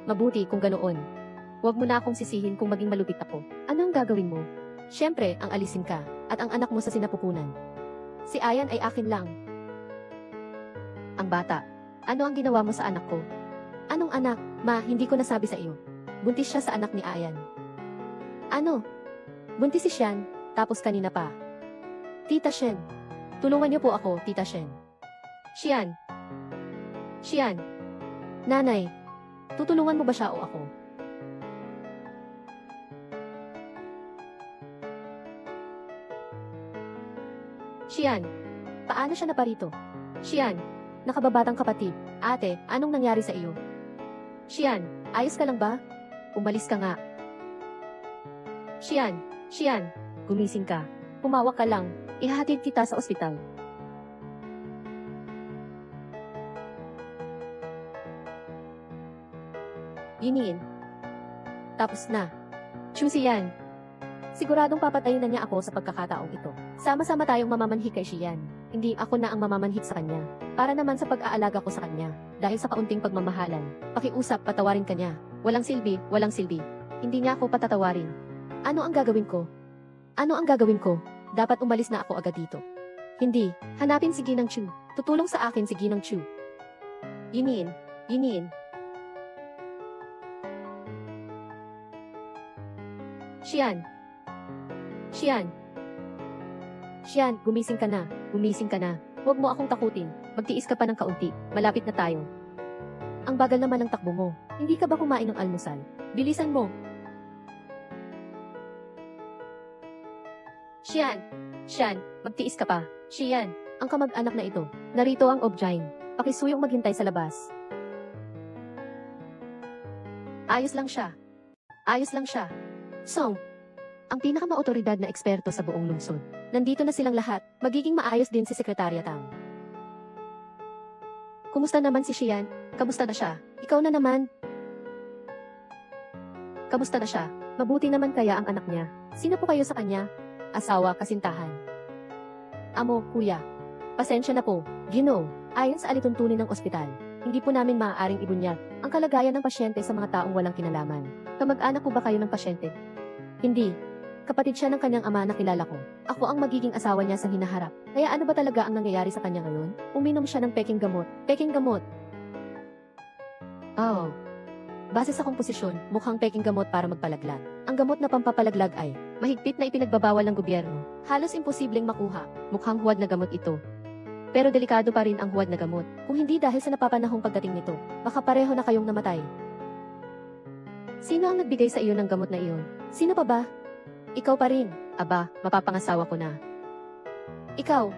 Mabuti kung ganoon. Huwag mo na akong sisihin kung maging malupit ako. Ano ang gagawin mo? Siyempre, ang alisin ka, at ang anak mo sa sinapupunan. Si Ayan ay akin lang. Ang bata. Ano ang ginawa mo sa anak ko? Anong anak? Ma, hindi ko nasabi sa iyo. Buntis siya sa anak ni Ayan. Ano? Buntis si Shan, tapos kanina pa. Tita Shen. Tulungan niyo po ako, Tita Shen. Xian. Nanay. Tutulungan mo ba siya o ako? Xian. Paano siya naparito? Xian. Nakababatang kapatid. Ate, anong nangyari sa iyo? Xian, ayos ka lang ba? Umalis ka nga. Xian. Gumising ka. Humawak ka lang. Ihahatid kita sa ospital. Yinin. Tapos na. Chu Xian. Siguradong papatayin na niya ako sa pagkakataong ito. Sama-sama tayong mamamanhik kay Xian. Hindi ako na ang mamamanhik sa kanya. Para naman sa pag-aalaga ko sa kanya. Dahil sa kaunting pagmamahalan. Pakiusap, patawarin ka niya. Walang silbi. Hindi niya ako patatawarin. Ano ang gagawin ko? Dapat umalis na ako agad dito. Hindi. Hanapin si Ginang Chu. Tutulong sa akin si Ginang Chu. Yinin. Xian, gumising ka na. Huwag mo akong takutin. Magtiis ka pa ng kaunti. Malapit na tayo. Ang bagal naman ng takbo mo. Hindi ka ba kumain ng almusal? Bilisan mo. Xian! Xian, magtiis ka pa. Xian, ang kamag-anak na ito. Narito ang Objine. Pakisuyong maghintay sa labas. Ayos lang siya. Ayos lang siya. Song, ang pinakamautoridad na eksperto sa buong lungsod. Nandito na silang lahat. Magiging maayos din si Sekretarya Tang. Kumusta naman si Xian? Kamusta na siya? Ikaw na naman. Kamusta na siya? Mabuti naman kaya ang anak niya. Sino po kayo sa kanya? Asawa, kasintahan. Amo, kuya. Pasensya na po. Ginoo, ayon sa alituntunin ng ospital, hindi po namin maaaring ibunyag ang kalagayan ng pasyente sa mga taong walang kinalaman. Kamag-anak po ba kayo ng pasyente? Hindi. Kapatid siya ng kanyang ama na kilala ko. Ako ang magiging asawa niya sa hinaharap. Kaya ano ba talaga ang nangyayari sa kanya ngayon? Uminom siya ng peking gamot. Peking gamot. Oh. Base sa komposisyon, mukhang peking gamot para magpalaglag. Ang gamot na pampapalaglag ay mahigpit na ipinagbabawal ng gobyerno. Halos imposibleng makuha. Mukhang huwad na gamot ito. Pero delikado pa rin ang huwad na gamot. Kung hindi dahil sa napapanahong pagdating nito, baka pareho na kayong namatay. Sino ang nagbigay sa iyo ng gamot na iyon? Sino pa ba? Ikaw pa rin. Aba, mapapangasawa ko na. Ikaw.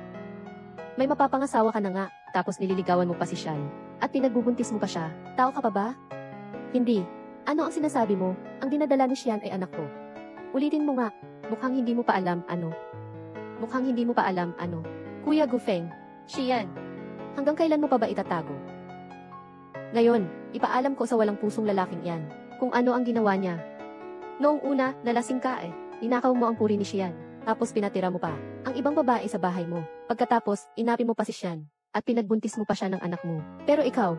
May mapapangasawa ka na nga, tapos nililigawan mo pa si Xian. At pinagbubuntis mo pa siya. Tao ka pa ba? Hindi. Ano ang sinasabi mo? Ang dinadala ni Xian ay anak ko. Ulitin mo nga. Mukhang hindi mo pa alam ano. Mukhang hindi mo pa alam ano. Kuya Gufeng. Xian. Hanggang kailan mo pa ba itatago? Ngayon, ipaalam ko sa walang pusong lalaking yan kung ano ang ginawa niya. Noong una, nalasing ka eh. Ninakaw mo ang puri ni Xian. Tapos pinatira mo pa ang ibang babae sa bahay mo. Pagkatapos, inapi mo pa si Xian. At pinagbuntis mo pa siya ng anak mo. Pero ikaw,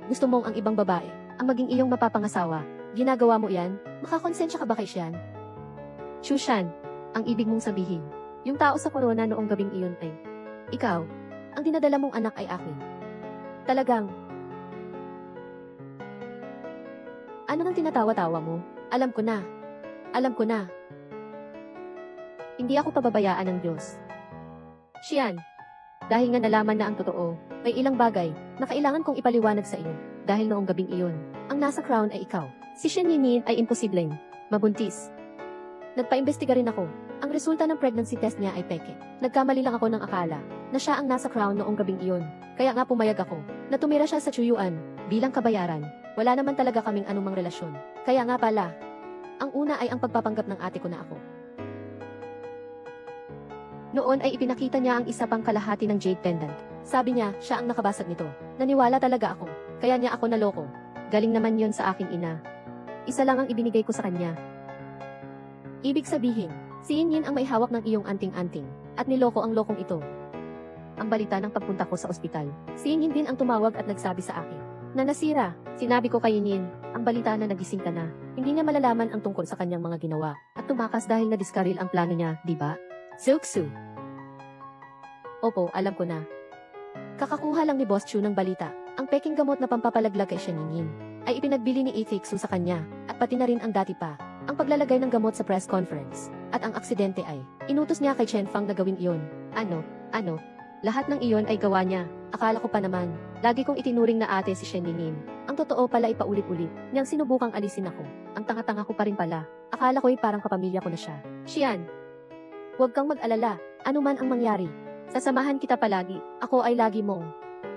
gusto mong ang ibang babae ang maging iyong mapapangasawa. Ginagawa mo yan? Makakonsensya ka ba kay Xian? Xu Shan, ang ibig mong sabihin, yung tao sa corona noong gabing iyon ay ikaw. Ang dinadala mong anak ay akin. Talagang. Ano nang tinatawa-tawa mo? Alam ko na. Alam ko na. Hindi ako pababayaan ng Diyos. Xian, dahil nga nalaman na ang totoo, may ilang bagay na kailangan kong ipaliwanag sa iyo. Dahil noong gabing iyon, ang nasa crown ay ikaw. Si Xian Yinyin ay imposibleng mabuntis. Nagpaimbestiga rin ako. Ang resulta ng pregnancy test niya ay peke. Nagkamali lang ako ng akala na siya ang nasa crown noong gabing iyon. Kaya nga pumayag ako na tumira siya sa Chuyuan bilang kabayaran. Wala naman talaga kaming anumang relasyon. Kaya nga pala, ang una ay ang pagpapanggap ng ate ko na ako. Noon ay ipinakita niya ang isa pang kalahati ng jade pendant. Sabi niya, siya ang nakabasag nito. Naniwala talaga ako. Kaya niya ako naloko. Galing naman yon sa aking ina. Isa lang ang ibinigay ko sa kanya. Ibig sabihin, si Yinyin ang may hawak ng iyong anting-anting, at niloko ang lokong ito. Ang balita ng pagpunta ko sa ospital, si Yinyin din ang tumawag at nagsabi sa akin na nasira. Sinabi ko kay Yinyin, ang balita na nagising ka na. Hindi niya malalaman ang tungkol sa kanyang mga ginawa, at tumakas dahil na-discarril ang plano niya, di ba? Zilksu. Opo, alam ko na. Kakakuha lang ni Boss Chu ng balita. Ang peking gamot na pampapalaglag kay Xian Yinyin ay ipinagbili ni Ifixu sa kanya, at pati na rin ang dati pa, ang paglalagay ng gamot sa press conference. At ang aksidente ay, inutos niya kay Chen Fang na gawin iyon. Ano, lahat ng iyon ay gawa niya. Akala ko pa naman, lagi kong itinuring na ate si Xian Yinyin. Ang totoo pala ay paulit-ulit, niyang sinubukang alisin ako. Ang tanga-tanga ko pa rin pala. Akala ko'y parang kapamilya ko na siya. Xian, huwag kang mag-alala, ano man ang mangyari. Sasamahan kita palagi, ako ay lagi mong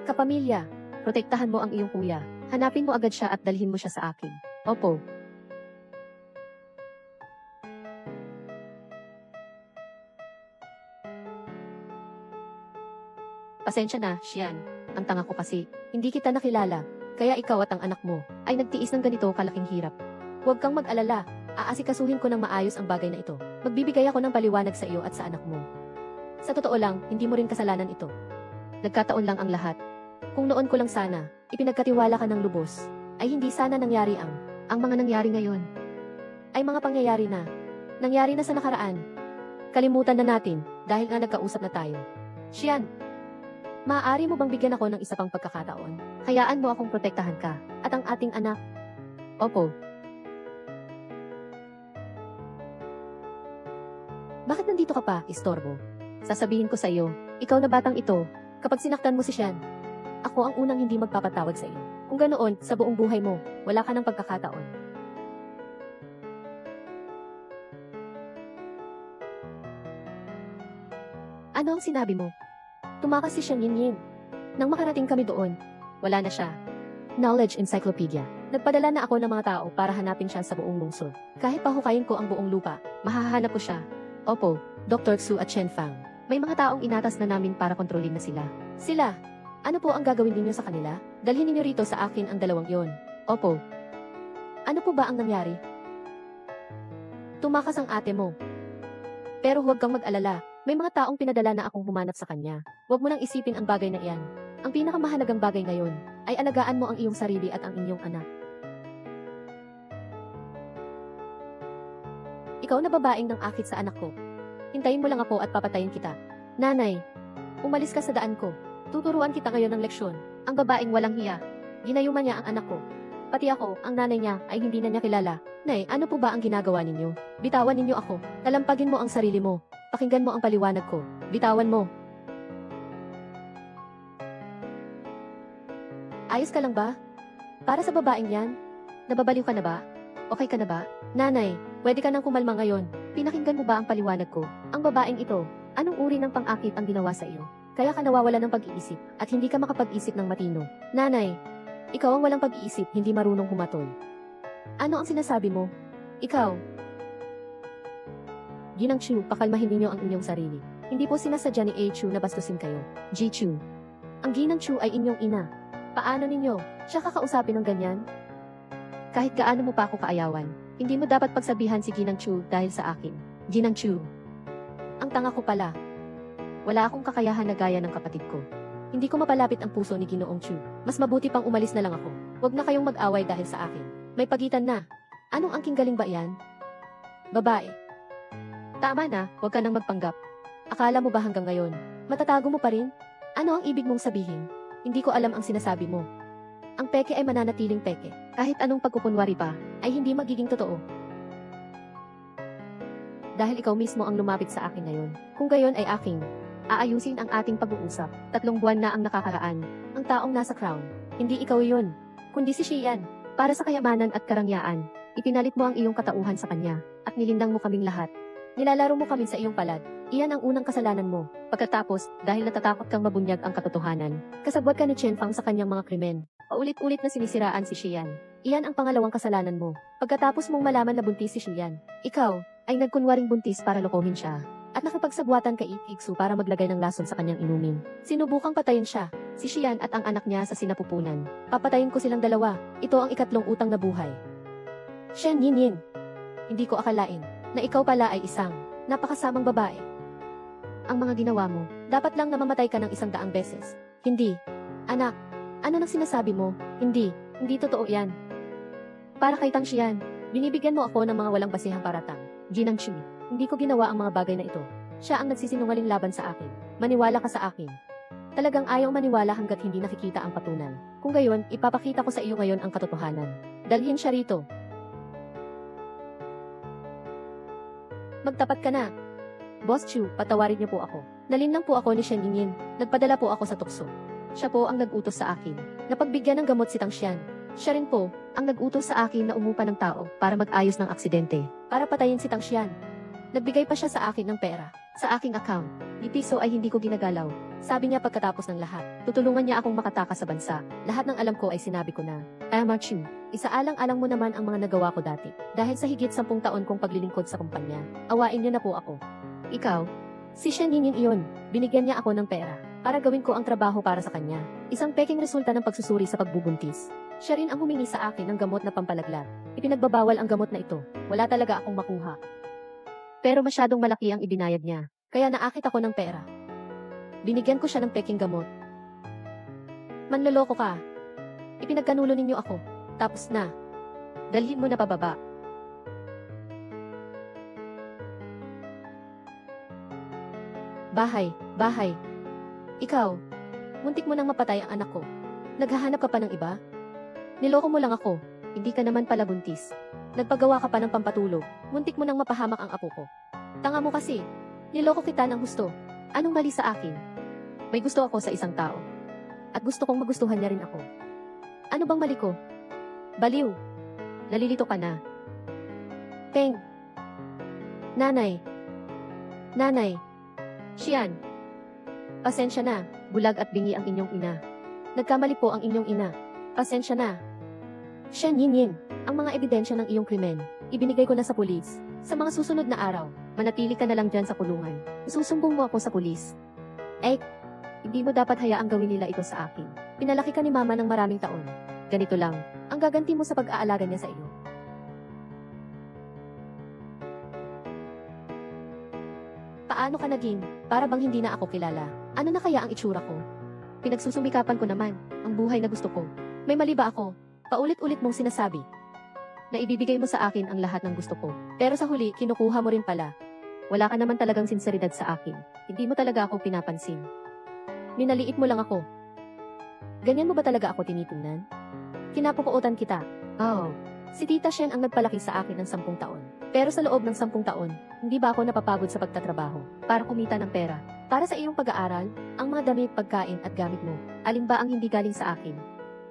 kapamilya. Protektahan mo ang iyong kuya. Hanapin mo agad siya at dalhin mo siya sa akin. Opo. Pasensya na, Xian. Ang tanga ko kasi, hindi kita nakilala. Kaya ikaw at ang anak mo ay nagtiis ng ganito kalaking hirap. Huwag kang mag-alala. Aasikasuhin ko ng maayos ang bagay na ito. Magbibigay ako ng paliwanag sa iyo at sa anak mo. Sa totoo lang, hindi mo rin kasalanan ito. Nagkataon lang ang lahat. Kung noon ko lang sana, ipinagkatiwala ka ng lubos, ay hindi sana nangyari ang mga nangyari ngayon. Ay mga pangyayari na. Nangyari na sa nakaraan. Kalimutan na natin, dahil nga nagkausap na tayo. Xian, maaari mo bang bigyan ako ng isa pang pagkakataon? Hayaan mo akong protektahan ka, at ang ating anak. Opo. Bakit nandito ka pa, istorbo? Sasabihin ko sa iyo, ikaw na batang ito, kapag sinaktan mo si Xian, ako ang unang hindi magpapatawad sa iyo. Kung ganoon, sa buong buhay mo, wala ka ng pagkakataon. Ano ang sinabi mo? Tumakas si Shen Yinyin. Nang makarating kami doon, wala na siya. Knowledge Encyclopedia. Nagpadala na ako ng mga tao para hanapin siya sa buong lungsod. Kahit pahukayin ko ang buong lupa, mahahanap ko siya. Opo, Dr. Xu at Chen Fang. May mga taong inatas na namin para kontrolin na sila. Sila? Ano po ang gagawin ninyo sa kanila? Dalhin ninyo rito sa akin ang dalawang yon. Opo. Ano po ba ang nangyari? Tumakas ang ate mo. Pero huwag kang mag-alala. May mga taong pinadala na akong humanap sa kanya. Huwag mo nang isipin ang bagay na iyan. Ang pinakamahalagang bagay ngayon ay alagaan mo ang iyong sarili at ang inyong anak. Ikaw na babaeng nang akit sa anak ko. Hintayin mo lang ako at papatayin kita. Nanay, umalis ka sa daan ko. Tuturuan kita ngayon ng leksyon. Ang babaeng walang hiya. Ginayuman niya ang anak ko. Pati ako, ang nanay niya, ay hindi na niya kilala. Nay, ano po ba ang ginagawa ninyo? Bitawan ninyo ako. Talampagin mo ang sarili mo. Pakinggan mo ang paliwanag ko. Bitawan mo. Ayos ka lang ba? Para sa babaeng yan? Nababaliw ka na ba? Okay ka na ba? Nanay, pwede ka nang kumalma ngayon. Pinakinggan mo ba ang paliwanag ko? Ang babaeng ito, anong uri ng pang-akit ang ginawa sa iyo? Kaya ka nawawala ng pag-iisip at hindi ka makapag-isip ng matino. Nanay, ikaw ang walang pag-iisip, hindi marunong humatol. Ano ang sinasabi mo? Ikaw. Ginang Chu, pakalmahin ninyo ang inyong sarili. Hindi po sinasadya ni A. Chu na bastusin kayo. Ji Chu. Ang Ginang Chu ay inyong ina. Paano ninyo siya kakausapin ng ganyan? Kahit gaano mo pa ako kaayawan, hindi mo dapat pagsabihan si Ginang Chu dahil sa akin. Ginang Chu. Ang tanga ko pala. Wala akong kakayahan na gaya ng kapatid ko. Hindi ko mapalapit ang puso ni Ginoong Chu. Mas mabuti pang umalis na lang ako. Huwag na kayong mag-away dahil sa akin. May pagitan na. Anong angking galing ba yan? Babae. Tama na, huwag ka nang magpanggap. Akala mo ba hanggang ngayon, matatago mo pa rin? Ano ang ibig mong sabihin? Hindi ko alam ang sinasabi mo. Ang peke ay mananatiling peke. Kahit anong pagkukunwari pa, ay hindi magiging totoo. Dahil ikaw mismo ang lumapit sa akin ngayon. Kung gayon ay aking aayusin ang ating pag-uusap. 3 buwan na ang nakakaraan. Ang taong nasa crown. Hindi ikaw yun, kundi si Xian. Para sa kayamanan at karangyaan, ipinalit mo ang iyong katauhan sa kanya, at nilindang mo kaming lahat. Nilalaro mo kami sa iyong palad. Iyan ang unang kasalanan mo. Pagkatapos, dahil natatakot kang mabunyag ang katotohanan, kasabwat ka ni Chen Fang sa kanyang mga krimen. Paulit-ulit na sinisiraan si Xian. Iyan ang pangalawang kasalanan mo. Pagkatapos mong malaman na buntis si Xian, ikaw ay nagkunwaring buntis para lokohin siya. At nakipagsagwatan kay Iksu para maglagay ng lason sa kanyang inumin. Sinubukang patayin siya, si Xian at ang anak niya sa sinapupunan. Papatayin ko silang dalawa. Ito ang ikatlong utang na buhay. Shen Yinyin. Hindi ko akalain na ikaw pala ay isang napakasamang babae. Ang mga ginawa mo, dapat lang namamatay ka ng 100 beses. Hindi. Anak, ano nang sinasabi mo? Hindi totoo yan. Para kay Tang Xian, binibigyan mo ako ng mga walang basihang paratang. Ginang Chu, hindi ko ginawa ang mga bagay na ito. Siya ang nagsisinungaling laban sa akin. Maniwala ka sa akin. Talagang ayaw maniwala hanggat hindi nakikita ang patunay. Kung gayon, ipapakita ko sa iyo ngayon ang katotohanan. Dalhin siya rito. Magtapat ka na. Boss Chu, patawarin niyo po ako. Nalinlang po ako ni Shen Yinyin. Nagpadala po ako sa tukso. Siya po ang nag-utos sa akin. Napagbigyan ng gamot si Tang Xian. Siya rin po ang nag-utos sa akin na umupa ng tao para mag-ayos ng aksidente. Para patayin si Tang Xian. Nagbigay pa siya sa akin ng pera. Sa aking account. Di piso ay hindi ko ginagalaw. Sabi niya pagkatapos ng lahat, tutulungan niya akong makatakas sa bansa. Lahat ng alam ko ay sinabi ko na. Ama Chu, isaalang-alang mo naman ang mga nagawa ko dati. Dahil sa higit 10 taon kong paglilingkod sa kumpanya, awain niyo na po ako. Ikaw, si Shen Yinyin iyon, binigyan niya ako ng pera para gawin ko ang trabaho para sa kanya. Isang peking resulta ng pagsusuri sa pagbubuntis. Siya rin ang humingi sa akin ng gamot na pampalaglag. Ipinagbabawal ang gamot na ito. Wala talaga akong makuha. Pero masyadong malaki ang ibinayad niya, kaya naakit ako ng pera. Binigyan ko siya ng peking gamot. Manloloko ka. Ipinagkanulo ninyo ako. Tapos na. Dalhin mo na pababa. Bahay. Ikaw, muntik mo nang mapatay ang anak ko. Naghahanap ka pa ng iba? Niloko mo lang ako, hindi ka naman pala buntis. Nagpagawa ka pa ng pampatulog, muntik mo nang mapahamak ang apo ko. Tanga mo kasi, niloko kita ng gusto. Anong mali sa akin? May gusto ako sa isang tao. At gusto kong magustuhan niya rin ako. Ano bang mali ko? Baliw. Nalilito ka na. Peng. Nanay. Xian. Pasensya na, bulag at bingi ang inyong ina. Nagkamali po ang inyong ina. Pasensya na. Shen Yinyin, ang mga ebidensya ng iyong krimen, ibinigay ko na sa pulis. Sa mga susunod na araw, manatili ka na lang dyan sa kulungan. Isusumbong mo ako sa pulis. Hindi mo dapat hayaang gawin nila ito sa akin. Pinalaki ka ni mama ng maraming taon. Ganito lang, ang gaganti mo sa pag-aalaga niya sa iyo. Paano ka naging, para bang hindi na ako kilala? Ano na kaya ang itsura ko? Pinagsusumikapan ko naman, ang buhay na gusto ko. May mali ba ako? Paulit-ulit mong sinasabi na ibibigay mo sa akin ang lahat ng gusto ko. Pero sa huli, kinukuha mo rin pala. Wala ka naman talagang sinseridad sa akin. Hindi mo talaga ako pinapansin. Minaliit mo lang ako. Ganyan mo ba talaga ako tinitingnan? Kinapukuotan kita. Oh, si Tita Shen ang nagpalaki sa akin ng 10 taon. Pero sa loob ng 10 taon, hindi ba ako napapagod sa pagtatrabaho para kumita ng pera? Para sa iyong pag-aaral, ang mga damit, pagkain at gamit mo, alin ba ang hindi galing sa akin?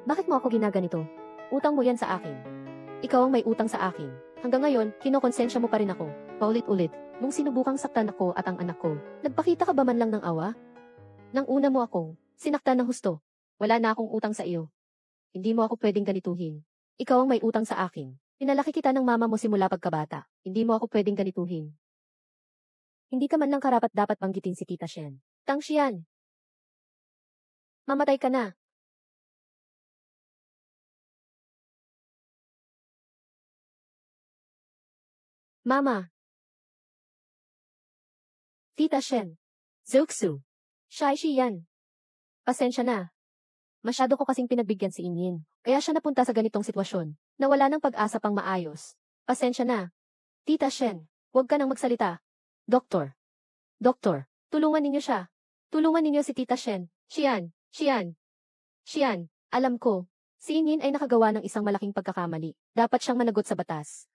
Bakit mo ako ginaganito? Utang mo yan sa akin. Ikaw ang may utang sa akin. Hanggang ngayon, kinokonsensya mo pa rin ako. Paulit-ulit, nung sinubukang saktan ako at ang anak ko, nagpakita ka ba man lang ng awa? Nang una mo akong sinaktan ng husto. Wala na akong utang sa iyo. Hindi mo ako pwedeng ganituhin. Ikaw ang may utang sa akin. Pinalaki kita ng mama mo simula pagkabata. Hindi mo ako pwedeng ganituhin. Hindi ka man lang karapat dapat banggitin si Tita Shen. Tang Xian. Mamatay ka na. Mama. Tita Shen. Zuxu. Shai Shiyan. Pasensya na. Masyado ko kasing pinagbigyan si Inyin. Kaya siya napunta sa ganitong sitwasyon, na wala ng pag-asa pang maayos. Pasensya na. Tita Shen, huwag ka nang magsalita. Doktor. Doktor, tulungan ninyo siya. Tulungan ninyo si Tita Shen. Xian, alam ko. Si Inyin ay nakagawa ng isang malaking pagkakamali. Dapat siyang managot sa batas.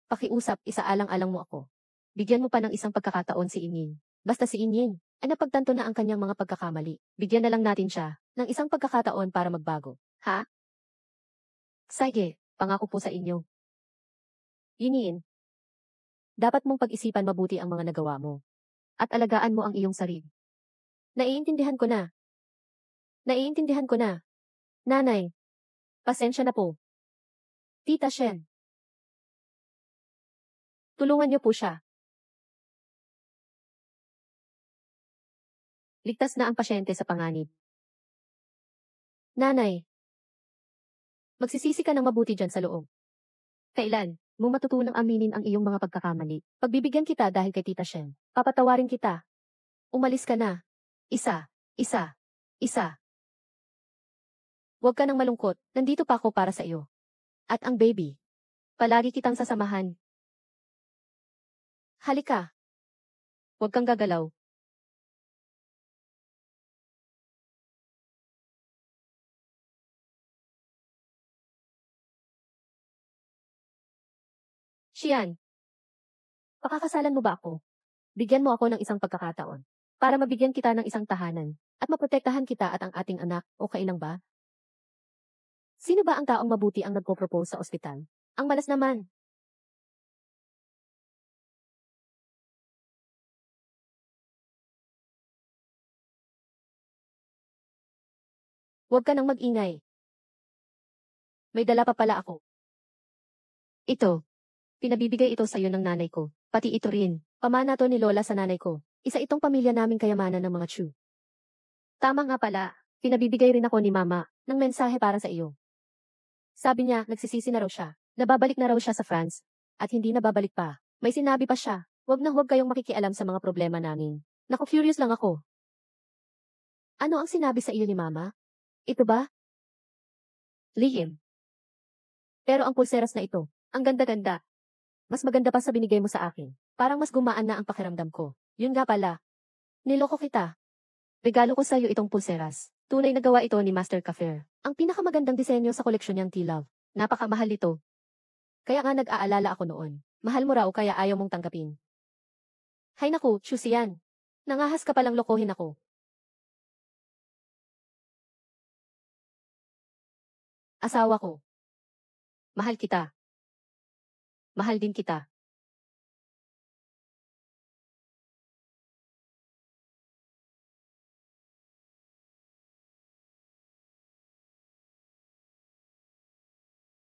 Pakiusap, isaalang-alang mo ako. Bigyan mo pa ng isang pagkakataon si Inyin. Basta si Inyin, ay napagtanto na ang kanyang mga pagkakamali. Bigyan na lang natin siya ng isang pagkakataon para magbago. Ha? Sige, pangako po sa inyo. Inyin, dapat mong pag-isipan mabuti ang mga nagawa mo. At alagaan mo ang iyong sarili. Naiintindihan ko na. Naiintindihan ko na. Nanay, pasensya na po. Tita Shen, tulungan niyo po siya. Ligtas na ang pasyente sa panganib. Nanay, magsisisi ka ng mabuti dyan sa loob. Kailan mo matutunang aminin ang iyong mga pagkakamali? Pagbibigyan kita dahil kay Tita Shen. Papatawarin kita. Umalis ka na. Isa, isa, isa. Huwag ka nang malungkot. Nandito pa ako para sa iyo. At ang baby. Palagi kitang sasamahan. Halika. Huwag kang gagalaw. Xian, pakakasalan mo ba ako? Bigyan mo ako ng isang pagkakataon. Para mabigyan kita ng isang tahanan. At maprotektahan kita at ang ating anak. O kailang ba? Sino ba ang taong mabuti ang nagpo-propose sa ospital? Ang malas naman. Huwag ka nang mag-ingay. May dala pa pala ako. Ito. Pinabibigay ito sa iyo ng nanay ko. Pati ito rin. Pamana to ni Lola sa nanay ko. Isa itong pamilya naming kayamanan ng mga Chu. Tama nga pala. Pinabibigay rin ako ni Mama ng mensahe para sa iyo. Sabi niya, nagsisisi na raw siya. Nababalik na raw siya sa France. At hindi na babalik pa. May sinabi pa siya. Huwag na huwag kayong makikialam sa mga problema namin. Naku, curious lang ako. Ano ang sinabi sa iyo ni Mama? Ito ba? Lihim. Pero ang pulseras na ito, ang ganda-ganda. Mas maganda pa sa binigay mo sa akin. Parang mas gumaan na ang pakiramdam ko. Yun nga pala. Niloko kita. Regalo ko sa iyo itong pulseras. Tunay na gawa ito ni Master Cafer. Ang pinakamagandang disenyo sa koleksyon niyang T-Love. Napakamahal nito. Kaya nga nag-aalala ako noon. Mahal mo raw kaya ayaw mong tanggapin. Hay naku, Chusian. Nangahas ka palang lokohin ako. Asawa ko. Mahal kita. Mahal din kita.